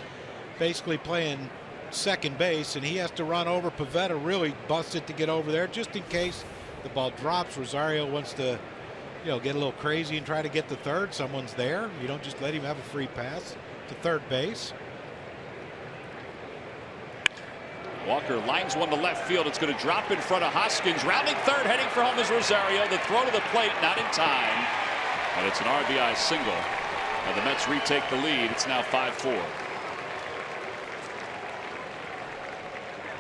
basically playing second base, and he has to run over. Pivetta really busts it to get over there just in case the ball drops. Rosario wants to, get a little crazy and try to get to third. Someone's there. You don't just let him have a free pass to third base. Walker lines one to left field. It's going to drop in front of Hoskins. Rounding third, heading for home is Rosario. The throw to the plate, not in time. And it's an RBI single. And the Mets retake the lead. It's now 5-4.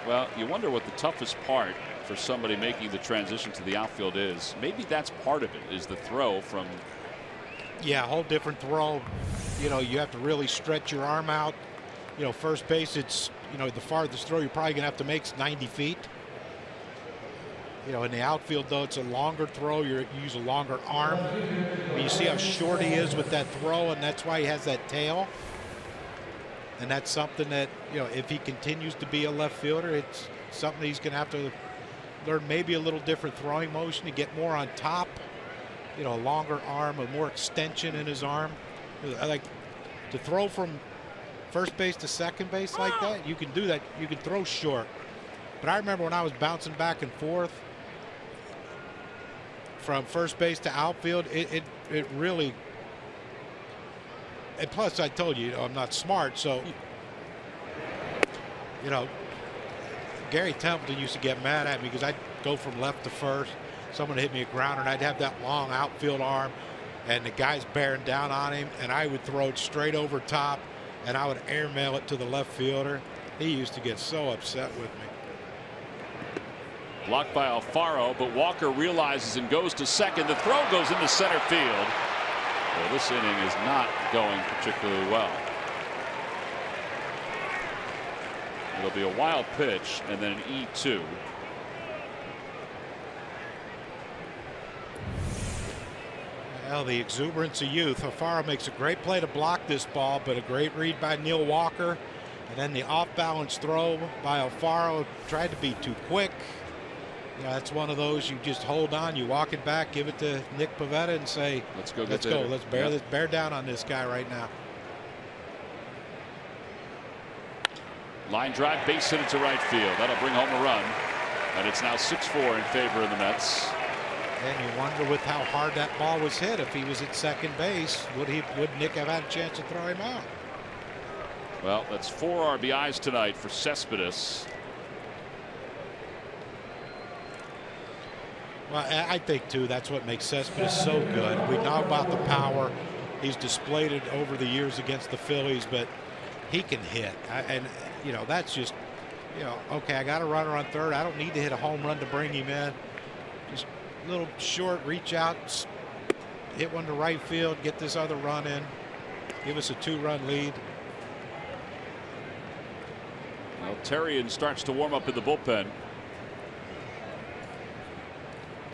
Well, you wonder what the toughest part for somebody making the transition to the outfield is. Maybe that's part of it, is the throw from. Yeah, a whole different throw. You have to really stretch your arm out. First base, it's, the farthest throw you're probably going to have to make is 90 feet. In the outfield, though, it's a longer throw. You use a longer arm. You see how short he is with that throw, and that's why he has that tail. And that's something that, if he continues to be a left fielder, it's something he's going to have to learn, maybe a little different throwing motion to get more on top. A longer arm, a more extension in his arm. I like to throw from first base to second base like that. You can do that. You can throw short. But I remember when I was bouncing back and forth from first base to outfield, it really. And plus, I told you, I'm not smart, so Gary Templeton used to get mad at me because I'd go from left to first. Someone hit me a grounder, and I'd have that long outfield arm, and the guy's bearing down on him, and I would throw it straight over top, and I would airmail it to the left fielder. He used to get so upset with me. Blocked by Alfaro, but Walker realizes and goes to second. The throw goes into center field. Well, this inning is not going particularly well. It'll be a wild pitch and then an E2. Well, the exuberance of youth. Alfaro makes a great play to block this ball, but a great read by Neil Walker. And then the off-balance throw by Alfaro tried to be too quick. That's one of those you just hold on, you walk it back, give it to Nick Pivetta and say, let's go. Let's bear down on this guy right now. Line drive, base hit to right field. That'll bring home a run. And it's now 6-4 in favor of the Mets. And you wonder with how hard that ball was hit, if he was at second base, would Nick have had a chance to throw him out? Well, that's 4 RBIs tonight for Cespedes. Well, I think, too, that's what makes Cespedes so good. We know about the power. He's displayed it over the years against the Phillies, but he can hit. That's just, okay, I got a runner on third. I don't need to hit a home run to bring him in. Just a little short, reach out, hit one to right field, get this other run in, give us a 2-run lead. Well, Terrian starts to warm up in the bullpen.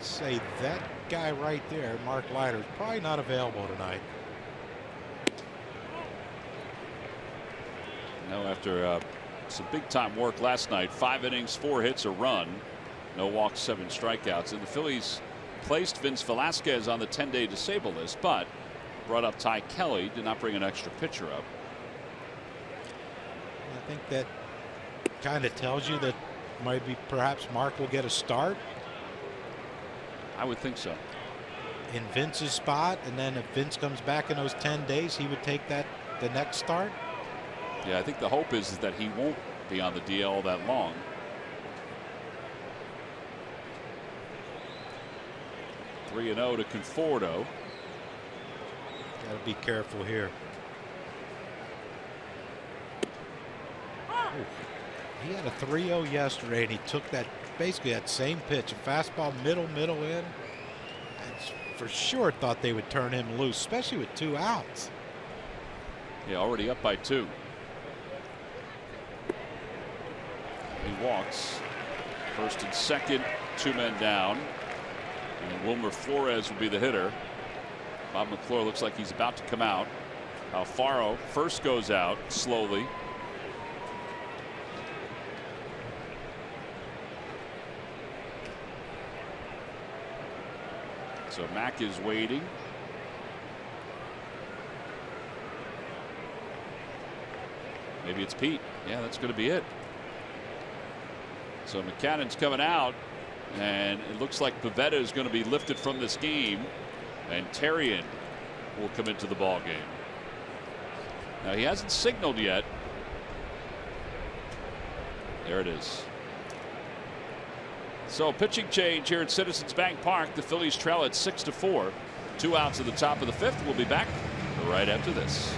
Say that guy right there, Mark Leiter, is probably not available tonight. No, after some big time work last night, 5 innings, 4 hits, a run, no walks, 7 strikeouts. And the Phillies placed Vince Velasquez on the 10-day disabled list, but brought up Ty Kelly, did not bring an extra pitcher up. I think that kind of tells you that maybe perhaps Mark will get a start. I would think so. In Vince's spot, and then if Vince comes back in those 10 days, he would take the next start. Yeah, I think the hope is that he won't be on the DL that long. Three 3-0 to Conforto. Got to be careful here. He had a 3-0 yesterday, and he took basically that same pitch, a fastball middle in. for sure thought they would turn him loose, especially with 2 outs. Yeah, already up by 2. He walks. First and second, 2 men down. And Wilmer Flores will be the hitter. Bob McClure looks like he's about to come out. Alfaro first goes out slowly. So Mack is waiting. Maybe it's Pete. Yeah, that's going to be it. So McCannon's coming out, and it looks like Pivetta is going to be lifted from this game, and Terrian will come into the ball game. Now he hasn't signaled yet. There it is. So pitching change here at Citizens Bank Park. The Phillies trail at 6-4. 2 outs at the top of the 5th. We'll be back right after this.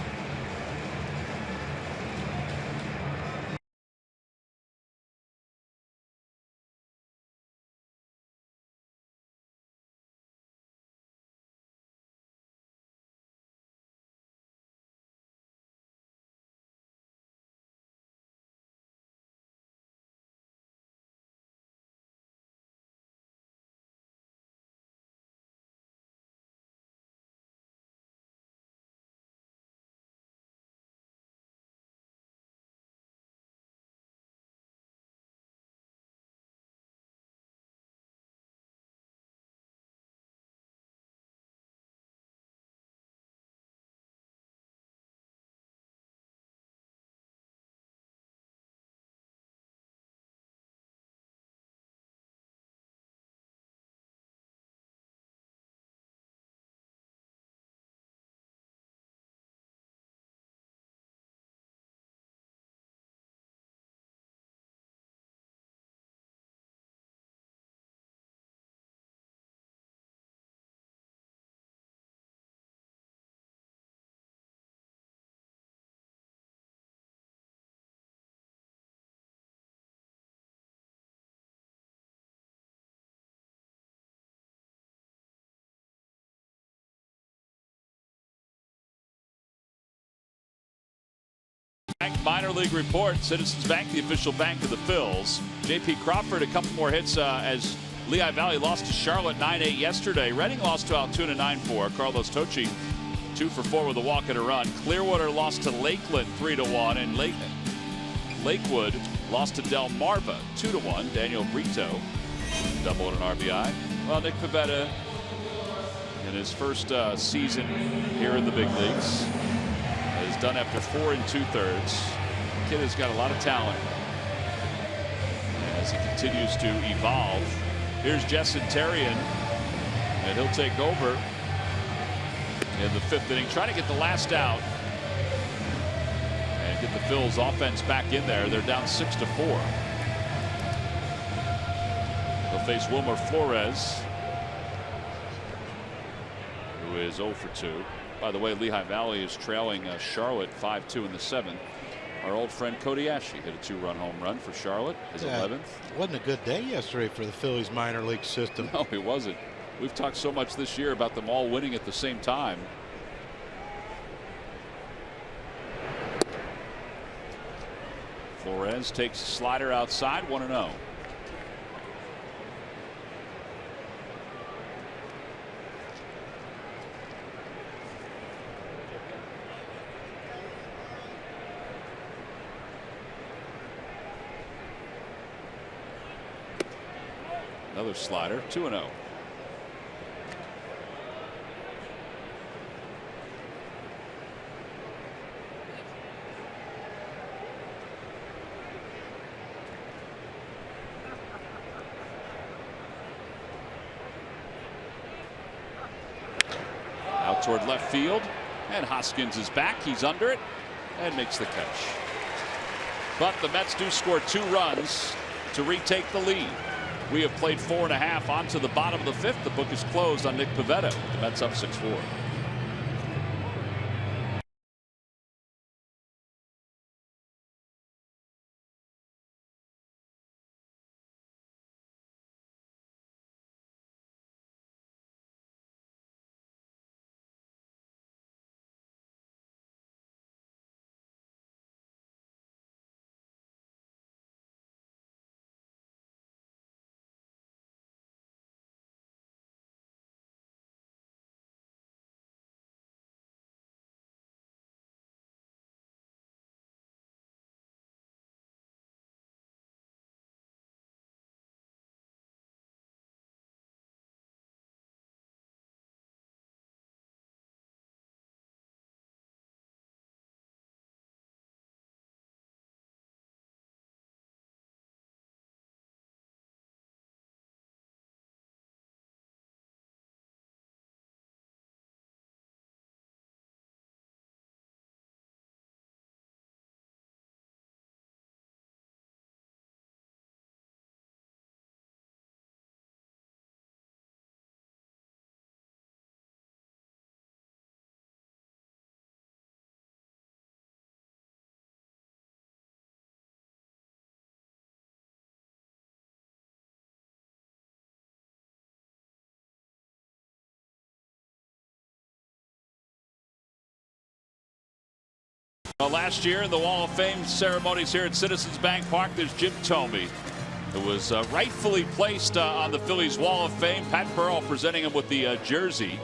Minor league report. Citizens Bank, the official bank of the Phils. J.P. Crawford, a couple more hits as Lehigh Valley lost to Charlotte 9-8 yesterday. Reading lost to Altoona 9-4. Carlos Tocci 2 for 4 with a walk and a run. Clearwater lost to Lakeland 3-1, and Lakewood lost to Delmarva 2-1. Daniel Brito double and an RBI. Well, Nick Pivetta in his first season here in the big leagues is done after 4 2/3. Kid has got a lot of talent as he continues to evolve. Here's Jason Terrian, and he'll take over in the 5th inning, trying to get the last out and get the Phils offense back in there. They're down 6-4. They'll face Wilmer Flores, who is 0 for 2. By the way, Lehigh Valley is trailing Charlotte 5-2 in the 7th. Our old friend Cody Ashley hit a 2-run home run for Charlotte, his 11th. Wasn't a good day yesterday for the Phillies minor league system. No, it wasn't. We've talked so much this year about them all winning at the same time. Flores takes a slider outside, 1-0. Another slider, 2-0. Out toward left field, and Hoskins is back. He's under it and makes the catch. But the Mets do score 2 runs to retake the lead. We have played 4.5 on to the bottom of the 5th. The book is closed on Nick Pivetta. The Mets up 6-4. Last year in the Wall of Fame ceremonies here at Citizens Bank Park, there's Jim Thome, who was rightfully placed on the Phillies Wall of Fame. Pat Burrell presenting him with the jersey.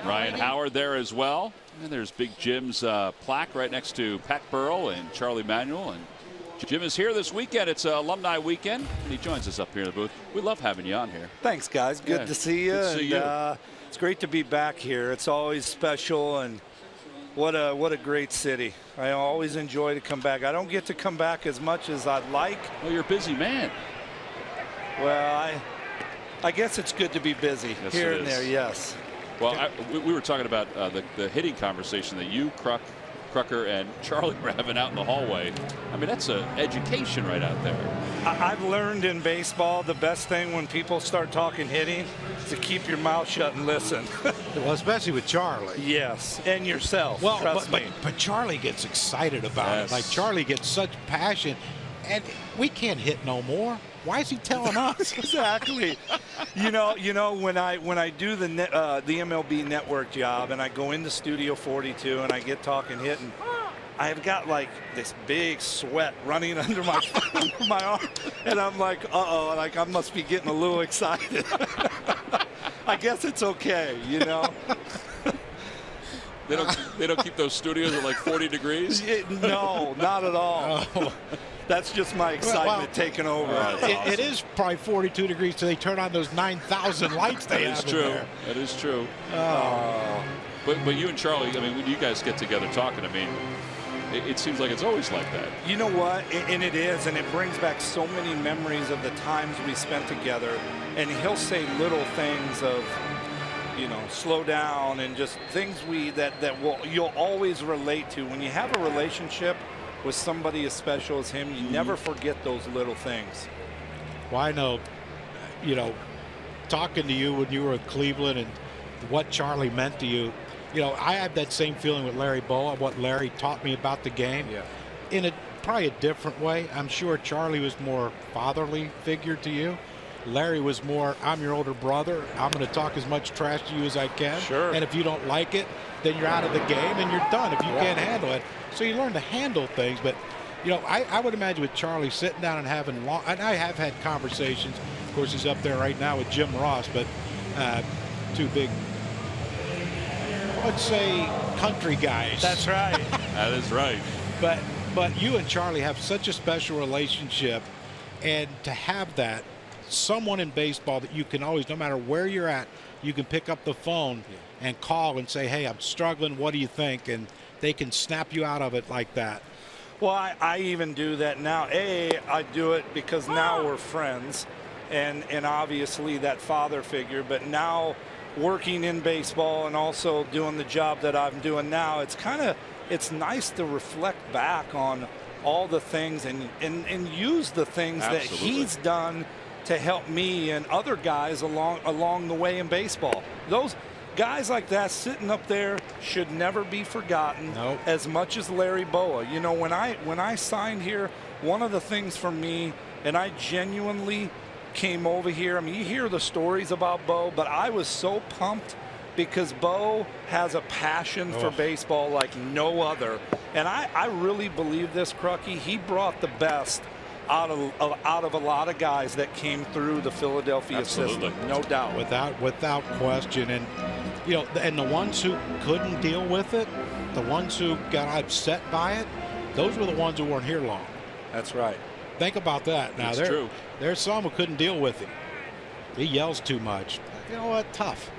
Ryan Howard there as well. And there's Big Jim's plaque right next to Pat Burrell and Charlie Manuel. And Jim is here this weekend. It's alumni weekend, and he joins us up here in the booth. We love having you on here. Thanks, guys. Good to see you. Good to see you. It's great to be back here. It's always special, and what a great city. I always enjoy to come back. I don't get to come back as much as I'd like. Well, you're a busy man. Well, I guess it's good to be busy here and there. Yes. Well, we were talking about the hitting conversation that you, Crucker, and Charlie were having out in the hallway. I mean, that's an education right out there. I've learned in baseball the best thing when people start talking hitting is to keep your mouth shut and listen. Well, especially with Charlie. Yes, and yourself. Well, trust me. But Charlie gets excited about it. Like, Charlie gets such passion, and we can't hit no more. Why is he telling us? Exactly. You know, when I do the MLB Network job and I go into Studio 42 and I get talking hitting, I've got like this big sweat running under my arm, and I'm like, uh-oh, like I must be getting a little excited. I guess it's okay, you know. They don't keep those studios at like 40 degrees? No, not at all. Oh. That's just my excitement taking over. It is probably 42 degrees till they turn on those 9,000 lights they have in there. That is true. Oh. But you and Charlie, I mean, when you guys get together talking, I mean, it seems like it's always like that. You know what? And it is, and it brings back so many memories of the times we spent together. And he'll say little things of, you know, slow down, and just things you'll always relate to. When you have a relationship with somebody as special as him, you never forget those little things. Well, I know, you know, talking to you when you were in Cleveland and what Charlie meant to you, you know, I have that same feeling with Larry Bowa, what Larry taught me about the game. Yeah. In probably a different way. I'm sure Charlie was more fatherly figure to you. Larry was more, I'm your older brother. I'm going to talk as much trash to you as I can. Sure. And if you don't like it, then you're out of the game and you're done if you can't handle it. So you learn to handle things. But, you know, I would imagine with Charlie sitting down and having long, and I have had conversations. Of course, he's up there right now with Jim Ross, but two big, let's say, country guys. That's right. That is right. But you and Charlie have such a special relationship, and to have that, someone in baseball that you can always, no matter where you're at, you can pick up the phone and call and say, hey, I'm struggling, what do you think? And they can snap you out of it like that. Well, I even do that now. I do it because now we're friends, and obviously that father figure, but now working in baseball and also doing the job that I'm doing now, it's nice to reflect back on all the things and use the things that he's done to help me and other guys along the way in baseball. Those guys like that sitting up there should never be forgotten. Nope. As much as Larry Bowa. You know, when I signed here, one of the things for me, and I genuinely came over here, I mean, you hear the stories about Bo, but I was so pumped because Bo has a passion for baseball like no other. And I really believe this, Crucky. He brought the best out of a lot of guys that came through the Philadelphia system, no doubt. Without question. And, you know, and the ones who couldn't deal with it, the ones who got upset by it, those were the ones who weren't here long. That's right. Think about that. Now, true. There's some who couldn't deal with him. He yells too much. You know what? Tough.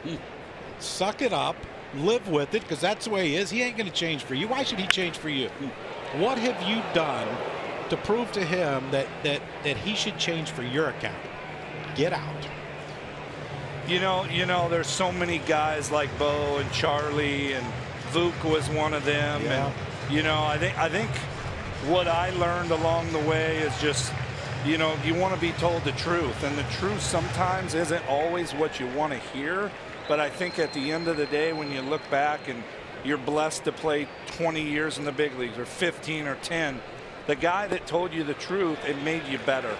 Suck it up. Live with it, because that's the way he is. He ain't going to change for you. Why should he change for you? What have you done to prove to him that he should change for your account? Get out. You know, there's so many guys like Bo and Charlie, and Vuk was one of them. Yeah. And, you know, I think what I learned along the way is just, you know, you want to be told the truth, and the truth sometimes isn't always what you want to hear. But I think at the end of the day, when you look back and you're blessed to play 20 years in the big leagues, or 15 or 10, the guy that told you the truth, it made you better.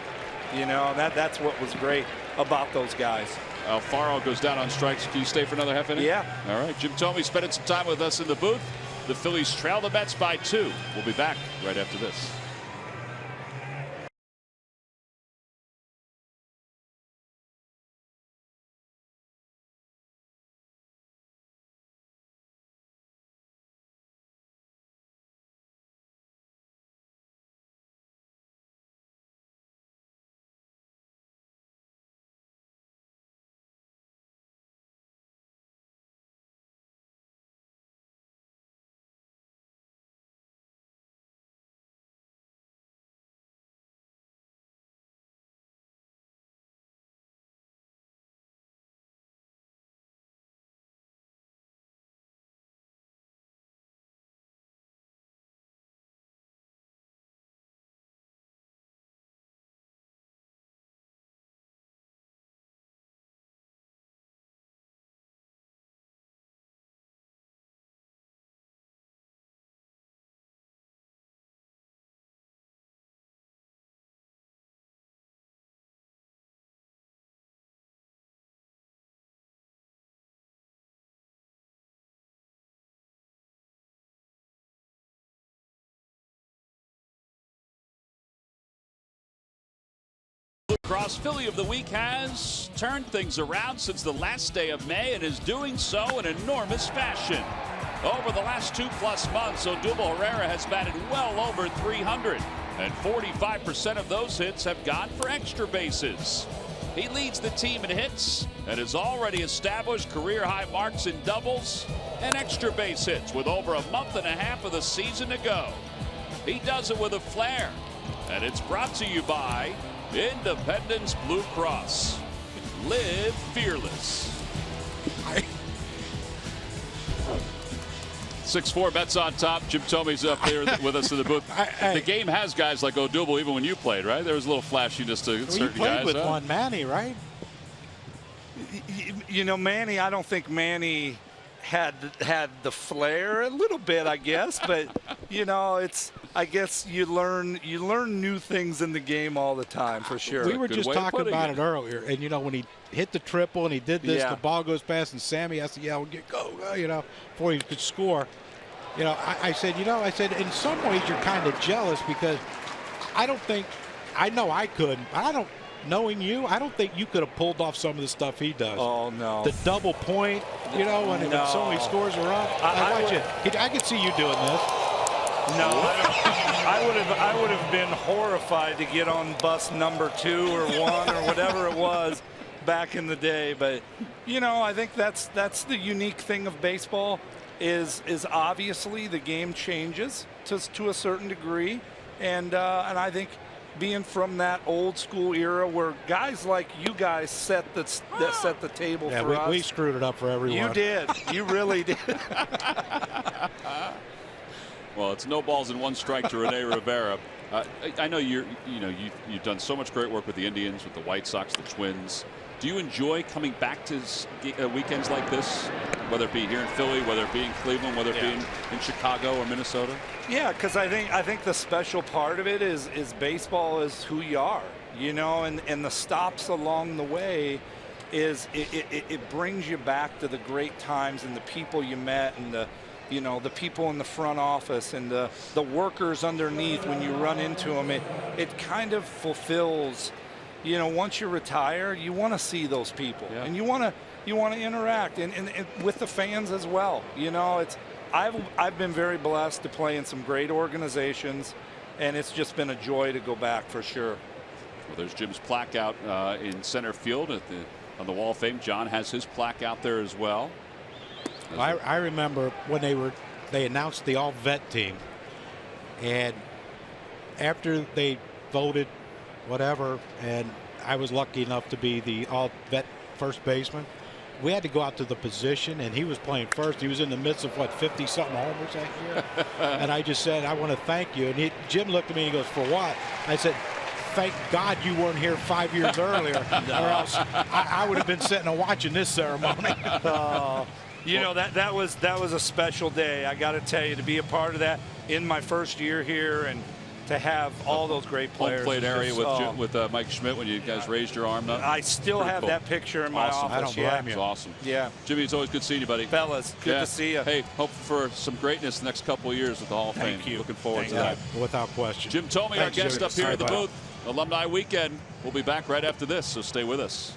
You know, that's what was great about those guys. Alfaro goes down on strikes. Can you stay for another half inning? Yeah. All right. Jim Thome spending some time with us in the booth. The Phillies trail the Mets by 2. We'll be back right after this. Cross Philly of the Week has turned things around since the last day of May and is doing so in enormous fashion. Over the last 2+ months, Odubel Herrera has batted well over 300, and 45% of those hits have gone for extra bases. He leads the team in hits and has already established career-high marks in doubles and extra base hits with over a month and a half of the season to go. He does it with a flair, and it's brought to you by Independence Blue Cross. Live fearless. 6'4" Mets on top. Jim Thome's up there with us in the booth. The game has guys like Odubel, even when you played, right? There was a little flashiness to certain you played guys. With one Manny, right? You know, Manny, I don't think Manny had the flair a little bit, I guess, but you know, it's, I guess you learn new things in the game all the time, for sure. We were just talking about it earlier, and you know, when he hit the triple and he did this, the ball goes past, and Sammy has to yell, "Go, go," you know, before he could score. You know, I said, in some ways you're kind of jealous because I don't think, I know I couldn't, but I don't. Knowing you, I don't think you could have pulled off some of the stuff he does. Oh, no. The double point, you know, when so many scores are up. I could see you doing this. No, I would have been horrified to get on bus number 2 or 1 or whatever it was back in the day. But, you know, I think that's the unique thing of baseball is obviously the game changes to a certain degree. And I think being from that old school era where guys like you guys set the table for us. We screwed it up for everyone. You did. You really did. Well, it's no balls and 1 strike to Rene Rivera. I know you've done so much great work with the Indians, with the White Sox, the Twins. Do you enjoy coming back to weekends like this, whether it be here in Philly, whether it be in Cleveland, whether it be in Chicago or Minnesota? Yeah, because I think the special part of it is baseball is who you are, you know, and the stops along the way is it brings you back to the great times and the people you met and the people in the front office and the workers underneath when you run into them. It kind of fulfills. You know, once you retire, you want to see those people, and you want to interact and with the fans as well. You know, I've been very blessed to play in some great organizations, and it's just been a joy to go back for sure. Well, there's Jim's plaque out in center field on the Wall of Fame. John has his plaque out there as well. I remember when they announced the all-vet team, and after they voted whatever, and I was lucky enough to be the all-vet first baseman. We had to go out to the position, and he was playing first. He was in the midst of, 50-something homers that year? And I just said, I want to thank you. And Jim looked at me and he goes, for what? I said, thank God you weren't here 5 years earlier, or else I would have been sitting and watching this ceremony. You know, that was a special day. I got to tell you, to be a part of that in my first year here and to have all those great players. Home plate area just, with Mike Schmidt when you guys raised your arm up. I still have cool. that picture in my office. I don't blame you. It's awesome. Yeah. Jimmy, it's always good seeing you, buddy. Fellas, good to see you. Hey, hope for some greatness the next couple of years with the Hall of Fame. Thank you. Looking forward Thank to that. Without question. Jim Thome, our Thanks, guest Jimmy. up here Sorry, in the pal. booth. Alumni Weekend. We'll be back right after this, so stay with us.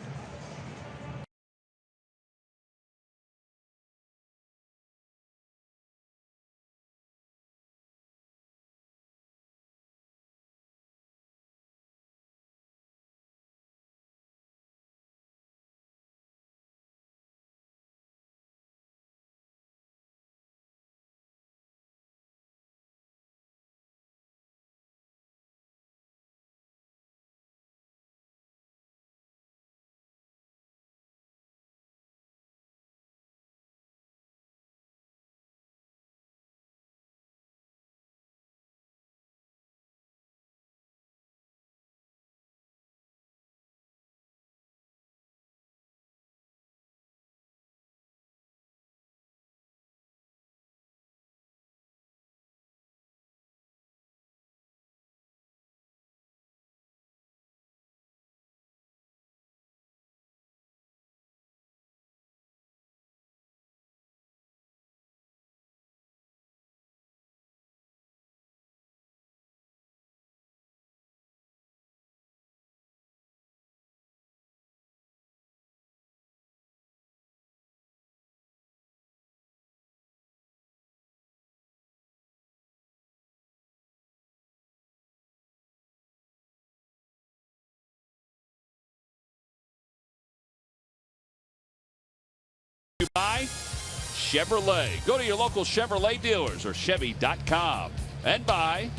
By Chevrolet. Go to your local Chevrolet dealers or Chevy.com. And by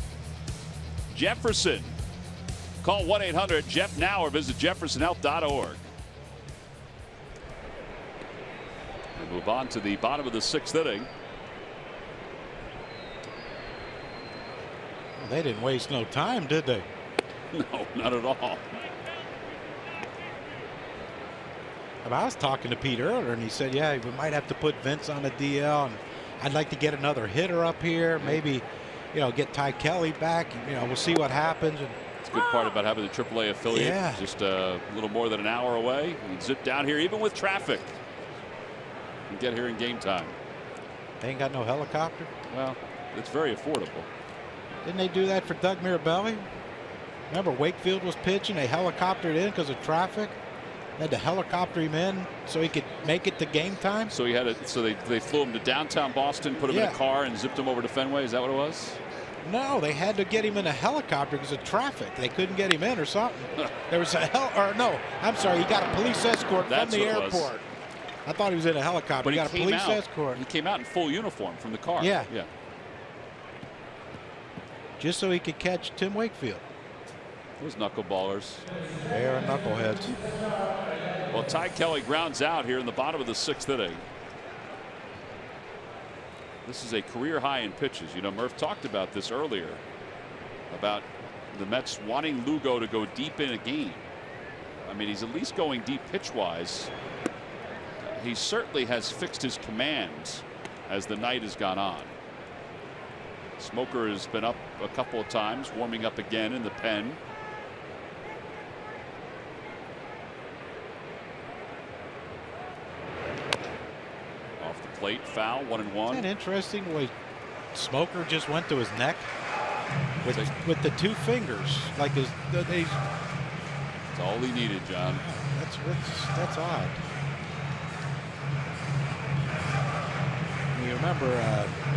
Jefferson. Call 1-800-JEFF-NOW or visit jeffersonhealth.org. We move on to the bottom of the 6th inning. Well, they didn't waste no time, did they? No, not at all. I was talking to Pete earlier, and he said, yeah, we might have to put Vince on a DL, and I'd like to get another hitter up here. Maybe, get Ty Kelly back. We'll see what happens. And it's a good part about having the AAA affiliate. Yeah. Just a little more than an hour away. You can zip down here, even with traffic, and get here in game time. They ain't got no helicopter? Well, it's very affordable. Didn't they do that for Doug Mirabelli? Remember, Wakefield was pitching. They helicoptered in because of traffic. Had to helicopter him in so he could make it to game time. So he had it. So they flew him to downtown Boston, put him in a car, and zipped him over to Fenway. Is that what it was? No, they had to get him in a helicopter because of traffic. They couldn't get him in or something. There was I'm sorry. He got a police escort from the airport. I thought he was in a helicopter. But he got a police escort. He came out in full uniform from the car. Yeah. Yeah. Just so he could catch Tim Wakefield. Those knuckleballers. They are knuckleheads. Well, Ty Kelly grounds out here in the bottom of the 6th inning. This is a career high in pitches. Murph talked about this earlier, about the Mets wanting Lugo to go deep in a game. I mean, he's at least going deep pitch-wise. He certainly has fixed his command as the night has gone on. Smoker has been up a couple of times, warming up again in the pen. Plate foul, 1-1. Isn't that interesting? The way Smoker just went to his neck with the 2 fingers, like his. That's all he needed, John. That's odd. You remember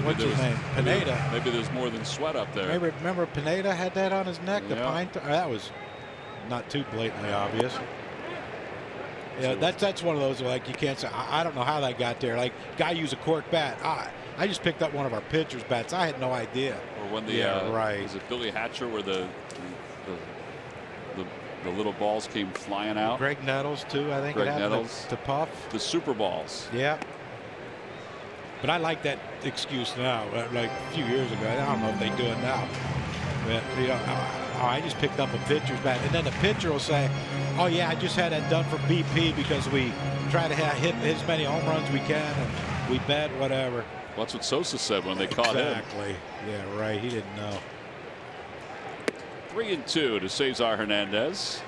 what's his name? Pineda. Maybe there's more than sweat up there. Remember Pineda had that on his neck. Yeah. The pine. That was not too blatantly obvious. Yeah, that's one of those like you can't say. I don't know how that got there. Like guy used a cork bat. I just picked up one of our pitcher's bats. I had no idea. Or when the right. Was it Billy Hatcher where the little balls came flying out? Greg Nettles too. I think Greg it happened Nettles. to Puff. The super balls. Yeah. But I like that excuse now. Like a few years ago, I don't know if they do it now. But, I just picked up a pitcher's bat, and then the pitcher will say, "Oh yeah, I just had that done for BP because we try to hit as many home runs we can, and we bet whatever." Well, that's what Sosa said when they caught him. Exactly. Yeah, right. He didn't know. 3-2 to Cesar Hernandez.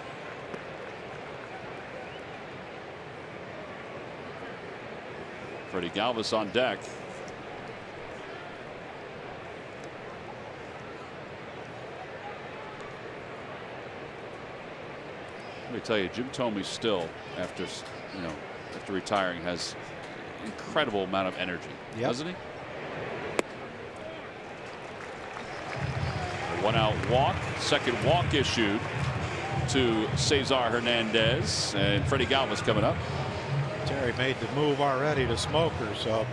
Freddie Galvis on deck. Let me tell you, Jim Thome still, after retiring, has incredible amount of energy, doesn't he? A 1-out walk, second walk issued to Cesar Hernandez, and Freddie Galvis coming up. Terry made the move already to Smoker, so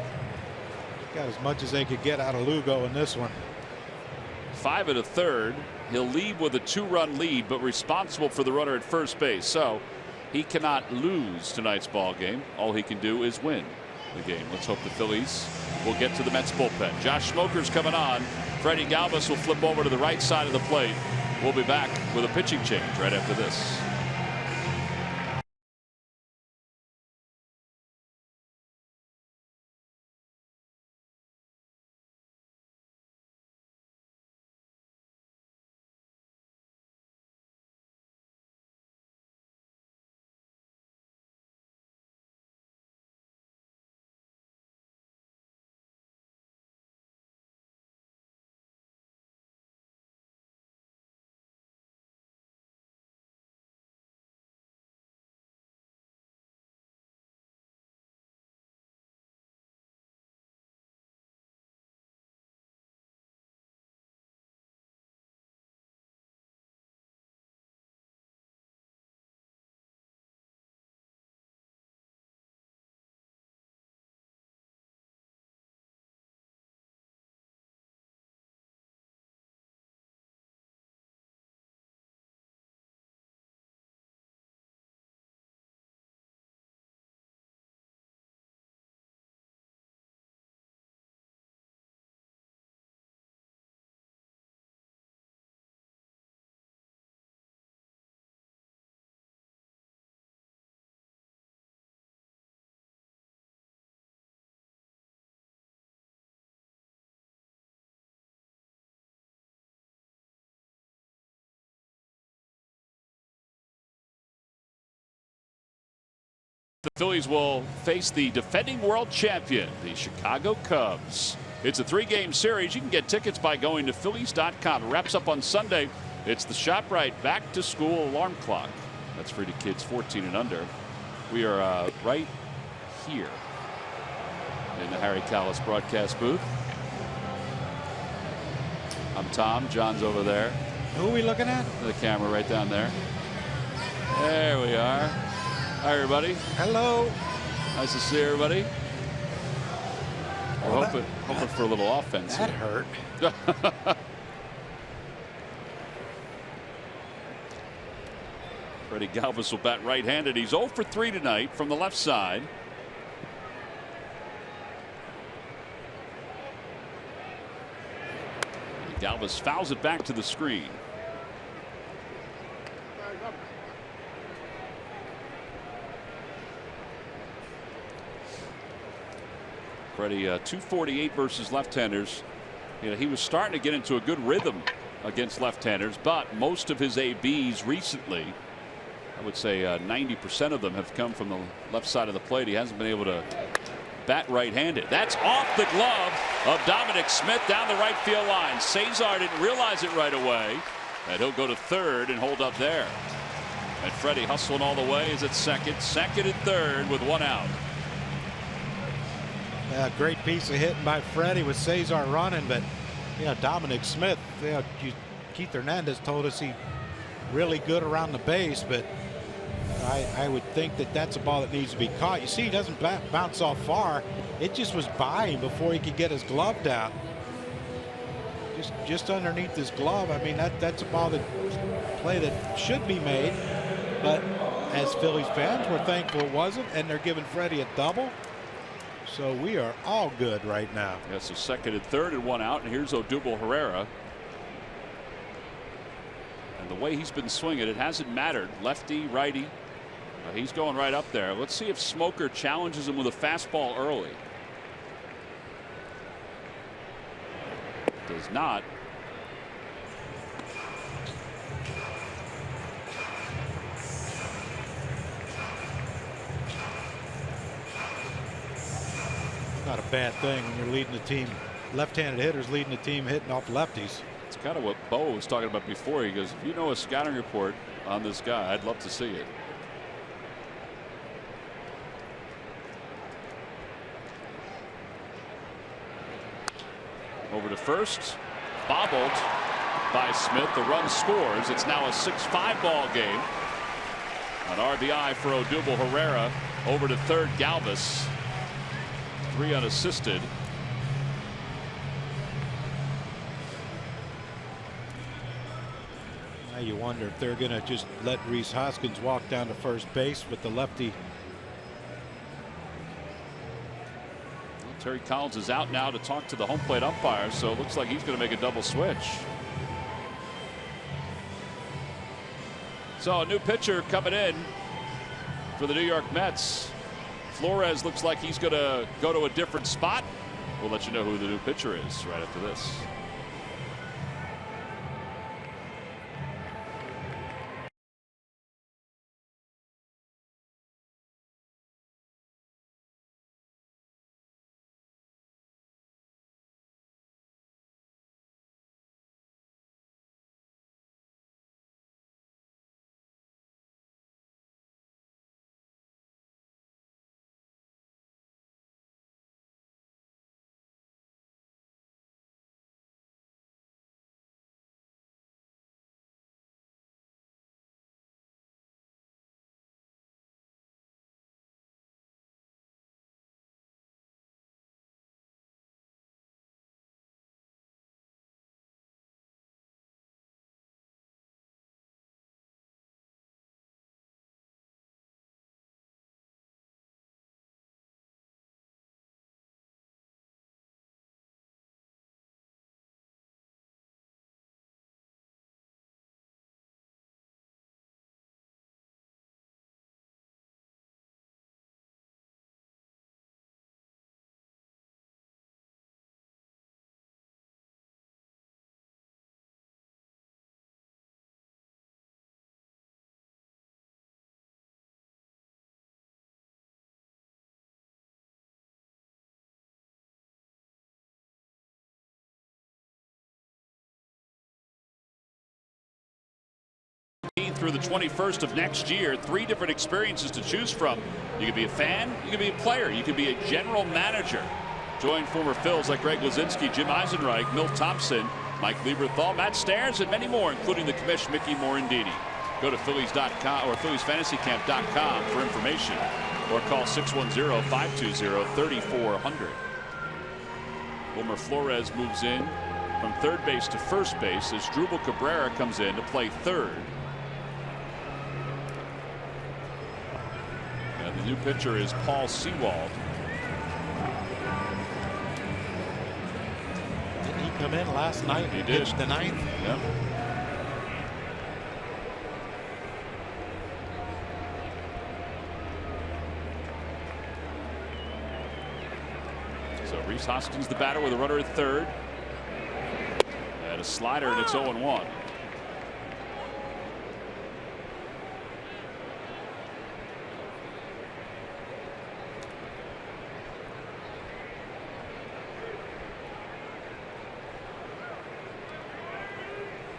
got as much as they could get out of Lugo in this one. 5 1/3. He'll lead with a 2-run lead, but responsible for the runner at first base. So he cannot lose tonight's ball game. All he can do is win the game. Let's hope the Phillies will get to the Mets bullpen. Josh Smoker's coming on. Freddie Galvis will flip over to the right side of the plate. We'll be back with a pitching change right after this. The Phillies will face the defending world champion, the Chicago Cubs. It's a 3-game series. You can get tickets by going to Phillies.com. It wraps up on Sunday. It's the ShopRite back to school alarm clock. That's free to kids 14 and under. We are right here in the Harry Callis broadcast booth. I'm Tom. John's over there. Who are we looking at? The camera right down there. There we are. Hi, everybody. Hello. Nice to see everybody. We're Well, hoping for a little offense. That hurt. Freddie Galvis will bat right-handed. He's 0 for 3 tonight from the left side. Galvis fouls it back to the screen. Freddie 248 versus left-handers. He was starting to get into a good rhythm against left-handers, but most of his ABs recently, I would say 90% of them have come from the left side of the plate. He hasn't been able to bat right-handed. That's off the glove of Dominic Smith down the right field line. Cesar didn't realize it right away, and he'll go to third and hold up there. And Freddie hustling all the way is at second and third with 1 out. Great piece of hitting by Freddie with Cesar running, but Dominic Smith, Keith Hernandez told us he's really good around the base, but I would think that that's a ball that needs to be caught. You see, he doesn't bounce off far. It just was by him before he could get his glove down. Just underneath his glove. I mean, that's a ball play that should be made, but as Phillies fans, we're thankful it wasn't, and they're giving Freddie a double. So we are all good right now. Yeah, so second and third and 1 out, and here's Odubel Herrera. And the way he's been swinging, it hasn't mattered. Lefty, righty. He's going right up there. Let's see if Smoker challenges him with a fastball early. Does not. not a bad thing when you're leading the team. Left-handed hitters leading the team hitting off lefties. It's kind of what Bo was talking about before. He goes, if you know a scouting report on this guy, I'd love to see it. Over to first, bobbled by Smith. The run scores. It's now a 6-5 ball game. An RBI for Odubel Herrera. Over to third, Galvis. 3 unassisted. Now you wonder if they're going to just let Rhys Hoskins walk down to first base with the lefty. Well, Terry Collins is out now to talk to the home plate umpire, so it looks like he's going to make a double switch. So a new pitcher coming in for the New York Mets. Flores looks like he's going to go to a different spot. We'll let you know who the new pitcher is right after this. Through the 21st of next year, 3 different experiences to choose from. You could be a fan, you could be a player, you could be a general manager. Join former Phils like Greg Luzinski, Jim Eisenreich, Milt Thompson, Mike Lieberthal, Matt Stairs, and many more, including the commish Mickey Morandini. Go to Phillies.com or PhilliesFantasyCamp.com for information, or call 610-520-3400. Wilmer Flores moves in from third base to first base as Drupal Cabrera comes in to play third. And the new pitcher is Paul Sewald. Didn't he come in last night? He did. Pitched the 9th. Yep. So Rhys Hoskins the batter with a runner at third. And a slider, and it's 0-1.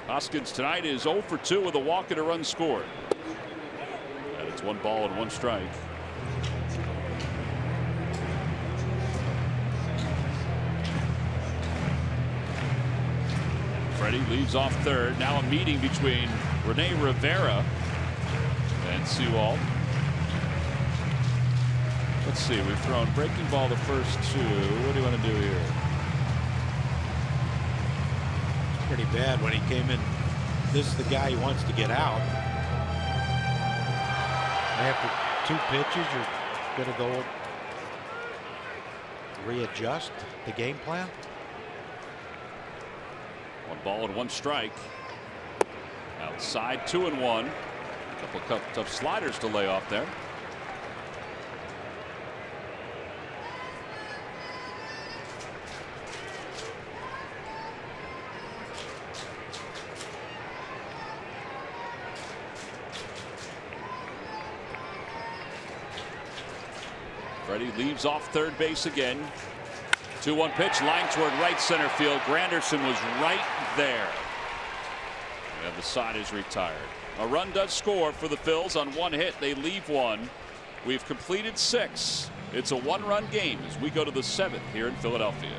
Hoskins tonight is 0 for 2 with a walk and a run scored. And it's 1 ball and 1 strike. Freddie leaves off third. Now a meeting between Rene Rivera and Sewald. Let's see, we've thrown breaking ball the first 2. What do you want to do here? Pretty bad when he came in. This is the guy he wants to get out. After 2 pitches, you're going to go readjust the game plan. 1 ball and 1 strike. Outside 2-1. A couple of tough sliders to lay off there. Freddie leaves off third base again. 2-1 pitch, line toward right center field. Granderson was right there. And the side is retired. A run does score for the Phils on one hit. They leave one. We've completed 6. It's a 1-run game as we go to the 7th here in Philadelphia.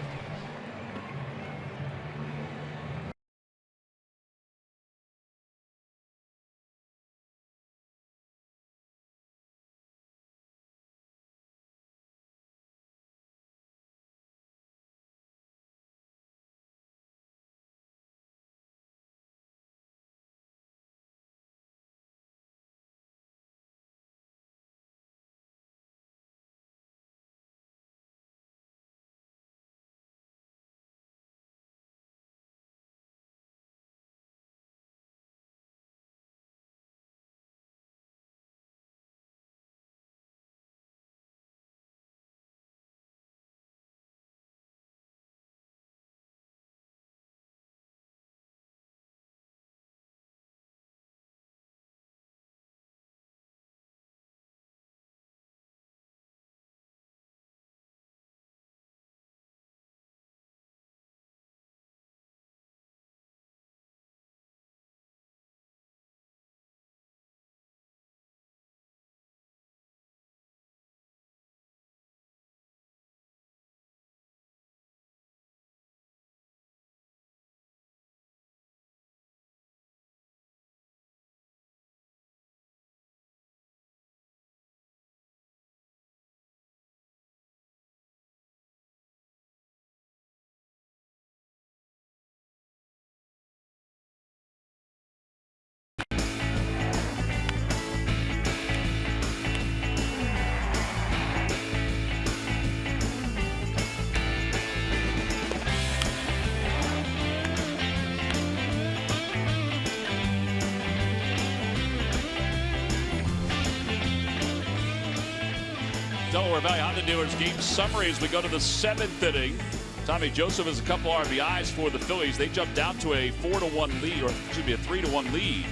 Delaware Valley Honda Dealers game summary as we go to the 7th inning. Tommy Joseph has a couple RBIs for the Phillies. They jumped down to a 4-1 lead, or excuse me, a 3-1 lead.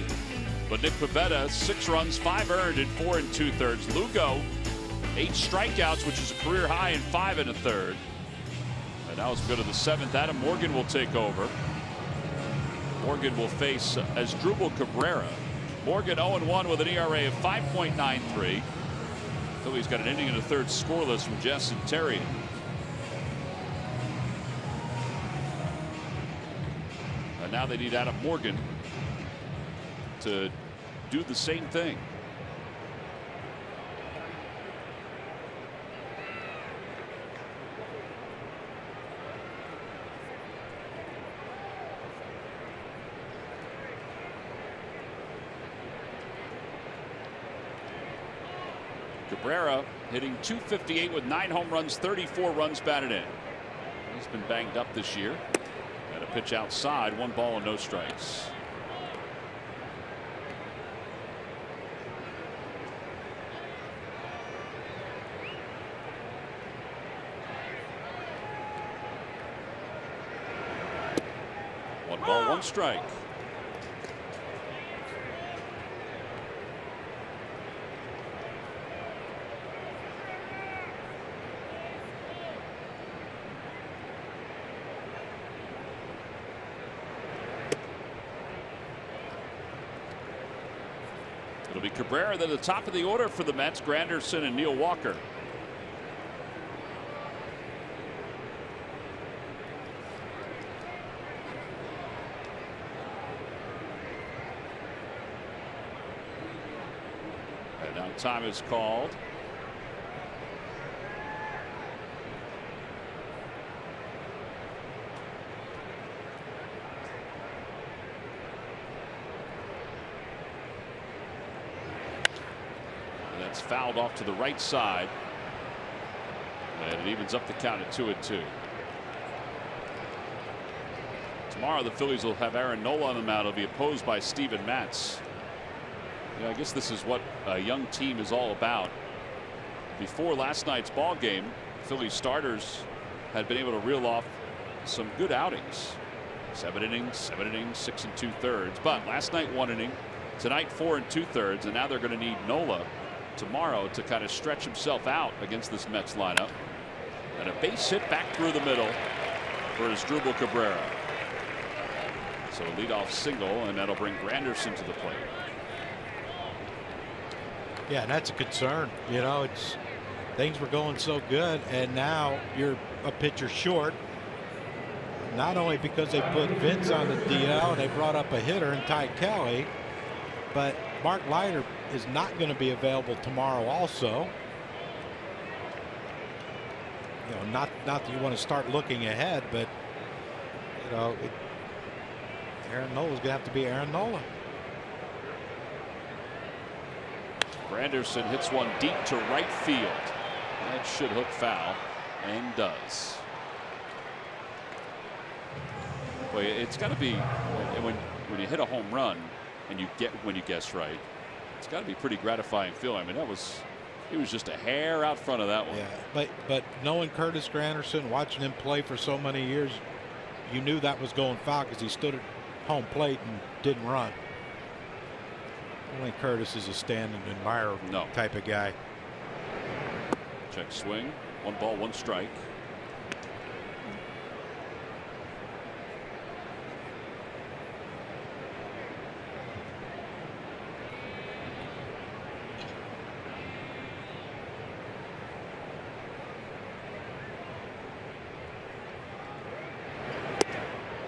But Nick Pivetta, 6 runs, 5 earned in 4 2/3. Lugo, 8 strikeouts, which is a career high in 5 1/3. And now as we go to the 7th, Adam Morgan will take over. Morgan will face Asdrubal Cabrera. Morgan 0-1 with an ERA of 5.93. Phillies got an inning and a third scoreless from Justin Terry. And now they need Adam Morgan to do the same thing. Cabrera hitting .258 with 9 home runs, 34 runs batted in. He's been banged up this year. And a pitch outside, 1 ball and no strikes. One ball, 1 strike. It'll be Cabrera at the top of the order for the Mets, Granderson and Neil Walker. And now time is called. Fouled off to the right side, and it evens up the count at 2-2. Tomorrow the Phillies will have Aaron Nola on the mound. He'll be opposed by Steven Matz. I guess this is what a young team is all about. Before last night's ball game, Phillies starters had been able to reel off some good outings. 7 innings, 6 2/3. But last night 1 inning, tonight 4 2/3, and now they're going to need Nola tomorrow to kind of stretch himself out against this Mets lineup. And a base hit back through the middle for Asdrubal Cabrera. So a leadoff single, and that'll bring Granderson to the plate. Yeah, and that's a concern. You know, it's things were going so good, and now you're a pitcher short. Not only because they put Vince on the DL and they brought up a hitter in Ty Kelly, but Mark Leiter is not going to be available tomorrow also. You know, not that you want to start looking ahead, but you know, Aaron Nola's going to have to be Aaron Nola. Granderson hits one deep to right field. That should hook foul, and does. Well, it's got to be when you hit a home run and you guess right. It's got to be pretty gratifying feeling. I mean, he was just a hair out front of that one. Yeah, but knowing Curtis Granderson, watching him play for so many years, you knew that was going foul because he stood at home plate and didn't run. I think Curtis is a stand and admire type of guy. Check swing. 1 ball, 1 strike.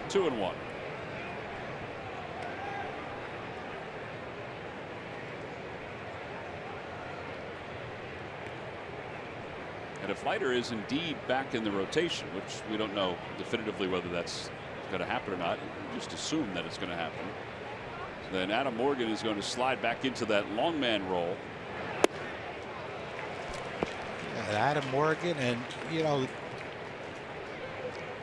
Two and 1. And if Leiter is indeed back in the rotation, which we don't know definitively whether that's going to happen or not, we just assume that it's going to happen, then Adam Morgan is going to slide back into that long man role. Adam Morgan, and you know,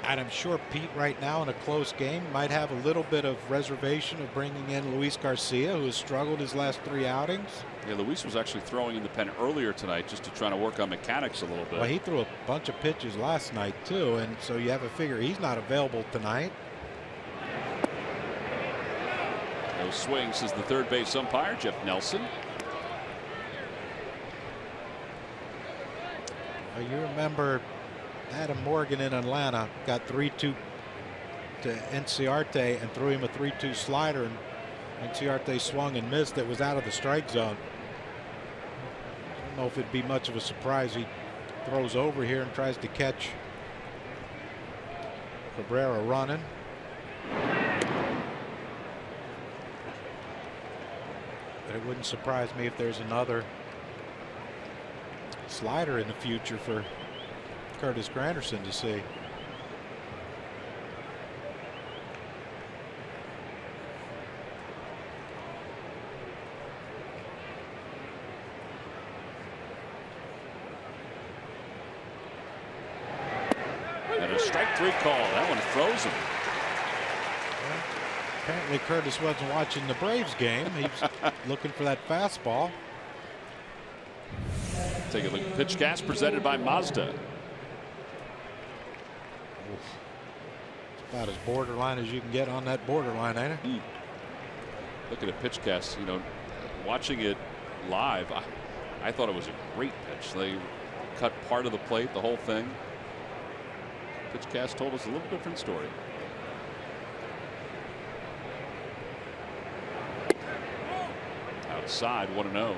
and I'm sure Pete right now in a close game might have a little bit of reservation of bringing in Luis Garcia, who has struggled his last 3 outings. Yeah, Luis was actually throwing in the pen earlier tonight just to try to work on mechanics a little bit. Well, he threw a bunch of pitches last night too, and so you have a figure he's not available tonight. No swings as the third base umpire, Jeff Nelson. Well, you remember Adam Morgan in Atlanta got 3-2 to Enciarte and threw him a 3-2 slider, and Enciarte swung and missed. It was out of the strike zone. I don't know if it'd be much of a surprise. He throws over here and tries to catch Cabrera running. But it wouldn't surprise me if there's another slider in the future for Curtis Granderson to see. And a strike 3 call. That one froze him. Well, apparently Curtis wasn't watching the Braves game. He's looking for that fastball. Take a look at pitch cast presented by Mazda. It's about as borderline as you can get on that borderline, ain't it? Look at a pitch cast. You know, watching it live, I thought it was a great pitch. They cut part of the plate, the whole thing. Pitch cast told us a little different story. Outside, 1-0.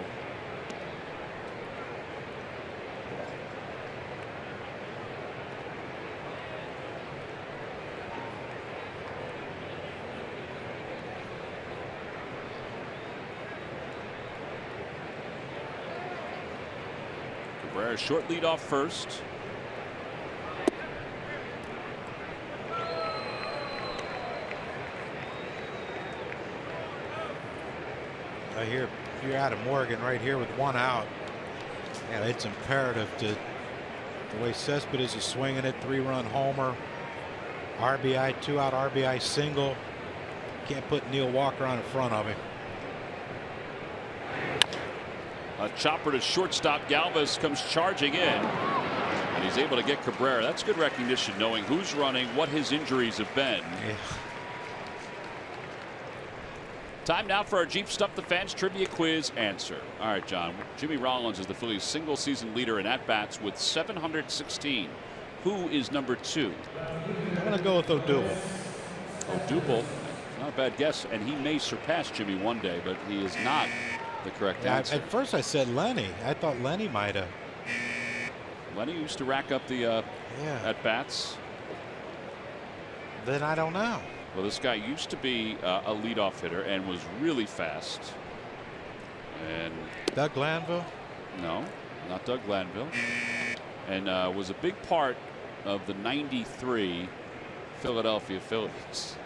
Cabrera short lead off first. You're out of Morgan right here with 1 out. Yeah, it's imperative to the way Cespedes is swinging it. 3-run homer, RBI, 2-out RBI single. Can't put Neil Walker on in front of him. A chopper to shortstop. Galvis comes charging in, and he's able to get Cabrera. That's good recognition, knowing who's running, what his injuries have been. Yeah. Time now for our Jeep Stuff the Fans trivia quiz answer. All right, John. Jimmy Rollins is the Phillies single season leader in at-bats with 716. Who is number 2? I'm going to go with Odubel. Odubel, not a bad guess, and he may surpass Jimmy one day, but he is not the correct answer. At first I said Lenny. I thought Lenny might have. Lenny used to rack up the at-bats. Then I don't know. Well, this guy used to be a leadoff hitter and was really fast. And Doug Glanville? No, not Doug Glanville. And was a big part of the '93 Philadelphia Phillies.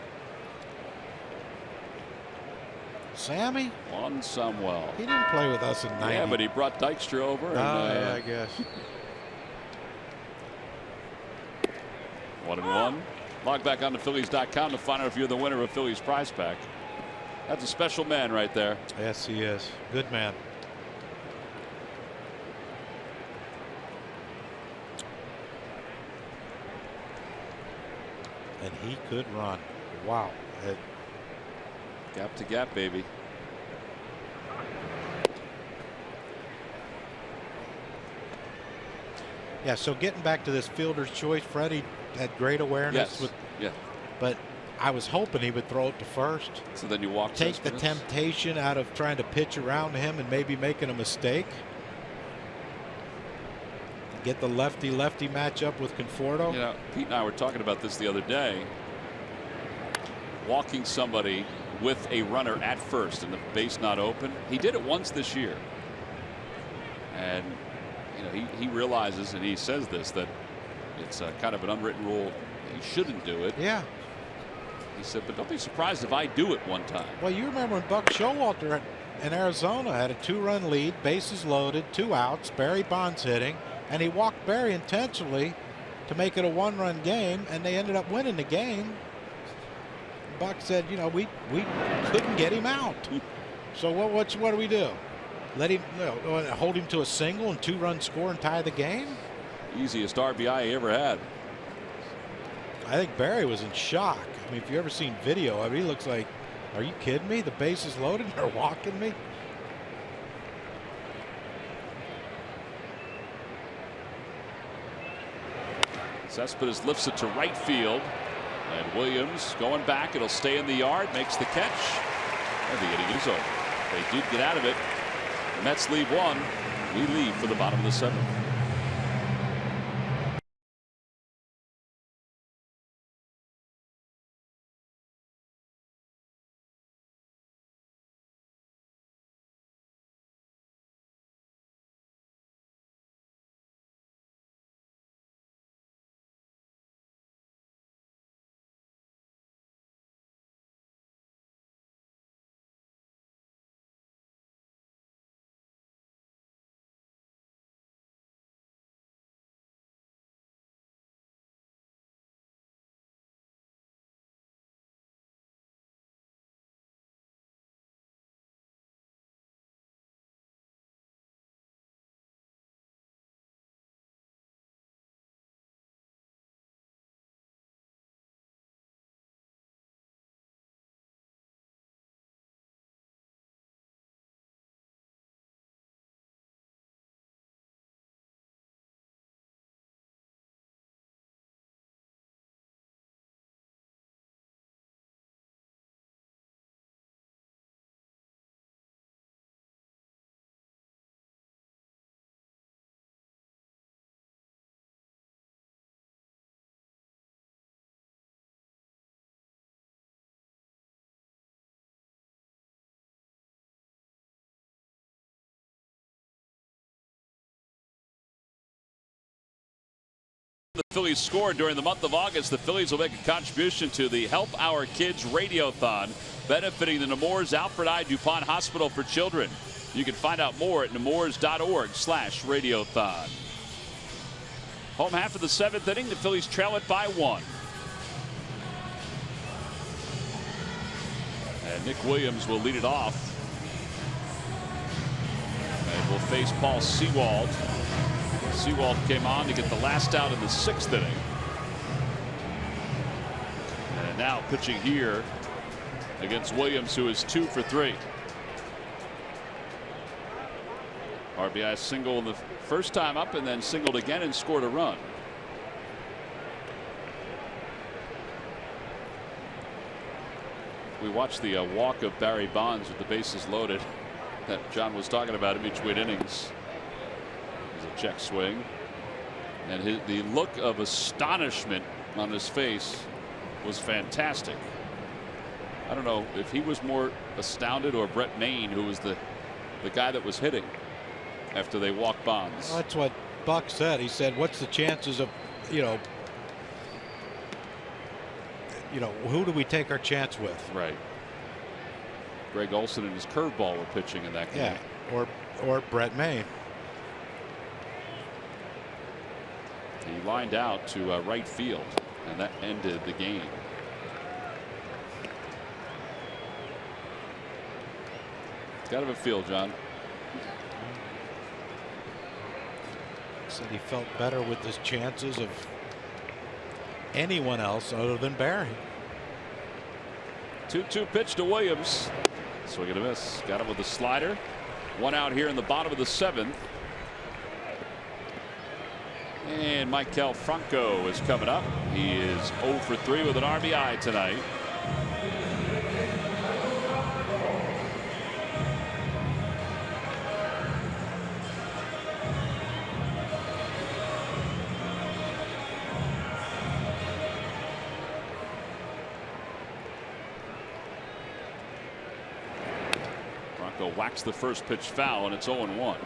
Sammy? Juan Samuel. He didn't play with us in '90. Yeah, but he brought Dykstra over. And, yeah, I guess. 1-1. Log back on to Phillies.com to find out if you're the winner of Phillies prize pack. That's a special man right there. Yes, he is. Good man. And he could run. Wow. Gap to gap, baby. Yeah, so getting back to this fielder's choice, Freddie had great awareness. Yes. But I was hoping he would throw it to first. So then you walk. Take the temptation out of trying to pitch around him and maybe making a mistake. Get the lefty-lefty matchup with Conforto. You know, Pete and I were talking about this the other day. Walking somebody with a runner at first and the base not open. He did it once this year. And you know, he realizes, and he says this, that it's kind of an unwritten rule. He shouldn't do it. Yeah. He said, but don't be surprised if I do it one time. Well, you remember when Buck Showalter in Arizona had a 2-run lead, bases loaded, 2 outs, Barry Bonds hitting, and he walked Barry intentionally to make it a 1-run game, and they ended up winning the game. Buck said, you know, we couldn't get him out. So what do we do? Let him, hold him to a single and 2-run score and tie the game? Easiest RBI he ever had. I think Barry was in shock. I mean, if you ever seen video of it, he looks like, are you kidding me? The base is loaded and they're walking me? Cespedes lifts it to right field. And Williams going back. It'll stay in the yard. Makes the catch. And the inning is over. They did get out of it. The Mets leave 1. We leave for the bottom of the 7th. The Phillies scored during the month of August. The Phillies will make a contribution to the Help Our Kids Radiothon, benefiting the Nemours Alfred I. DuPont Hospital for Children. You can find out more at nemours.org/radiothon. Home half of the 7th inning. The Phillies trail it by 1. And Nick Williams will lead it off. And will face Paul Sewald. Sewald came on to get the last out in the 6th inning. And now pitching here against Williams, who is 2 for 3. RBI single the first time up and then singled again and scored a run. We watched the walk of Barry Bonds with the bases loaded that John was talking about in between innings. There's a check swing, and the look of astonishment on his face was fantastic. I don't know if he was more astounded or Brett Maine, who was the guy that was hitting after they walked Bonds. Well, that's what Buck said. He said, what's the chances of, you know, who do we take our chance with? Right. Greg Olson and his curveball were pitching in that game. Yeah, or Brett Maine. He lined out to right field, and that ended the game. It's got to have a feel, John. Said he felt better with his chances of anyone else other than Barry. 2-2 pitch to Williams. Swing and a miss. Got him with the slider. One out here in the bottom of the 7th. And Maikel Franco is coming up. He is 0 for 3 with an RBI tonight. Franco whacks the first pitch foul, and it's 0-1.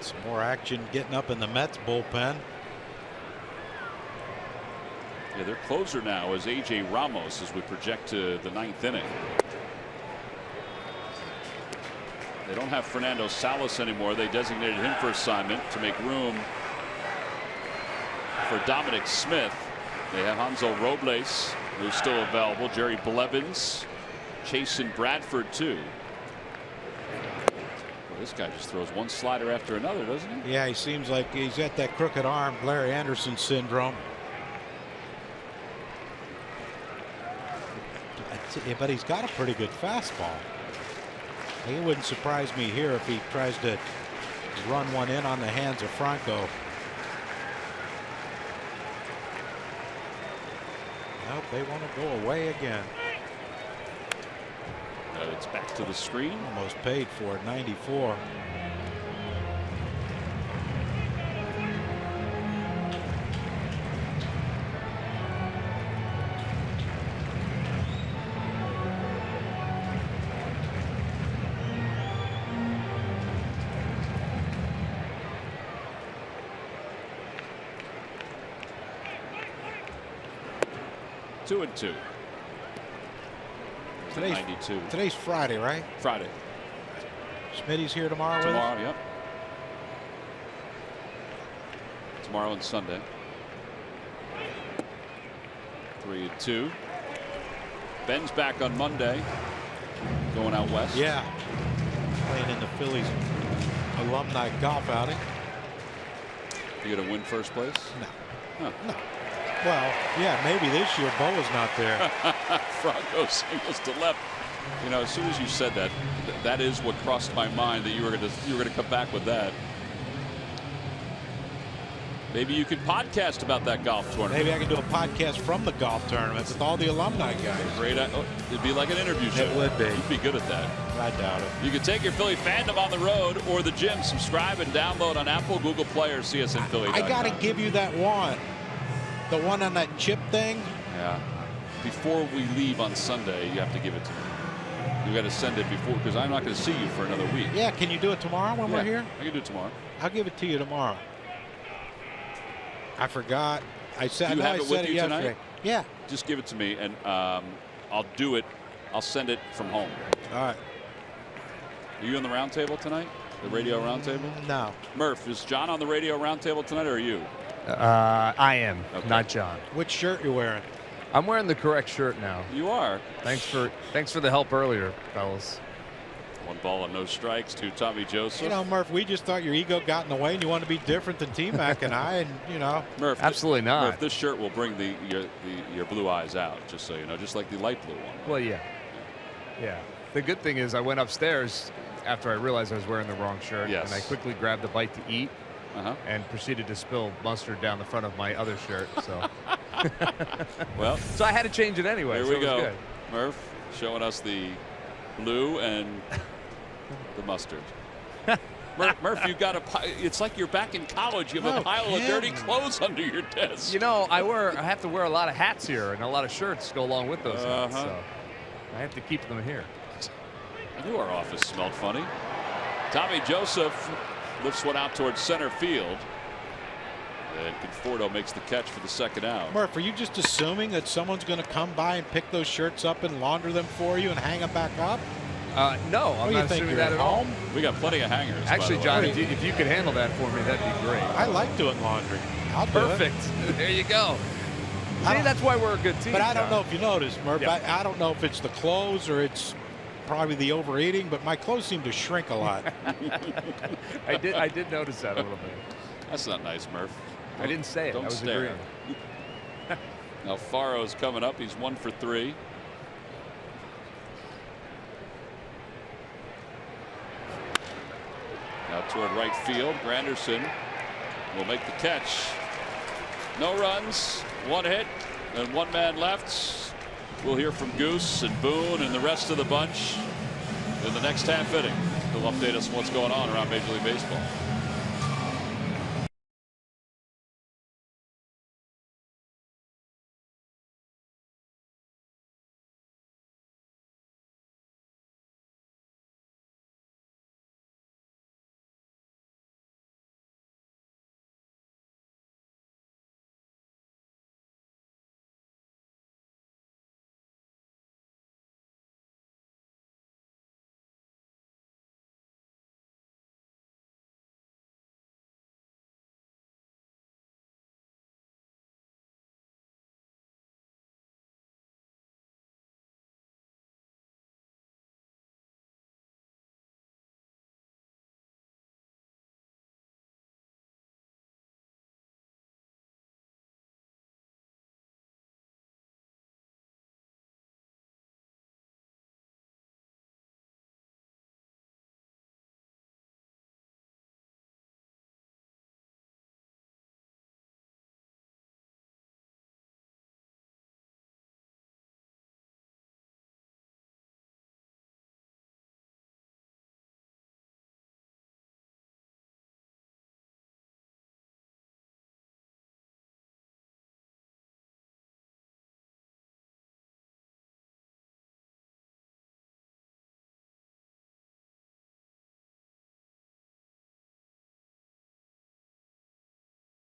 Some more action getting up in the Mets bullpen. Yeah, their closer now is A.J. Ramos as we project to the 9th inning. They don't have Fernando Salas anymore. They designated him for assignment to make room for Dominic Smith. They have Hansel Robles, who's still available. Jerry Blevins, Chasen Bradford too. Well, this guy just throws one slider after another, doesn't he? Yeah, he seems like he's got that crooked arm, Larry Anderson syndrome. But he's got a pretty good fastball. It wouldn't surprise me here if he tries to run one in on the hands of Franco. Nope, they want to go away again. It's back to the screen. Almost paid for it, 94. Two and two. Today's Friday, right? Friday. Smitty's here tomorrow. Tomorrow, yep. Tomorrow and Sunday. 3-2. Ben's back on Monday. Going out west. Yeah. Playing in the Phillies alumni golf outing. You gonna win first place? No. Huh. No. Well, yeah, maybe this year Bo is not there. Franco singles to left. You know, as soon as you said that, that is what crossed my mind, that you were gonna come back with that. Maybe you could podcast about that golf tournament. Maybe I can do a podcast from the golf tournament with all the alumni guys. Great. It'd be like an interview show. It would be. You'd be good at that. I doubt it. You can take your Philly fandom on the road or the gym. Subscribe and download on Apple, Google Play, or CSNPhilly.com. I got to give you that one. The one on that chip thing. Yeah. Before we leave on Sunday, you have to give it to me. You got to send it before, because I'm not going to see you for another week. Yeah, can you do it tomorrow when we're here? I can do it tomorrow. I'll give it to you tomorrow. I forgot. I said. Do you have I it said with it you yesterday. tonight? Yeah. Just give it to me, and I'll do it. I'll send it from home. All right. Are you on the round table tonight? The radio round table? No. Murph, is John on the radio round table tonight, or are you? I am, Okay. not John. Which shirt you wearing? I'm wearing the correct shirt now. You are. Thanks for the help earlier, fellas. 1 ball and no strikes to Tommy Joseph. You know, Murph, we just thought your ego got in the way and you want to be different than T-Mac and I, and you know. Murph, absolutely not. Murph, this shirt will bring your blue eyes out, just so you know, just like the light blue one. Well, yeah. The good thing is I went upstairs after I realized I was wearing the wrong shirt, Yes. and I quickly grabbed a bite to eat. and proceeded to spill mustard down the front of my other shirt. So, well, so I had to change it anyway. Here so we it was go. good. Murph showing us the blue and the mustard. Murph, you've got it's like you're back in college. You have a pile of dirty clothes under your desk. You know, I have to wear a lot of hats here, and a lot of shirts go along with those hats. So I have to keep them here. I knew our office smelled funny. Tommy Joseph lifts one out towards center field. And Conforto makes the catch for the second out. Murph, are you just assuming that someone's going to come by and pick those shirts up and launder them for you and hang them back up? No, I'm not assuming that at all. We got plenty of hangers. Actually, John, if you could handle that for me, that'd be great. I like doing laundry. I'll do it. Perfect. There you go. See, that's why we're a good team. But I don't John. know if you noticed, Murph. Yeah. I don't know if it's the clothes or it's probably the overeating, but my clothes seem to shrink a lot. I did notice that a little bit. That's not nice, Murph. I didn't say it. Don't I was stare. agreeing. Now Faro's coming up. He's 1 for 3. Now toward right field. Granderson will make the catch. No runs, 1 hit, and 1 man left. We'll hear from Goose and Boone and the rest of the bunch in the next half inning. He'll update us on what's going on around Major League Baseball.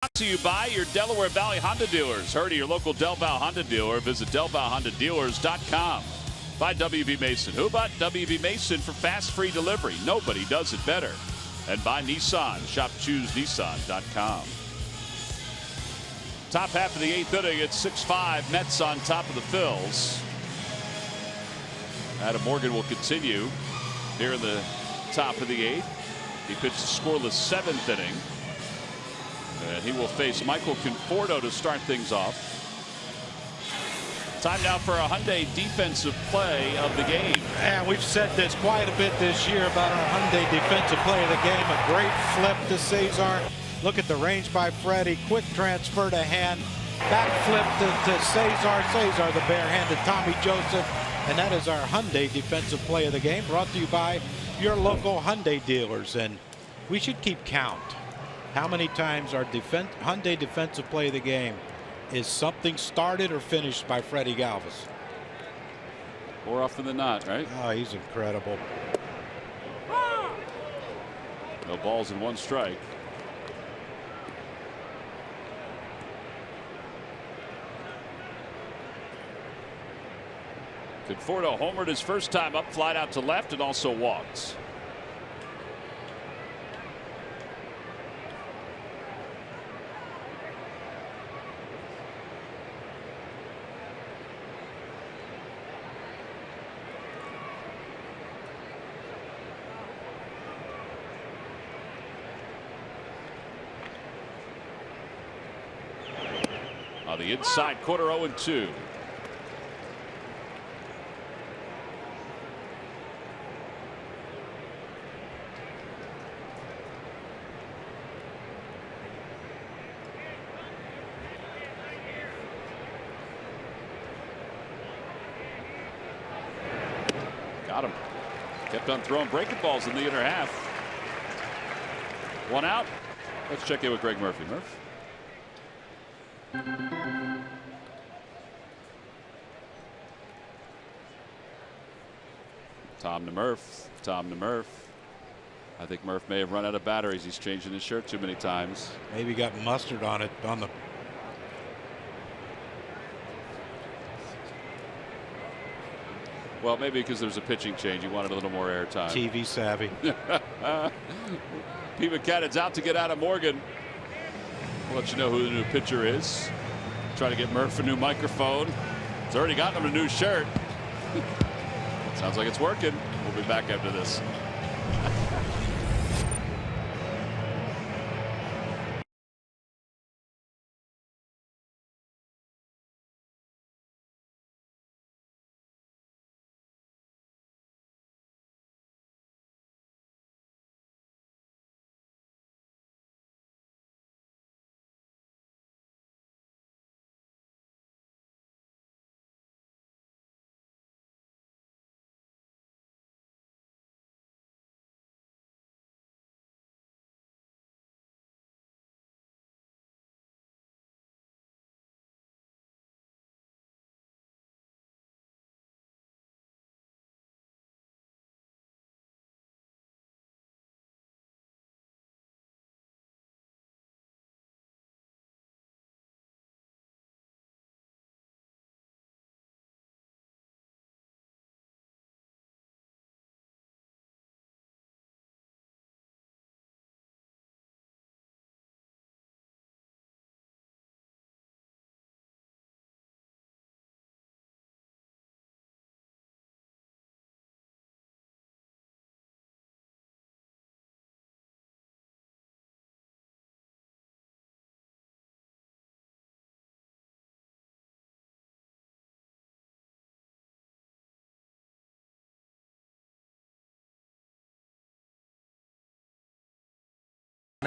Brought to you by your Delaware Valley Honda dealers. Heard of your local Del Val Honda dealer. Visit DelValHondaDealers.com. By WB Mason. Who bought WB Mason for fast free delivery? Nobody does it better. And by Nissan. Shop ChooseNissan.com. Top half of the 8th inning. It's 6-5. Mets on top of the Phils. Adam Morgan will continue here in the top of the 8th. He pitched a scoreless 7th inning. And he will face Michael Conforto to start things off. Time now for a Hyundai defensive play of the game. And we've said this quite a bit this year about our Hyundai defensive play of the game. A great flip to Cesar. Look at the range by Freddie. Quick transfer to hand. Back flip to Cesar. Cesar the barehanded Tommy Joseph. And that is our Hyundai defensive play of the game, brought to you by your local Hyundai dealers. And we should keep count. How many times our Hyundai defensive play of the game is something started or finished by Freddie Galvis? More often than not, right? Oh, he's incredible. No balls and 1 strike. Conforto homered his first time up, flied out to left, and also walked. On the inside corner, 0-2. Got him. Kept on throwing breaking balls in the inner half. 1 out. Let's check in with Greg Murphy. Murph. Tom to Murph. Tom to Murph. I think Murph may have run out of batteries. He's changing his shirt too many times. Maybe got mustard on it on the. Well, maybe because there's a pitching change. He wanted a little more airtime. TV savvy. Pete McCannon's out to get out of Morgan. We'll let you know who the new pitcher is. Try to get Murph a new microphone. He's already gotten him a new shirt. Sounds like it's working. We'll be back after this.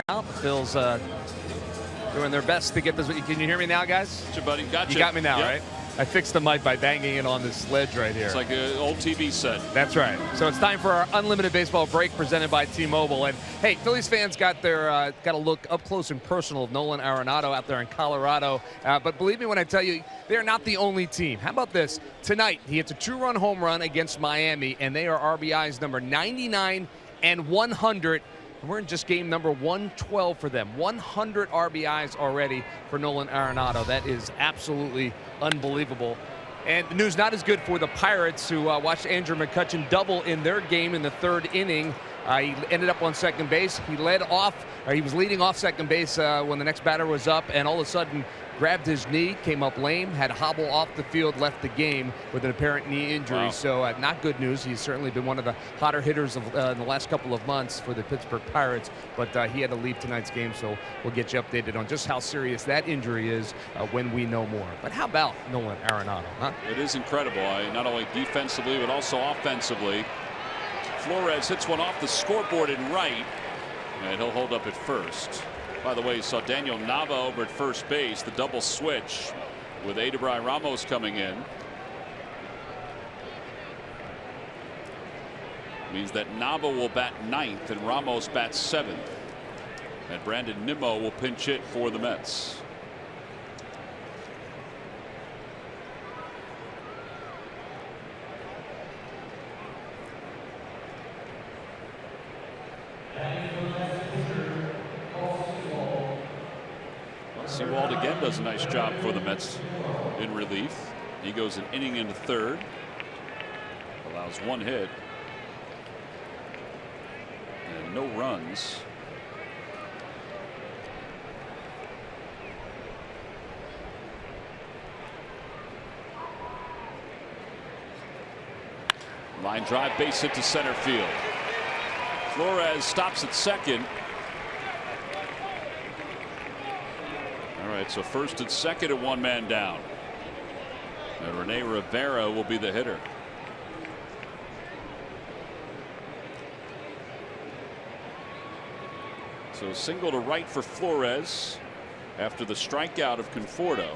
Now the Phils doing their best to get this. Can you hear me now, guys? Gotcha, buddy. Gotcha. You got me now, Yep. right? I fixed the mic by banging it on this ledge right here. It's like an old TV set. That's right. So it's time for our unlimited baseball break presented by T-Mobile. And hey, Phillies fans got their got a look up close and personal of Nolan Arenado out there in Colorado. But believe me when I tell you, they're not the only team. How about this? Tonight, he hits a 2-run home run against Miami, and they are RBIs number 99 and 100. And we're in just game number 112 for them. 100 RBIs already for Nolan Arenado. That is absolutely unbelievable. And the news not as good for the Pirates, who watched Andrew McCutchen double in their game in the 3rd inning. He ended up on second base. He was leading off second base when the next batter was up, and all of a sudden grabbed his knee, came up lame, had to hobble off the field, left the game with an apparent knee injury. Wow. So not good news. He's certainly been one of the hotter hitters of in the last couple of months for the Pittsburgh Pirates, but he had to leave tonight's game, so we'll get you updated on just how serious that injury is when we know more. But how about Nolan Arenado, huh? It is incredible. Not only defensively, but also offensively. Flores hits one off the scoreboard in right, and he'll hold up at first. By the way, you saw Daniel Nava over at first base, the double switch with Adebray Ramos coming in. Means that Nava will bat 9th and Ramos bats 7th. And Brandon Nimmo will pinch hit for the Mets. Seawald again does a nice job for the Mets in relief. He goes an inning into 3rd. Allows 1 hit. And no runs. Line drive, base hit to center field. Flores stops at second. All right, so first and second and 1 man down. And Rene Rivera will be the hitter. So single to right for Flores after the strikeout of Conforto.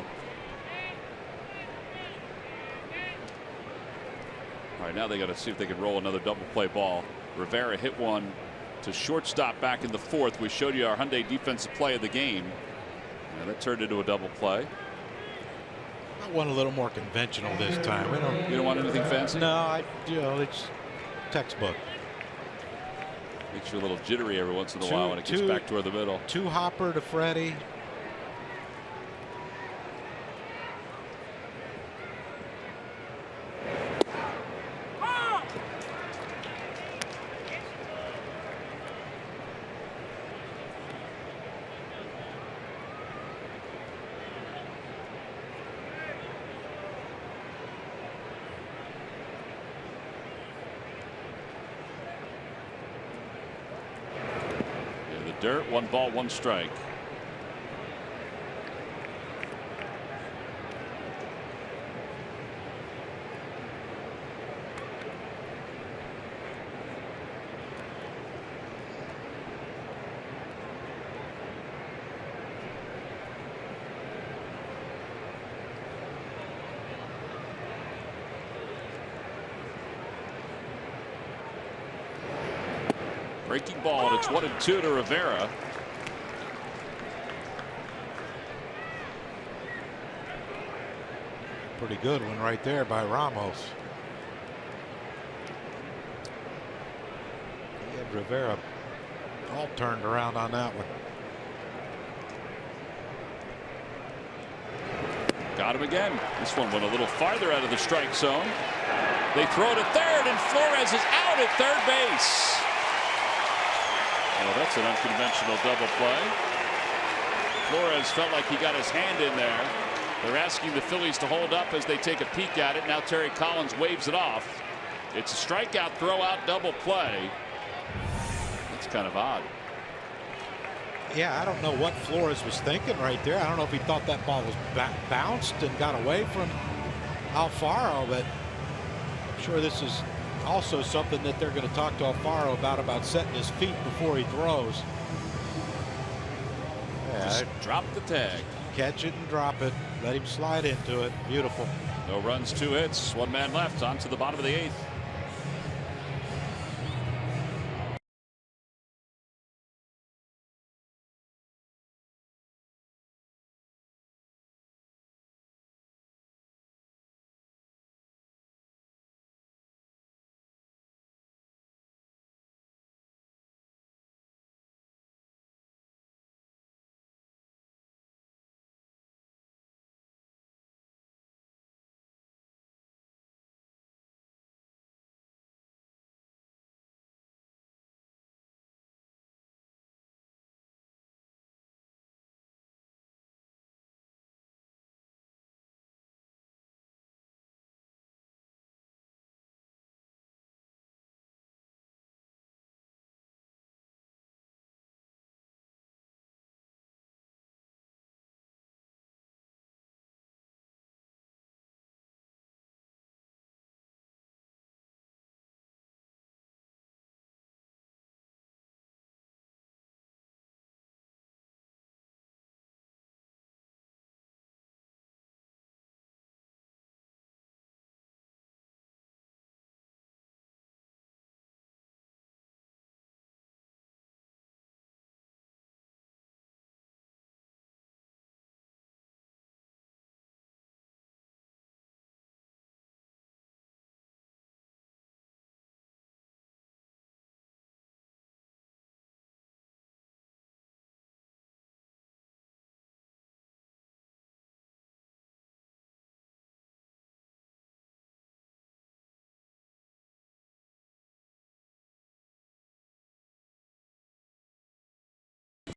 All right, right, now they got to see if they can roll another double play ball. Rivera hit one to shortstop back in the 4th. We showed you our Hyundai defensive play of the game. Yeah, that turned into a double play. I want a little more conventional this time. You don't want anything fancy? No, it's textbook. Makes you a little jittery every once in a while when it gets back toward the middle. 2 hopper to Freddie. Dirt, 1 ball, 1 strike. Breaking ball, and it's 1-2 to Rivera. Pretty good one right there by Ramos. He had Rivera all turned around on that one. Got him again. This one went a little farther out of the strike zone. They throw it at third, and Flores is out at third base. Well, that's an unconventional double play. Flores felt like he got his hand in there. They're asking the Phillies to hold up as they take a peek at it. Now Terry Collins waves it off. It's a strikeout, throw out, double play. That's kind of odd. Yeah, I don't know what Flores was thinking right there. I don't know if he thought that ball was bounced and got away from Alfaro, but I'm sure this is also something that they're going to talk to Alfaro about setting his feet before he throws. Yeah, just drop the tag. Catch it and drop it. Let him slide into it. Beautiful. No runs, 2 hits, 1 man left. On to the bottom of the 8th.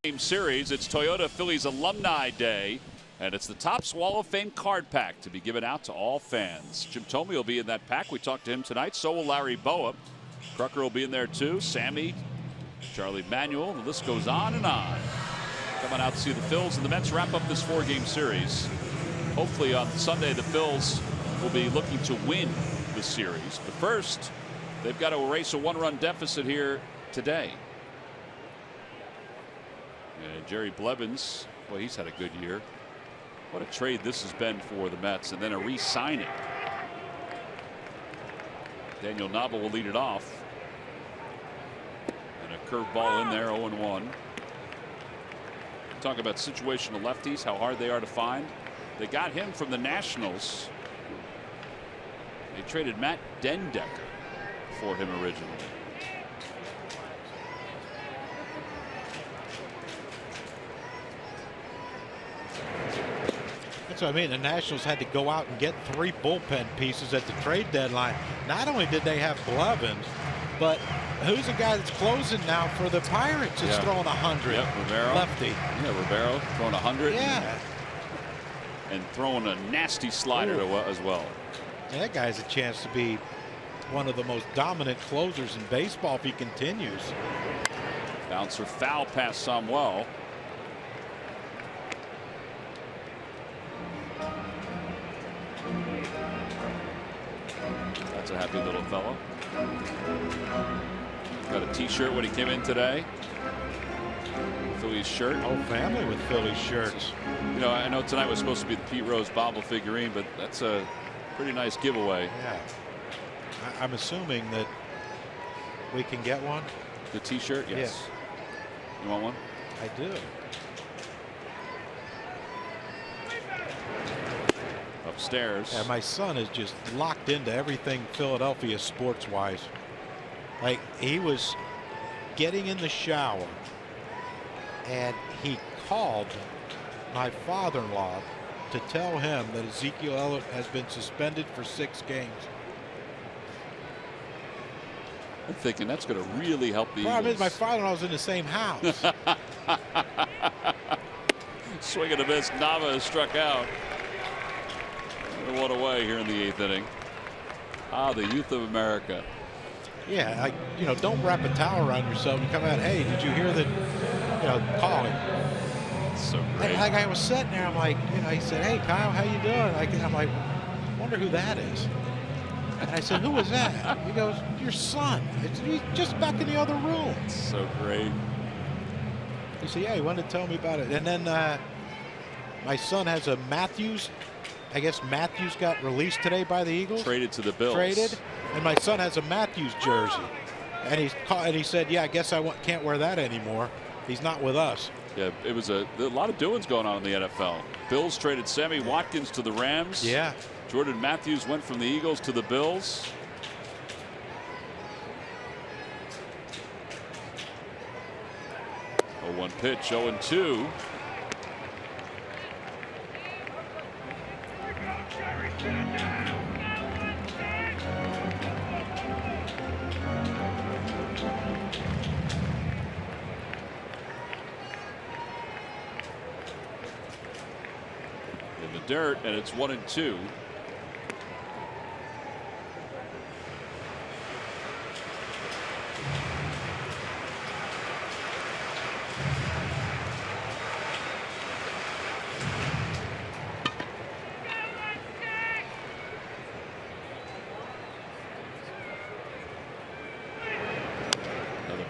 Game series. It's Toyota Phillies Alumni Day, and it's the Topps Wall of Fame card pack to be given out to all fans. Jim Thome will be in that pack. We talked to him tonight. So will Larry Boa. Crucker will be in there too. Sammy, Charlie Manuel. The list goes on and on. Coming out to see the Phils and the Mets wrap up this 4-game series. Hopefully on Sunday the Phils will be looking to win the series. But first, they've got to erase a 1-run deficit here today. And Jerry Blevins, boy, he's had a good year. What a trade this has been for the Mets, and then a re-signing. Daniel Nava will lead it off. And a curveball in there, 0-1. Talk about situational lefties, how hard they are to find. They got him from the Nationals. They traded Matt Dendecker for him originally. That's what I mean. The Nationals had to go out and get 3 bullpen pieces at the trade deadline. Not only did they have Blevins, but who's the guy that's closing now for the Pirates that's throwing 100? Yep, Rivero. Lefty. Yeah, Rivero throwing 100. Yeah. And throwing a nasty slider as well. And that guy's a chance to be one of the most dominant closers in baseball if he continues. Bouncer foul past Samuel. That's a happy little fellow. Got a t-shirt when he came in today. Phillies shirt. Whole family with Phillies shirts. You know, I know tonight was supposed to be the Pete Rose Bobble figurine, but that's a pretty nice giveaway. Yeah. I'm assuming that we can get one. The t-shirt, yes. You want one? I do. Upstairs. Yeah, my son is just locked into everything Philadelphia sports-wise. Like, he was getting in the shower and he called my father-in-law to tell him that Ezekiel Elliott has been suspended for 6 games. I'm thinking that's going to really help the Problem Eagles. is, my father-in-law was in the same house. Swing and a miss. Nava has struck out. 1 away here in the 8th inning. Ah, the youth of America. Yeah, like, you know, don't wrap a towel around yourself and come out, hey, did you hear that, you know, calling. So great. Like, I was sitting there, I'm like, you know, he said, hey, Kyle, how you doing? I'm like, wonder who that is. And I said, who was that? He goes, your son. He's just back in the other room. So great. He said, yeah, he wanted to tell me about it. And then my son has a Matthews. I guess Matthews got released today by the Eagles. Traded to the Bills. Traded. And my son has a Matthews jersey. And he said, yeah, I guess I can't wear that anymore. He's not with us. Yeah, it was a lot of doings going on in the NFL. Bills traded Sammy Watkins to the Rams. Yeah. Jordan Matthews went from the Eagles to the Bills. A 1 pitch, 0-2. In the dirt, and it's 1-2.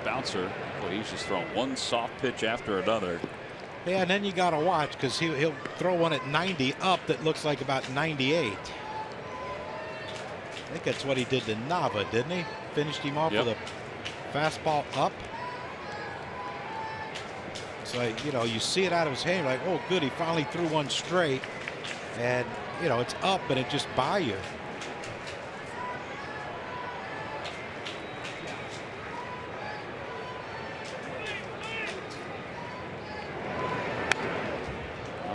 Bouncer. Boy, he's just thrown one soft pitch after another. Yeah, and then you got to watch because he'll throw one at 90 up that looks like about 98. I think that's what he did to Nava, didn't he? Finished him off with a fastball up. So, you know, you see it out of his hand, like, oh, good, he finally threw one straight. And, you know, it's up, but it just by you.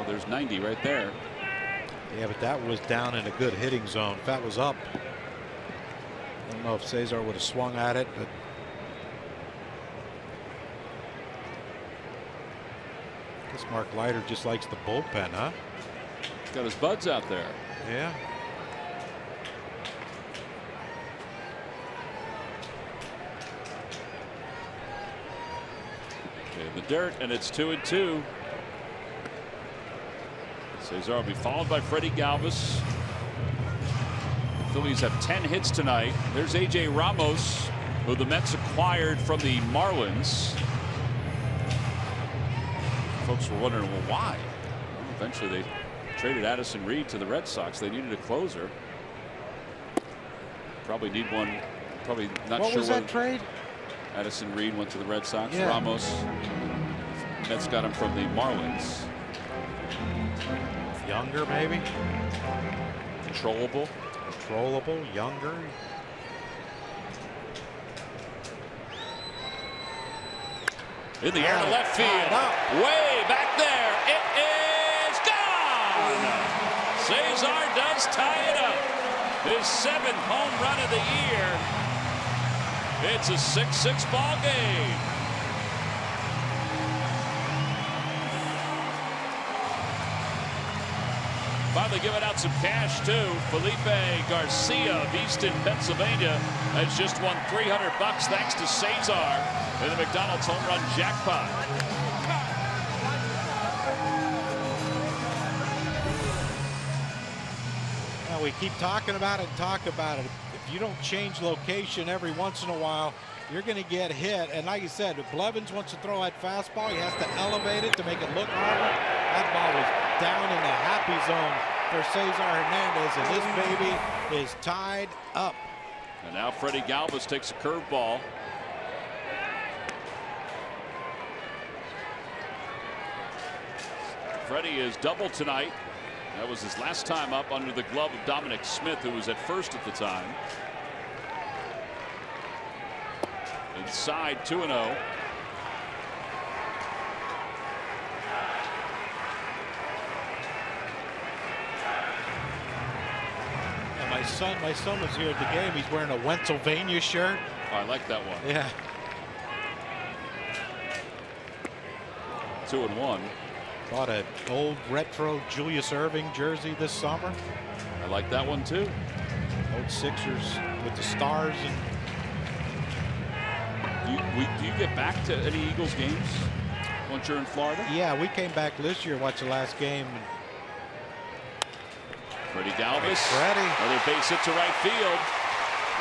There's 90 right there. Yeah, but that was down in a good hitting zone. If that was up, I don't know if Cesar would have swung at it, but I guess Mark Leiter just likes the bullpen, huh? Got his buds out there. Yeah. Okay, the dirt, and it's 2-2. Cesar will be followed by Freddie Galvis. The Phillies have 10 hits tonight. There's A.J. Ramos, who the Mets acquired from the Marlins. Folks were wondering, well, why? Well, eventually they traded Addison Reed to the Red Sox. They needed a closer. Probably need one. Probably not What sure was that trade? Addison Reed went to the Red Sox. Yeah. Ramos. Mets got him from the Marlins. Younger, maybe. Controllable. Controllable, younger. In the air to left field. Way back there. It is gone. Cesar does tie it up. His 7th home run of the year. It's a 6-6 ball game. Finally giving out some cash too. Felipe Garcia of Easton, Pennsylvania has just won $300 thanks to Cesar in the McDonald's home run jackpot. Well, we keep talking about it and talk about it. If you don't change location every once in a while, you're going to get hit. And like you said, if Blevins wants to throw that fastball, he has to elevate it to make it look harder. That ball was down in the happy zone for Cesar Hernandez, and this baby is tied up. And now Freddie Galvis takes a curveball. Freddie is doubled tonight. That was his last time up under the glove of Dominic Smith, who was at first at the time. Inside 2-0. My son was here at the game. He's wearing a Pennsylvania shirt. Oh, I like that one. Yeah. 2-1. Bought an old retro Julius Erving jersey this summer. I like that one too. Old Sixers with the stars. And do you get back to any Eagles games once you're in Florida? yeah, we came back this year, watched the last game. Freddie Galvis. Freddie. Another base hit to right field.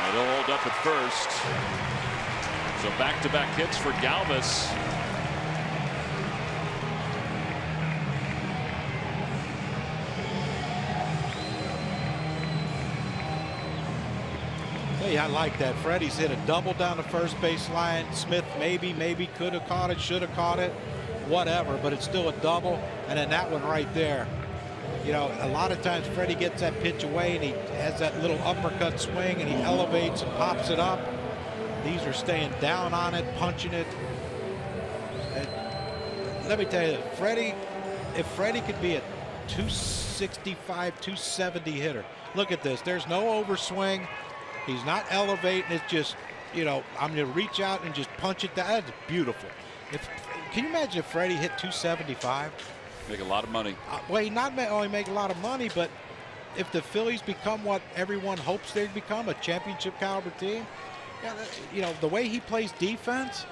And he'll hold up at first. So back-to-back hits for Galvis. Hey, I like that. Freddie's hit a double down the first base line. Smith maybe could have caught it, should have caught it, whatever, but it's still a double. And then that one right there. You know, a lot of times Freddie gets that pitch away and he has that little uppercut swing and he elevates and pops it up. These are staying down on it, punching it. And let me tell you, if Freddie could be a 265, 270 hitter, look at this. There's no overswing. He's not elevating. It's just, you know, I'm going to reach out and just punch it down. That's beautiful. Can you imagine if Freddie hit 275? Make a lot of money. Well, he not only make a lot of money, but if the Phillies become what everyone hopes they'd become, a championship caliber team, yeah, you know, the way he plays defense,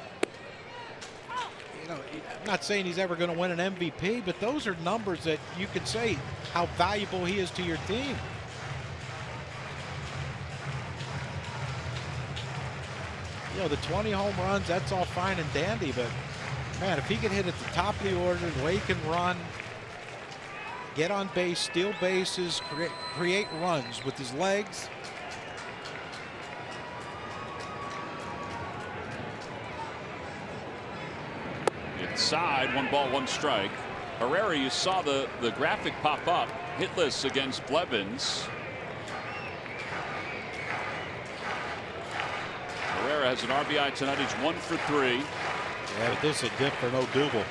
you know, I'm not saying he's ever going to win an MVP, but those are numbers that you could say how valuable he is to your team. You know, the 20 home runs, that's all fine and dandy, but man, if he can hit at the top of the order, the way he can run, get on base, steal bases, create runs with his legs. Inside, 1 ball, 1 strike. Herrera, you saw the graphic pop up, hitless against Blevins. Herrera has an RBI tonight. He's 1 for 3. Yeah, but this is a different Odubel.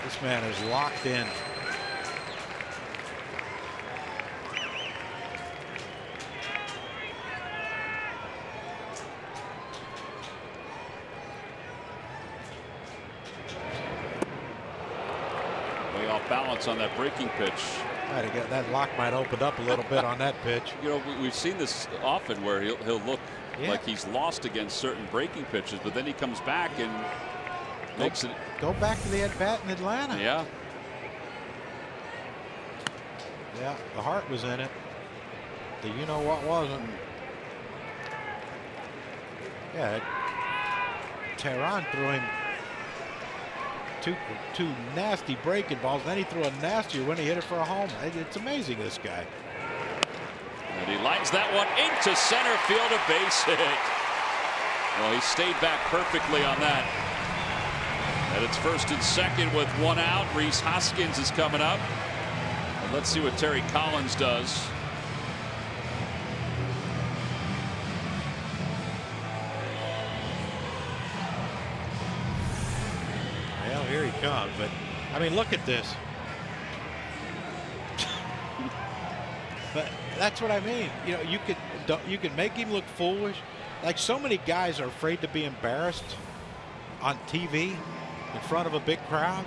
This man is locked in. Way off balance on that breaking pitch. That lock might open up a little bit on that pitch. You know, we've seen this often where he'll look Yeah. like he's lost against certain breaking pitches, but then he comes back and makes it. Go back to the at-bat in Atlanta. Yeah. Yeah, the heart was in it. The you-know-what wasn't. Yeah, Tehran threw him two nasty breaking balls. Then he threw a nastier when he hit it for a home. It's amazing, this guy. And he lines that one into center field, a base hit. Well, he stayed back perfectly on that. And it's first and second with one out. Rhys Hoskins is coming up. And let's see what Terry Collins does. Well, here he comes. But, I mean, look at this. But that's what I mean. You know, you could make him look foolish. Like so many guys are afraid to be embarrassed on TV in front of a big crowd.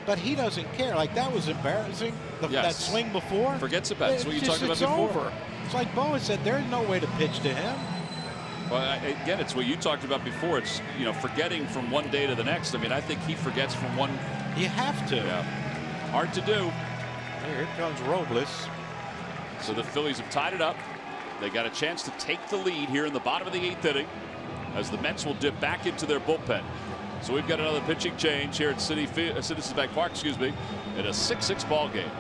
But he doesn't care. Like that was embarrassing. That swing before. Forgets about it. That's what you talked about before. Over. It's like Bowen said. There's no way to pitch to him. Well, again, it's what you talked about before. It's, you know, forgetting from one day to the next. I mean, I think he forgets from one. You have to. Yeah. Hard to do. Here comes Robles. So the Phillies have tied it up. They got a chance to take the lead here in the bottom of the 8th inning as the Mets will dip back into their bullpen. So we've got another pitching change here at Citizens Bank Park, in a 6-6 ball game.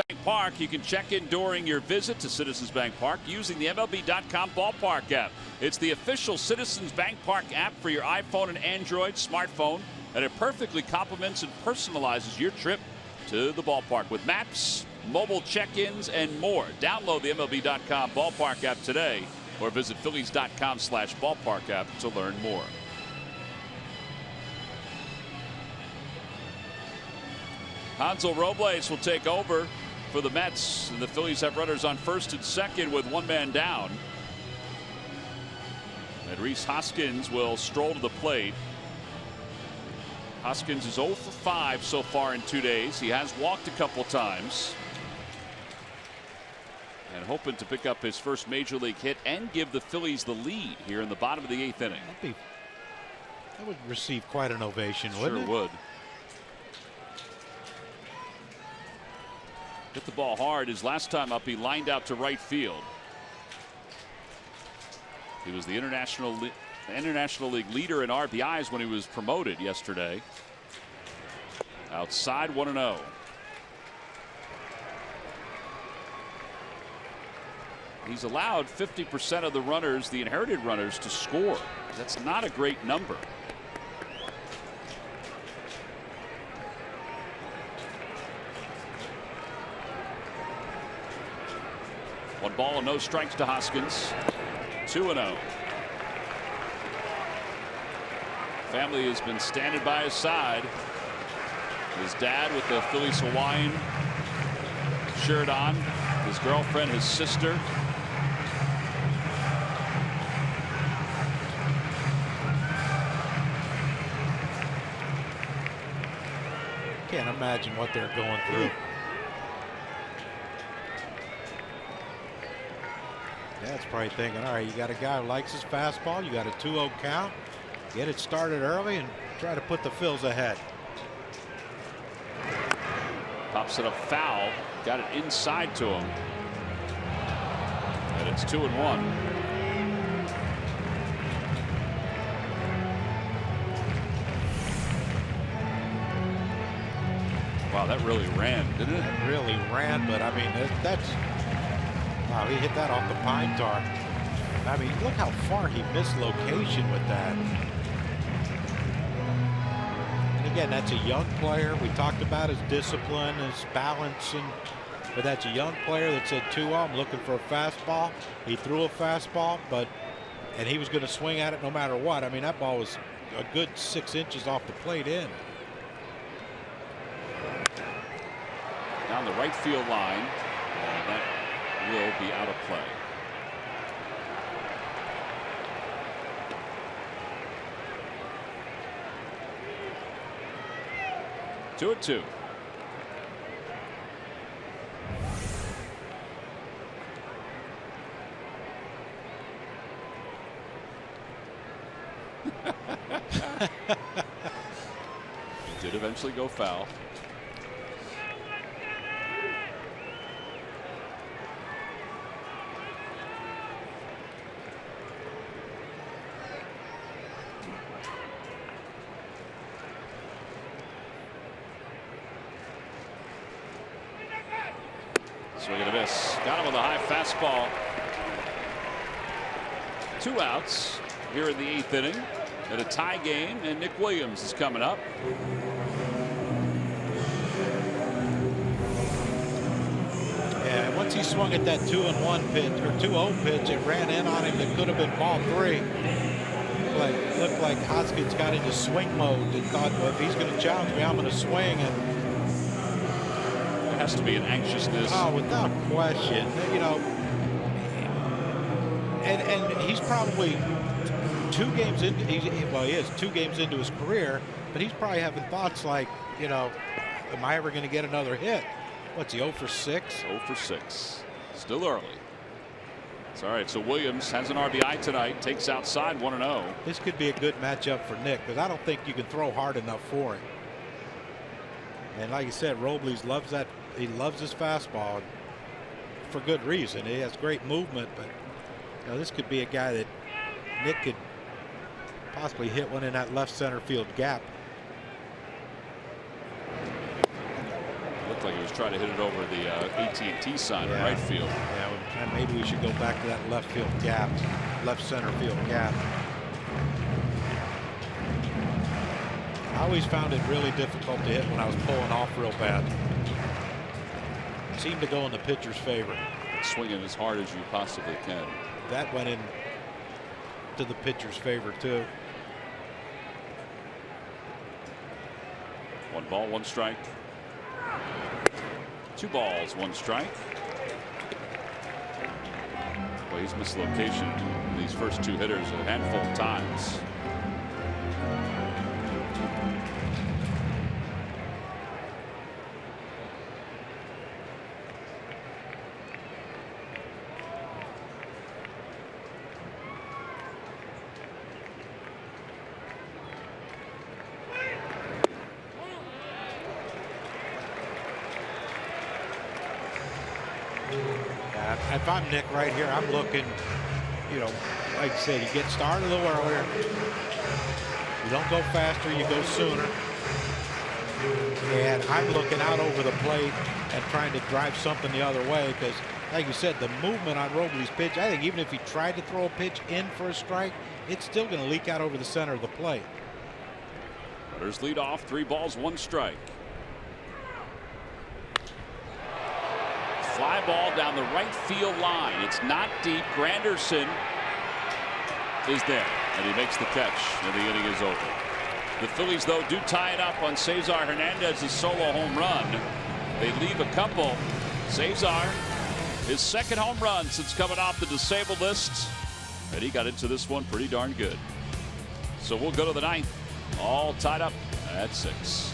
Bank Park. You can check in during your visit to Citizens Bank Park using the MLB.com ballpark app. It's the official Citizens Bank Park app for your iPhone and Android smartphone, and it perfectly complements and personalizes your trip to the ballpark with maps, mobile check-ins, and more. Download the MLB.com ballpark app today or visit Phillies.com/ballpark app to learn more. Hansel Robles will take over for the Mets, and the Phillies have runners on first and second with one man down. And Rhys Hoskins will stroll to the plate. Hoskins is 0 for 5 so far in 2 days. He has walked a couple times. And hoping to pick up his first major league hit and give the Phillies the lead here in the bottom of the 8th inning. That would receive quite an ovation, wouldn't it? Sure would. Hit the ball hard. His last time up, he lined out to right field. He was the International League leader in RBIs when he was promoted yesterday. Outside 1-0. He's allowed 50% of the runners, the inherited runners, to score. That's not a great number. One ball and no strikes to Hoskins. 2-0. Family has been standing by his side. His dad with the Phillies Hawaiian shirt on. His girlfriend, his sister. Can't imagine what they're going through. Yeah, it's probably thinking, all right, you got a guy who likes his fastball. You got a 2-0 count. Get it started early and try to put the Phils ahead. pops it up foul. Got it inside to him. And it's 2-1. Wow, that really ran, didn't it? It really ran, but I mean, that's wow. He hit that off the pine tar. I mean, look how far he missed location with that. And again, that's a young player. We talked about his discipline, his balance, but that's a young player that said 2-0. I'm looking for a fastball. He threw a fastball, and he was going to swing at it no matter what. I mean, that ball was a good 6 inches off the plate in. Down the right field line, and that will be out of play. Two at 2. It did eventually go foul. Swing and a miss. Got him with a high fastball. 2 outs here in the 8th inning. At a tie game, and Nick Williams is coming up. Yeah, once he swung at that 2-1 pitch or 2-0 pitch, it ran in on him. That could have been ball 3. Looked like Hoskins got into swing mode and thought, well, if he's going to challenge me, I'm going to swing. And has to be an anxiousness. Oh, without question. You know, and he's probably 2 games into. Well, he is 2 games into his career, but he's probably having thoughts like, you know, am I ever going to get another hit? What's he, 0 for 6? 0 for 6. Still early. It's all right. So Williams has an RBI tonight. Takes outside 1-0. This could be a good matchup for Nick because I don't think you can throw hard enough for him. And like you said, Robles loves that. He loves his fastball for good reason. He has great movement, but you know, this could be a guy that Nick could possibly hit one in that left center field gap. Looked like he was trying to hit it over the AT&T side of right field. Yeah, maybe we should go back to that left field gap, left center field gap. I always found it really difficult to hit when I was pulling off real bad. It seemed to go in the pitcher's favor. Swinging as hard as you possibly can. That went in to the pitcher's favor too. 1 ball, 1 strike. 2 balls, 1 strike. Well, he's missed location these first 2 hitters a handful of times. If I'm Nick right here, I'm looking, you know, like you said, you get started a little earlier. You don't go faster, you go sooner. And I'm looking out over the plate and trying to drive something the other way because, like you said, the movement on Robles' pitch, I think even if he tried to throw a pitch in for a strike, it's still going to leak out over the center of the plate. Runners lead off, 3 balls, 1 strike. Fly ball down the right field line. It's not deep. Granderson is there, and he makes the catch, and the inning is over. The Phillies, though, do tie it up on Cesar Hernandez's solo home run. They leave a couple. Cesar, his 2nd home run since coming off the disabled list, and he got into this one pretty darn good. So we'll go to the 9th, all tied up at 6.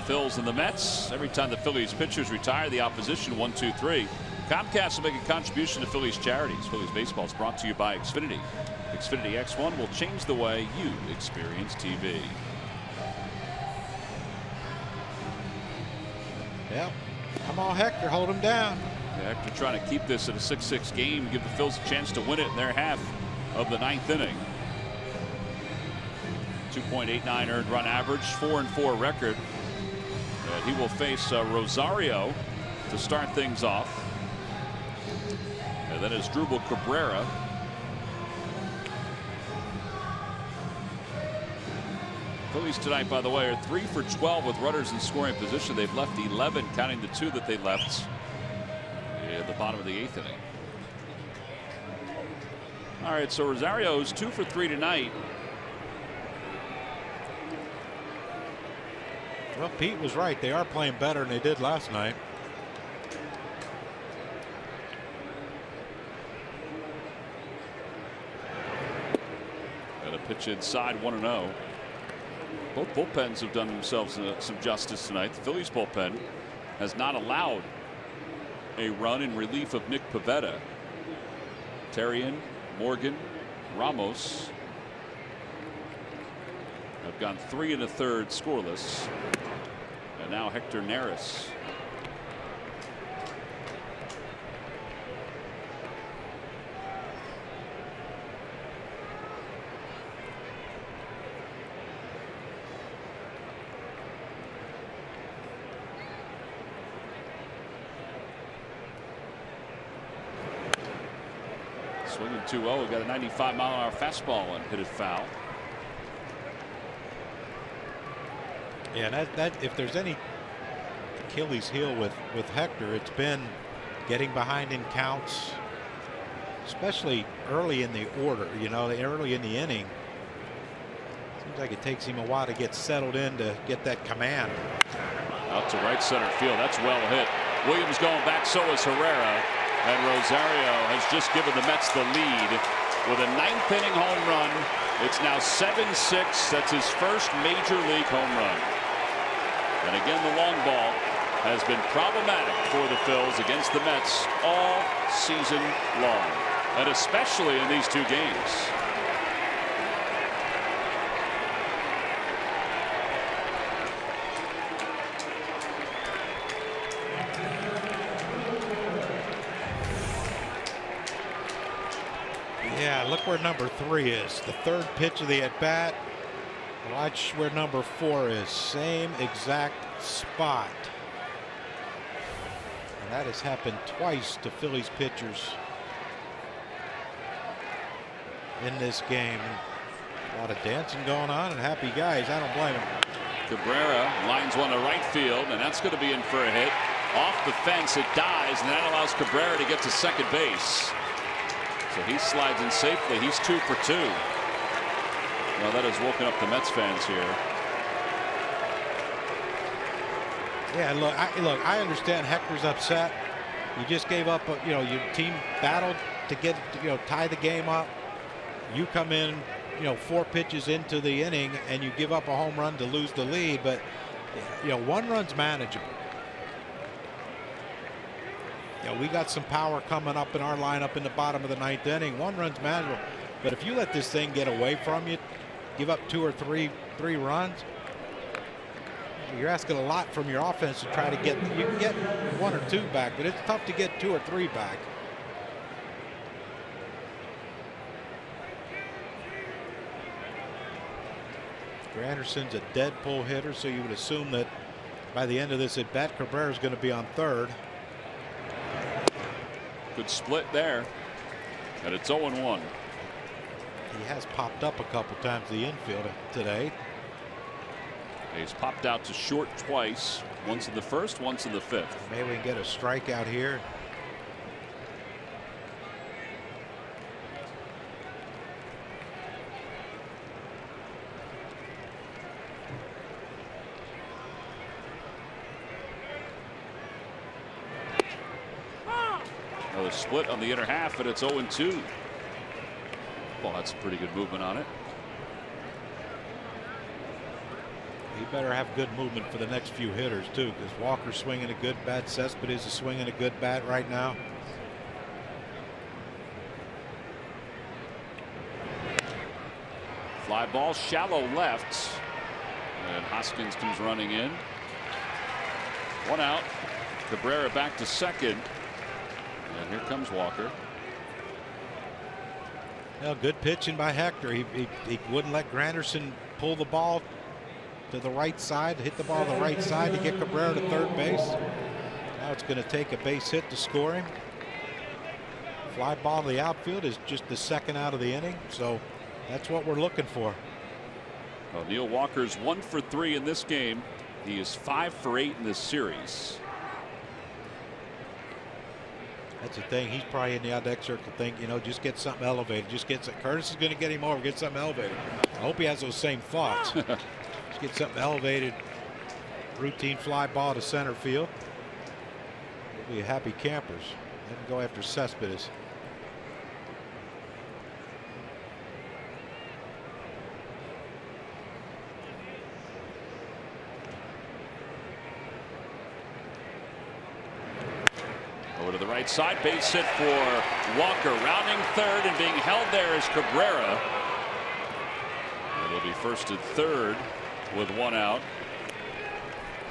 Phils and the Mets. Every time the Phillies pitchers retire, the opposition 1-2-3. Comcast will make a contribution to Phillies charities. Phillies baseball is brought to you by Xfinity. Xfinity X1 will change the way you experience TV. Yeah. Come on, Hector, hold him down. Yeah, Hector trying to keep this at a 6-6 game, give the Phils a chance to win it in their half of the 9th inning. 2.89 earned run average, 4-4 record. And he will face Rosario to start things off. And then it's Drupal Cabrera. Phillies tonight, by the way, are 3 for 12 with runners in scoring position. They've left 11, counting the 2 that they left at the bottom of the 8th inning. All right, so Rosario's 2 for 3 tonight. Well, Pete was right. They are playing better than they did last night. And a pitch inside, 1-0. Both bullpens have done themselves some justice tonight. The Phillies bullpen has not allowed a run in relief of Nick Pivetta. Terrian, Morgan, Ramos have gone 3 1/3 scoreless. And now Hector Neris. Swinging 2-0. Got a 95-mile-an-hour fastball and hit it foul. Yeah, that if there's any Achilles heel with Hector, it's been getting behind in counts, especially early in the order. You know, early in the inning. Seems like it takes him a while to get settled in to get that command. Out to right center field. That's well hit. Williams going back. So is Herrera. And Rosario has just given the Mets the lead with a 9th inning home run. It's now 7-6. That's his first major league home run. And again, the long ball has been problematic for the Phils against the Mets all season long, and especially in these 2 games. Yeah, look where number 3 is. The 3rd pitch of the at-bat. Watch where number 4 is. Same exact spot. And that has happened twice to Phillies pitchers in this game. A lot of dancing going on and happy guys. I don't blame them. Cabrera lines one to right field, and that's going to be in for a hit. Off the fence, it dies, and that allows Cabrera to get to second base. So he slides in safely. He's 2 for 2. Well, that has woken up the Mets fans here. Yeah, look, I understand Hector's upset. You just gave up, your team battled to get, tie the game up. You come in, 4 pitches into the inning and you give up a home run to lose the lead, but 1 run's manageable. We got some power coming up in our lineup in the bottom of the 9th inning. 1 run's manageable, but if you let this thing get away from you, give up 2 or 3 runs, you're asking a lot from your offense to try to get. You can get 1 or 2 back, but it's tough to get 2 or 3 back. Granderson's a dead pull hitter, so you would assume that by the end of this at bat, Cabrera is going to be on 3rd. Good split there, and it's 0-1. He has popped up a couple times the infield today. He's popped out to short twice, once in the 1st, once in the 5th. Maybe we can get a strikeout here. Another split on the inner half, and it's 0-2. Well, that's a pretty good movement on it. He better have good movement for the next few hitters too, because Walker's swinging a good bat. Cespedes is swinging a good bat right now. Fly ball shallow left, and Hoskins comes running in. 1 out. Cabrera back to second, and here comes Walker. Well, good pitching by Hector. He wouldn't let Granderson pull the ball to the right side, hit the ball to the right side to get Cabrera to third base. Now it's going to take a base hit to score him. Fly ball to the outfield is just the second out of the inning, so that's what we're looking for. Well, Neil Walker's 1 for 3 in this game. He is 5 for 8 in this series. That's the thing. He's probably in the out deck circle thinking, you know, just get something elevated. Just get some. Curtis is going to get him over. Get something elevated. I hope he has those same thoughts. Just get something elevated. Routine fly ball to center field. We'll be happy campers. Let him go after Cespedes. Over to the right side, base hit for Walker, rounding third, and being held there is Cabrera. It'll be first and third with 1 out.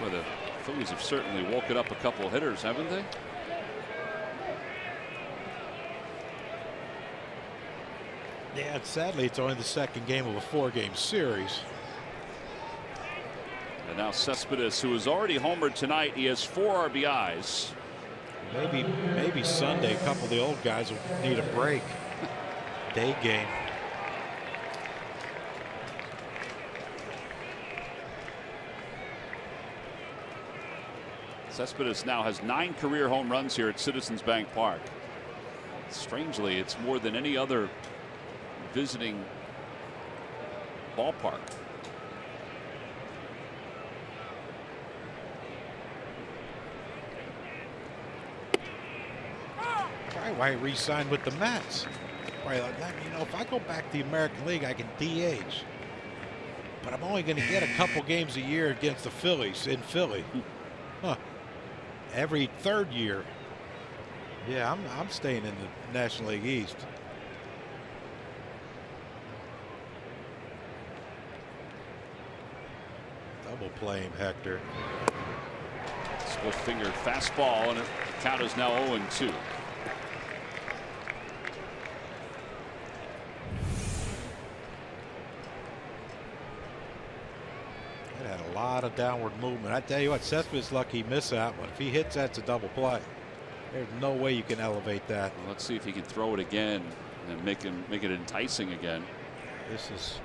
Well, the Phillies have certainly woken up a couple of hitters, haven't they? Yeah, and sadly, it's only the second game of a 4-game series. And now Cespedes, who has already homered tonight, he has 4 RBIs. Maybe Sunday a couple of the old guys will need a break. Day game. Cespedes now has 9 career home runs here at Citizens Bank Park. Strangely, it's more than any other visiting ballpark. Why he re-signed with the Mets. Probably like, you know, if I go back to the American League, I can DH. But I'm only going to get a couple games a year against the Phillies in Philly. Huh. Every third year. Yeah, I'm staying in the National League East. Double play him, Hector. Split-fingered fastball, and the count is now 0-2. Had a lot of downward movement. I tell you what, Cespedes lucky he missed that one. If he hits, that's a double play. There's no way you can elevate that. Well, let's see if he can throw it again and make it enticing again. This is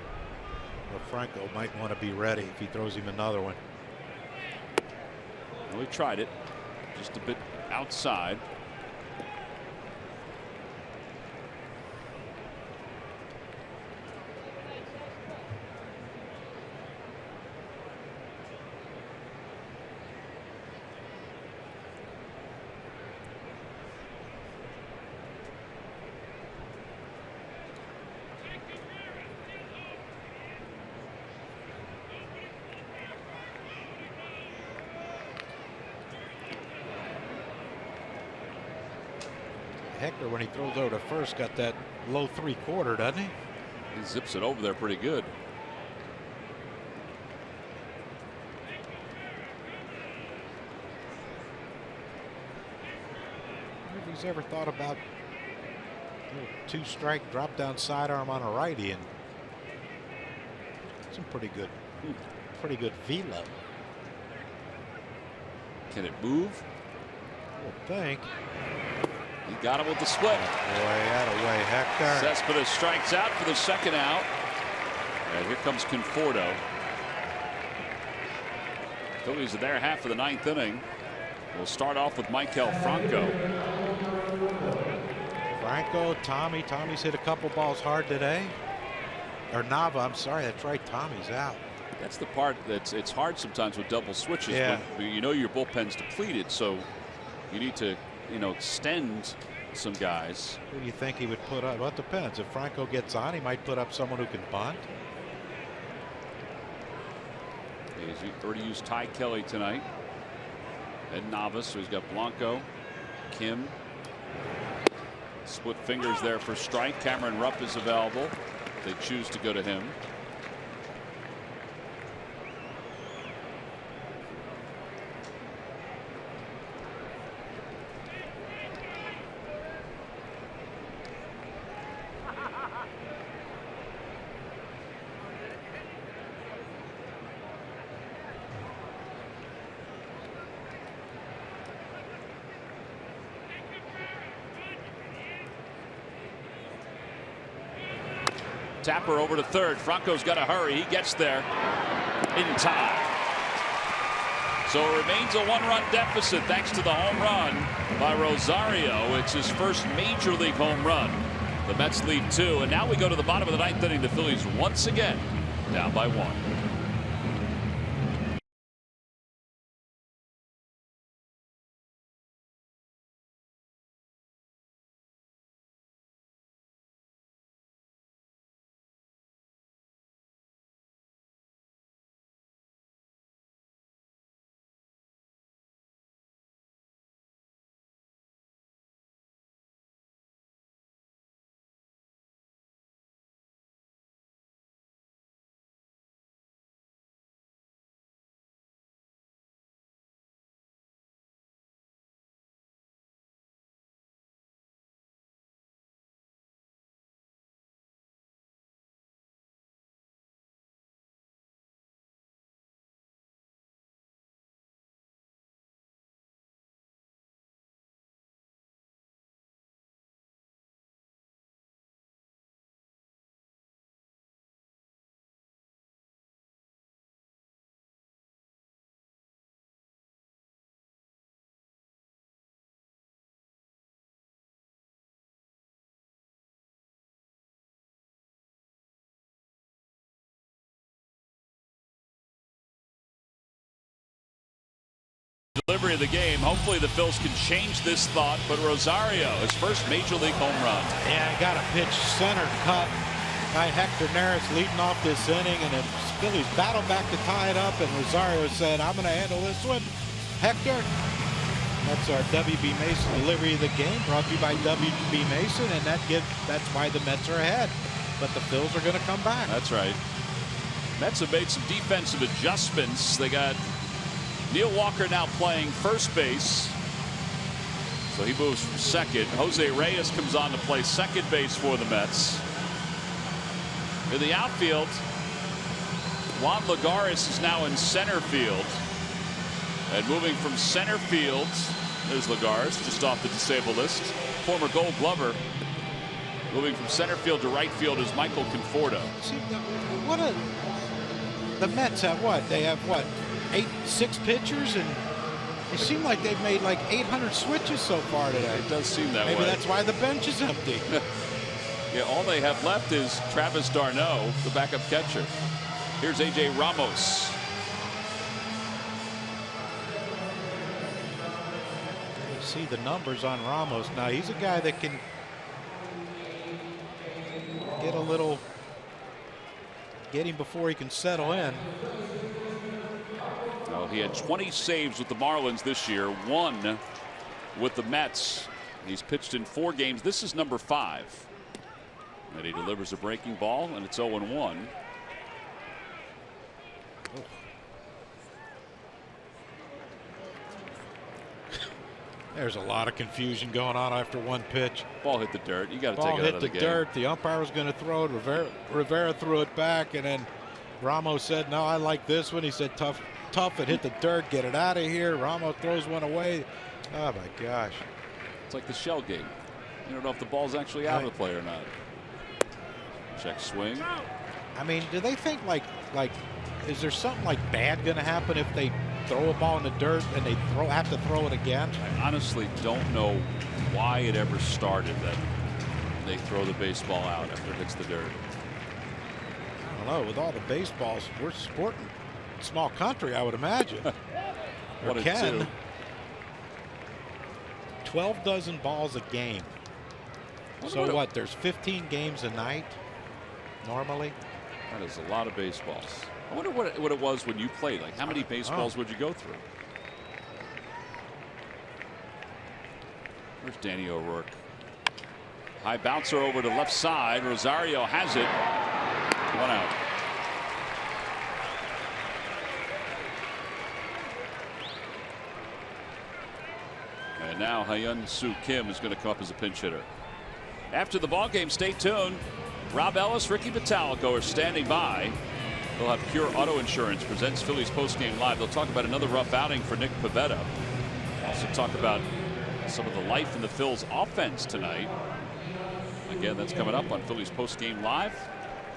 where Franco might want to be ready if he throws him another one. Well, we tried it just a bit outside. Hector, when he throws over to first, got that low 3/4, doesn't he? He zips it over there pretty good. I wonder if he's ever thought about 2-strike drop down sidearm on a righty, and some pretty good velo. Can it move? I would think. He got him with the split. Boy, out of way, Hector. Cespedes strikes out for the second out. And here comes Conforto. Phillies are there half of the 9th inning. We'll start off with Michael Franco. Franco, Tommy's hit a couple balls hard today. Or Nava, I'm sorry, that's right, Tommy's out. That's the part it's hard sometimes with double switches. Yeah. When you know your bullpen's depleted, so you need to, you know, extend some guys. Who do you think he would put up? Well, it depends. If Franco gets on, he might put up someone who can bunt. He's already used Ty Kelly tonight. Ed Navas, so he's got Blanco, Kim. Split fingers there for strike. Cameron Rupp is available. They choose to go to him. Tapper over to third. Franco's got to hurry. He gets there in time. So it remains a 1-run deficit thanks to the home run by Rosario. It's his first major league home run. The Mets lead 2, and now we go to the bottom of the 9th inning. The Phillies once again down by 1. Delivery of the game. Hopefully the Phils can change this thought, but Rosario, his first major league home run. Yeah, got a pitch center cut by Hector Neris leading off this inning, and the Phillies battled back to tie it up, and Rosario said, I'm going to handle this one, Hector. That's our W.B. Mason delivery of the game, brought to you by W.B. Mason, and that's why the Mets are ahead. But the Phils are going to come back. That's right. Mets have made some defensive adjustments. They got Neil Walker now playing first base. So he moves from second. Jose Reyes comes on to play second base for the Mets. In the outfield, Juan Lagares is now in center field. And moving from center field, there's Lagares just off the disabled list. Former Gold Glover. Moving from center field to right field is Michael Conforto. See, the Mets have what? They have what? 6 pitchers, and it seemed like they've made like 800 switches so far today. It does seem that way. Maybe that's why the bench is empty. Yeah, all they have left is Travis d'Arnaud, the backup catcher. Here's A.J. Ramos. You see the numbers on Ramos. Now, he's a guy that can get him before he can settle in. Well, he had 20 saves with the Marlins this year, 1 with the Mets. He's pitched in 4 games. This is number 5. And he delivers a breaking ball, and it's 0-1. There's a lot of confusion going on after one pitch. Ball hit the dirt. You got to take Ball it out hit of the the game. dirt. The umpire was going to throw it. Rivera threw it back, and then Ramos said, no, I like this one. He said, tough. It hit the dirt. Get it out of here. Ramos throws one away. Oh, my gosh. It's like the shell game. You don't know if the ball's actually out of the play or not. Check swing. I mean, do they think like is there something like bad going to happen if they throw a ball in the dirt and they have to throw it again? I honestly don't know why it ever started that they throw the baseball out after it hits the dirt. I don't know. With all the baseballs, we're sporting small country, I would imagine. Or 10. 12 dozen balls a game. So what? There's 15 games a night normally. That is a lot of baseballs. I wonder what it was when you played. Like, how many baseballs would you go through? Where's Danny O'Rourke? High bouncer over to left side. Rosario has it. 1 out. And now Hyun-Soo Kim is going to come up as a pinch hitter. After the ball game, stay tuned. Rob Ellis, Ricky Vitalico are standing by. They'll have Pure Auto Insurance presents Phillies postgame live. They'll talk about another rough outing for Nick Pivetta. Also talk about some of the life in the Phils offense tonight. Again, that's coming up on Phillies postgame live,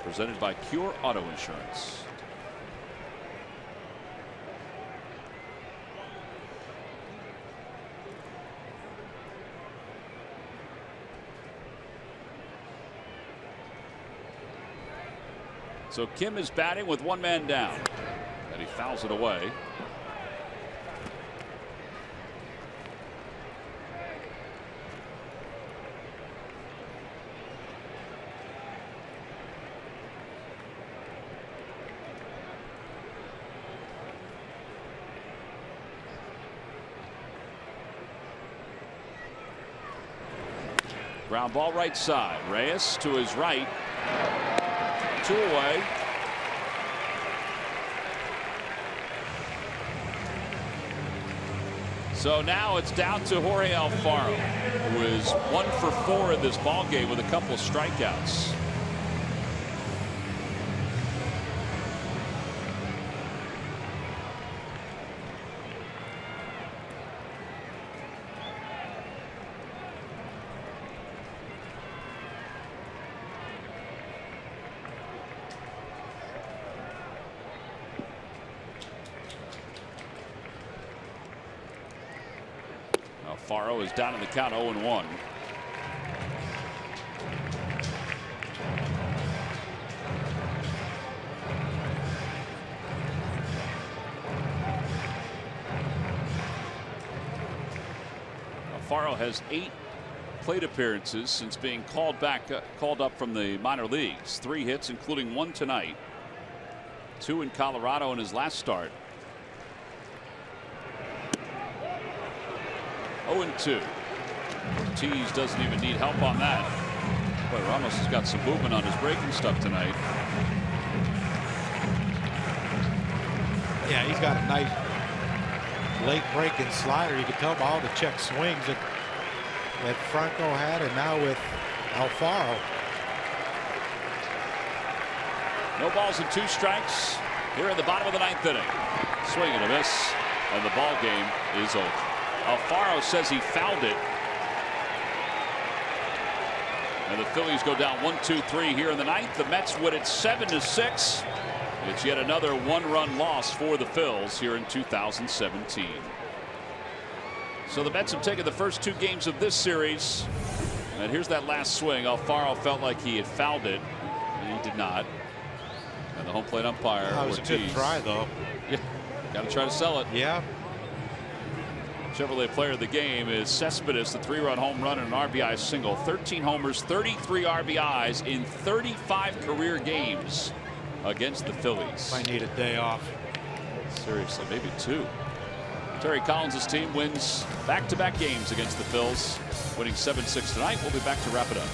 presented by Pure Auto Insurance. So Kim is batting with 1 man down, and he fouls it away. Ground ball right side. Reyes to his right. 2 away. So now it's down to Jorge Alfaro, who is 1 for 4 in this ball game with a couple of strikeouts. Alfaro is down in the count 0-1. Alfaro has 8 plate appearances since being called up from the minor leagues. 3 hits, including 1 tonight. 2 in Colorado in his last start. 0-2. Ortiz doesn't even need help on that. Boy, Ramos has got some movement on his breaking stuff tonight. Yeah, he's got a nice late breaking slider. You can tell by all the check swings that Franco had, and now with Alfaro. No balls and 2 strikes here in the bottom of the 9th inning. Swing and a miss, and the ball game is over. Alfaro says he fouled it. And the Phillies go down 1-2-3 here in the 9th. The Mets win it 7-6. It's yet another 1-run loss for the Phils here in 2017. So the Mets have taken the first 2 games of this series. And here's that last swing. Alfaro felt like he had fouled it, and he did not. And the home plate umpire, That was Ortiz. a good try, though. Yeah, got to try to sell it. Yeah. Chevrolet player of the game is Cespedes, the 3-run home run and an RBI single. 13 homers, 33 RBIs in 35 career games against the Phillies. Might need a day off. Seriously, maybe 2. Terry Collins' team wins back-to-back games against the Phils, winning 7-6 tonight. We'll be back to wrap it up.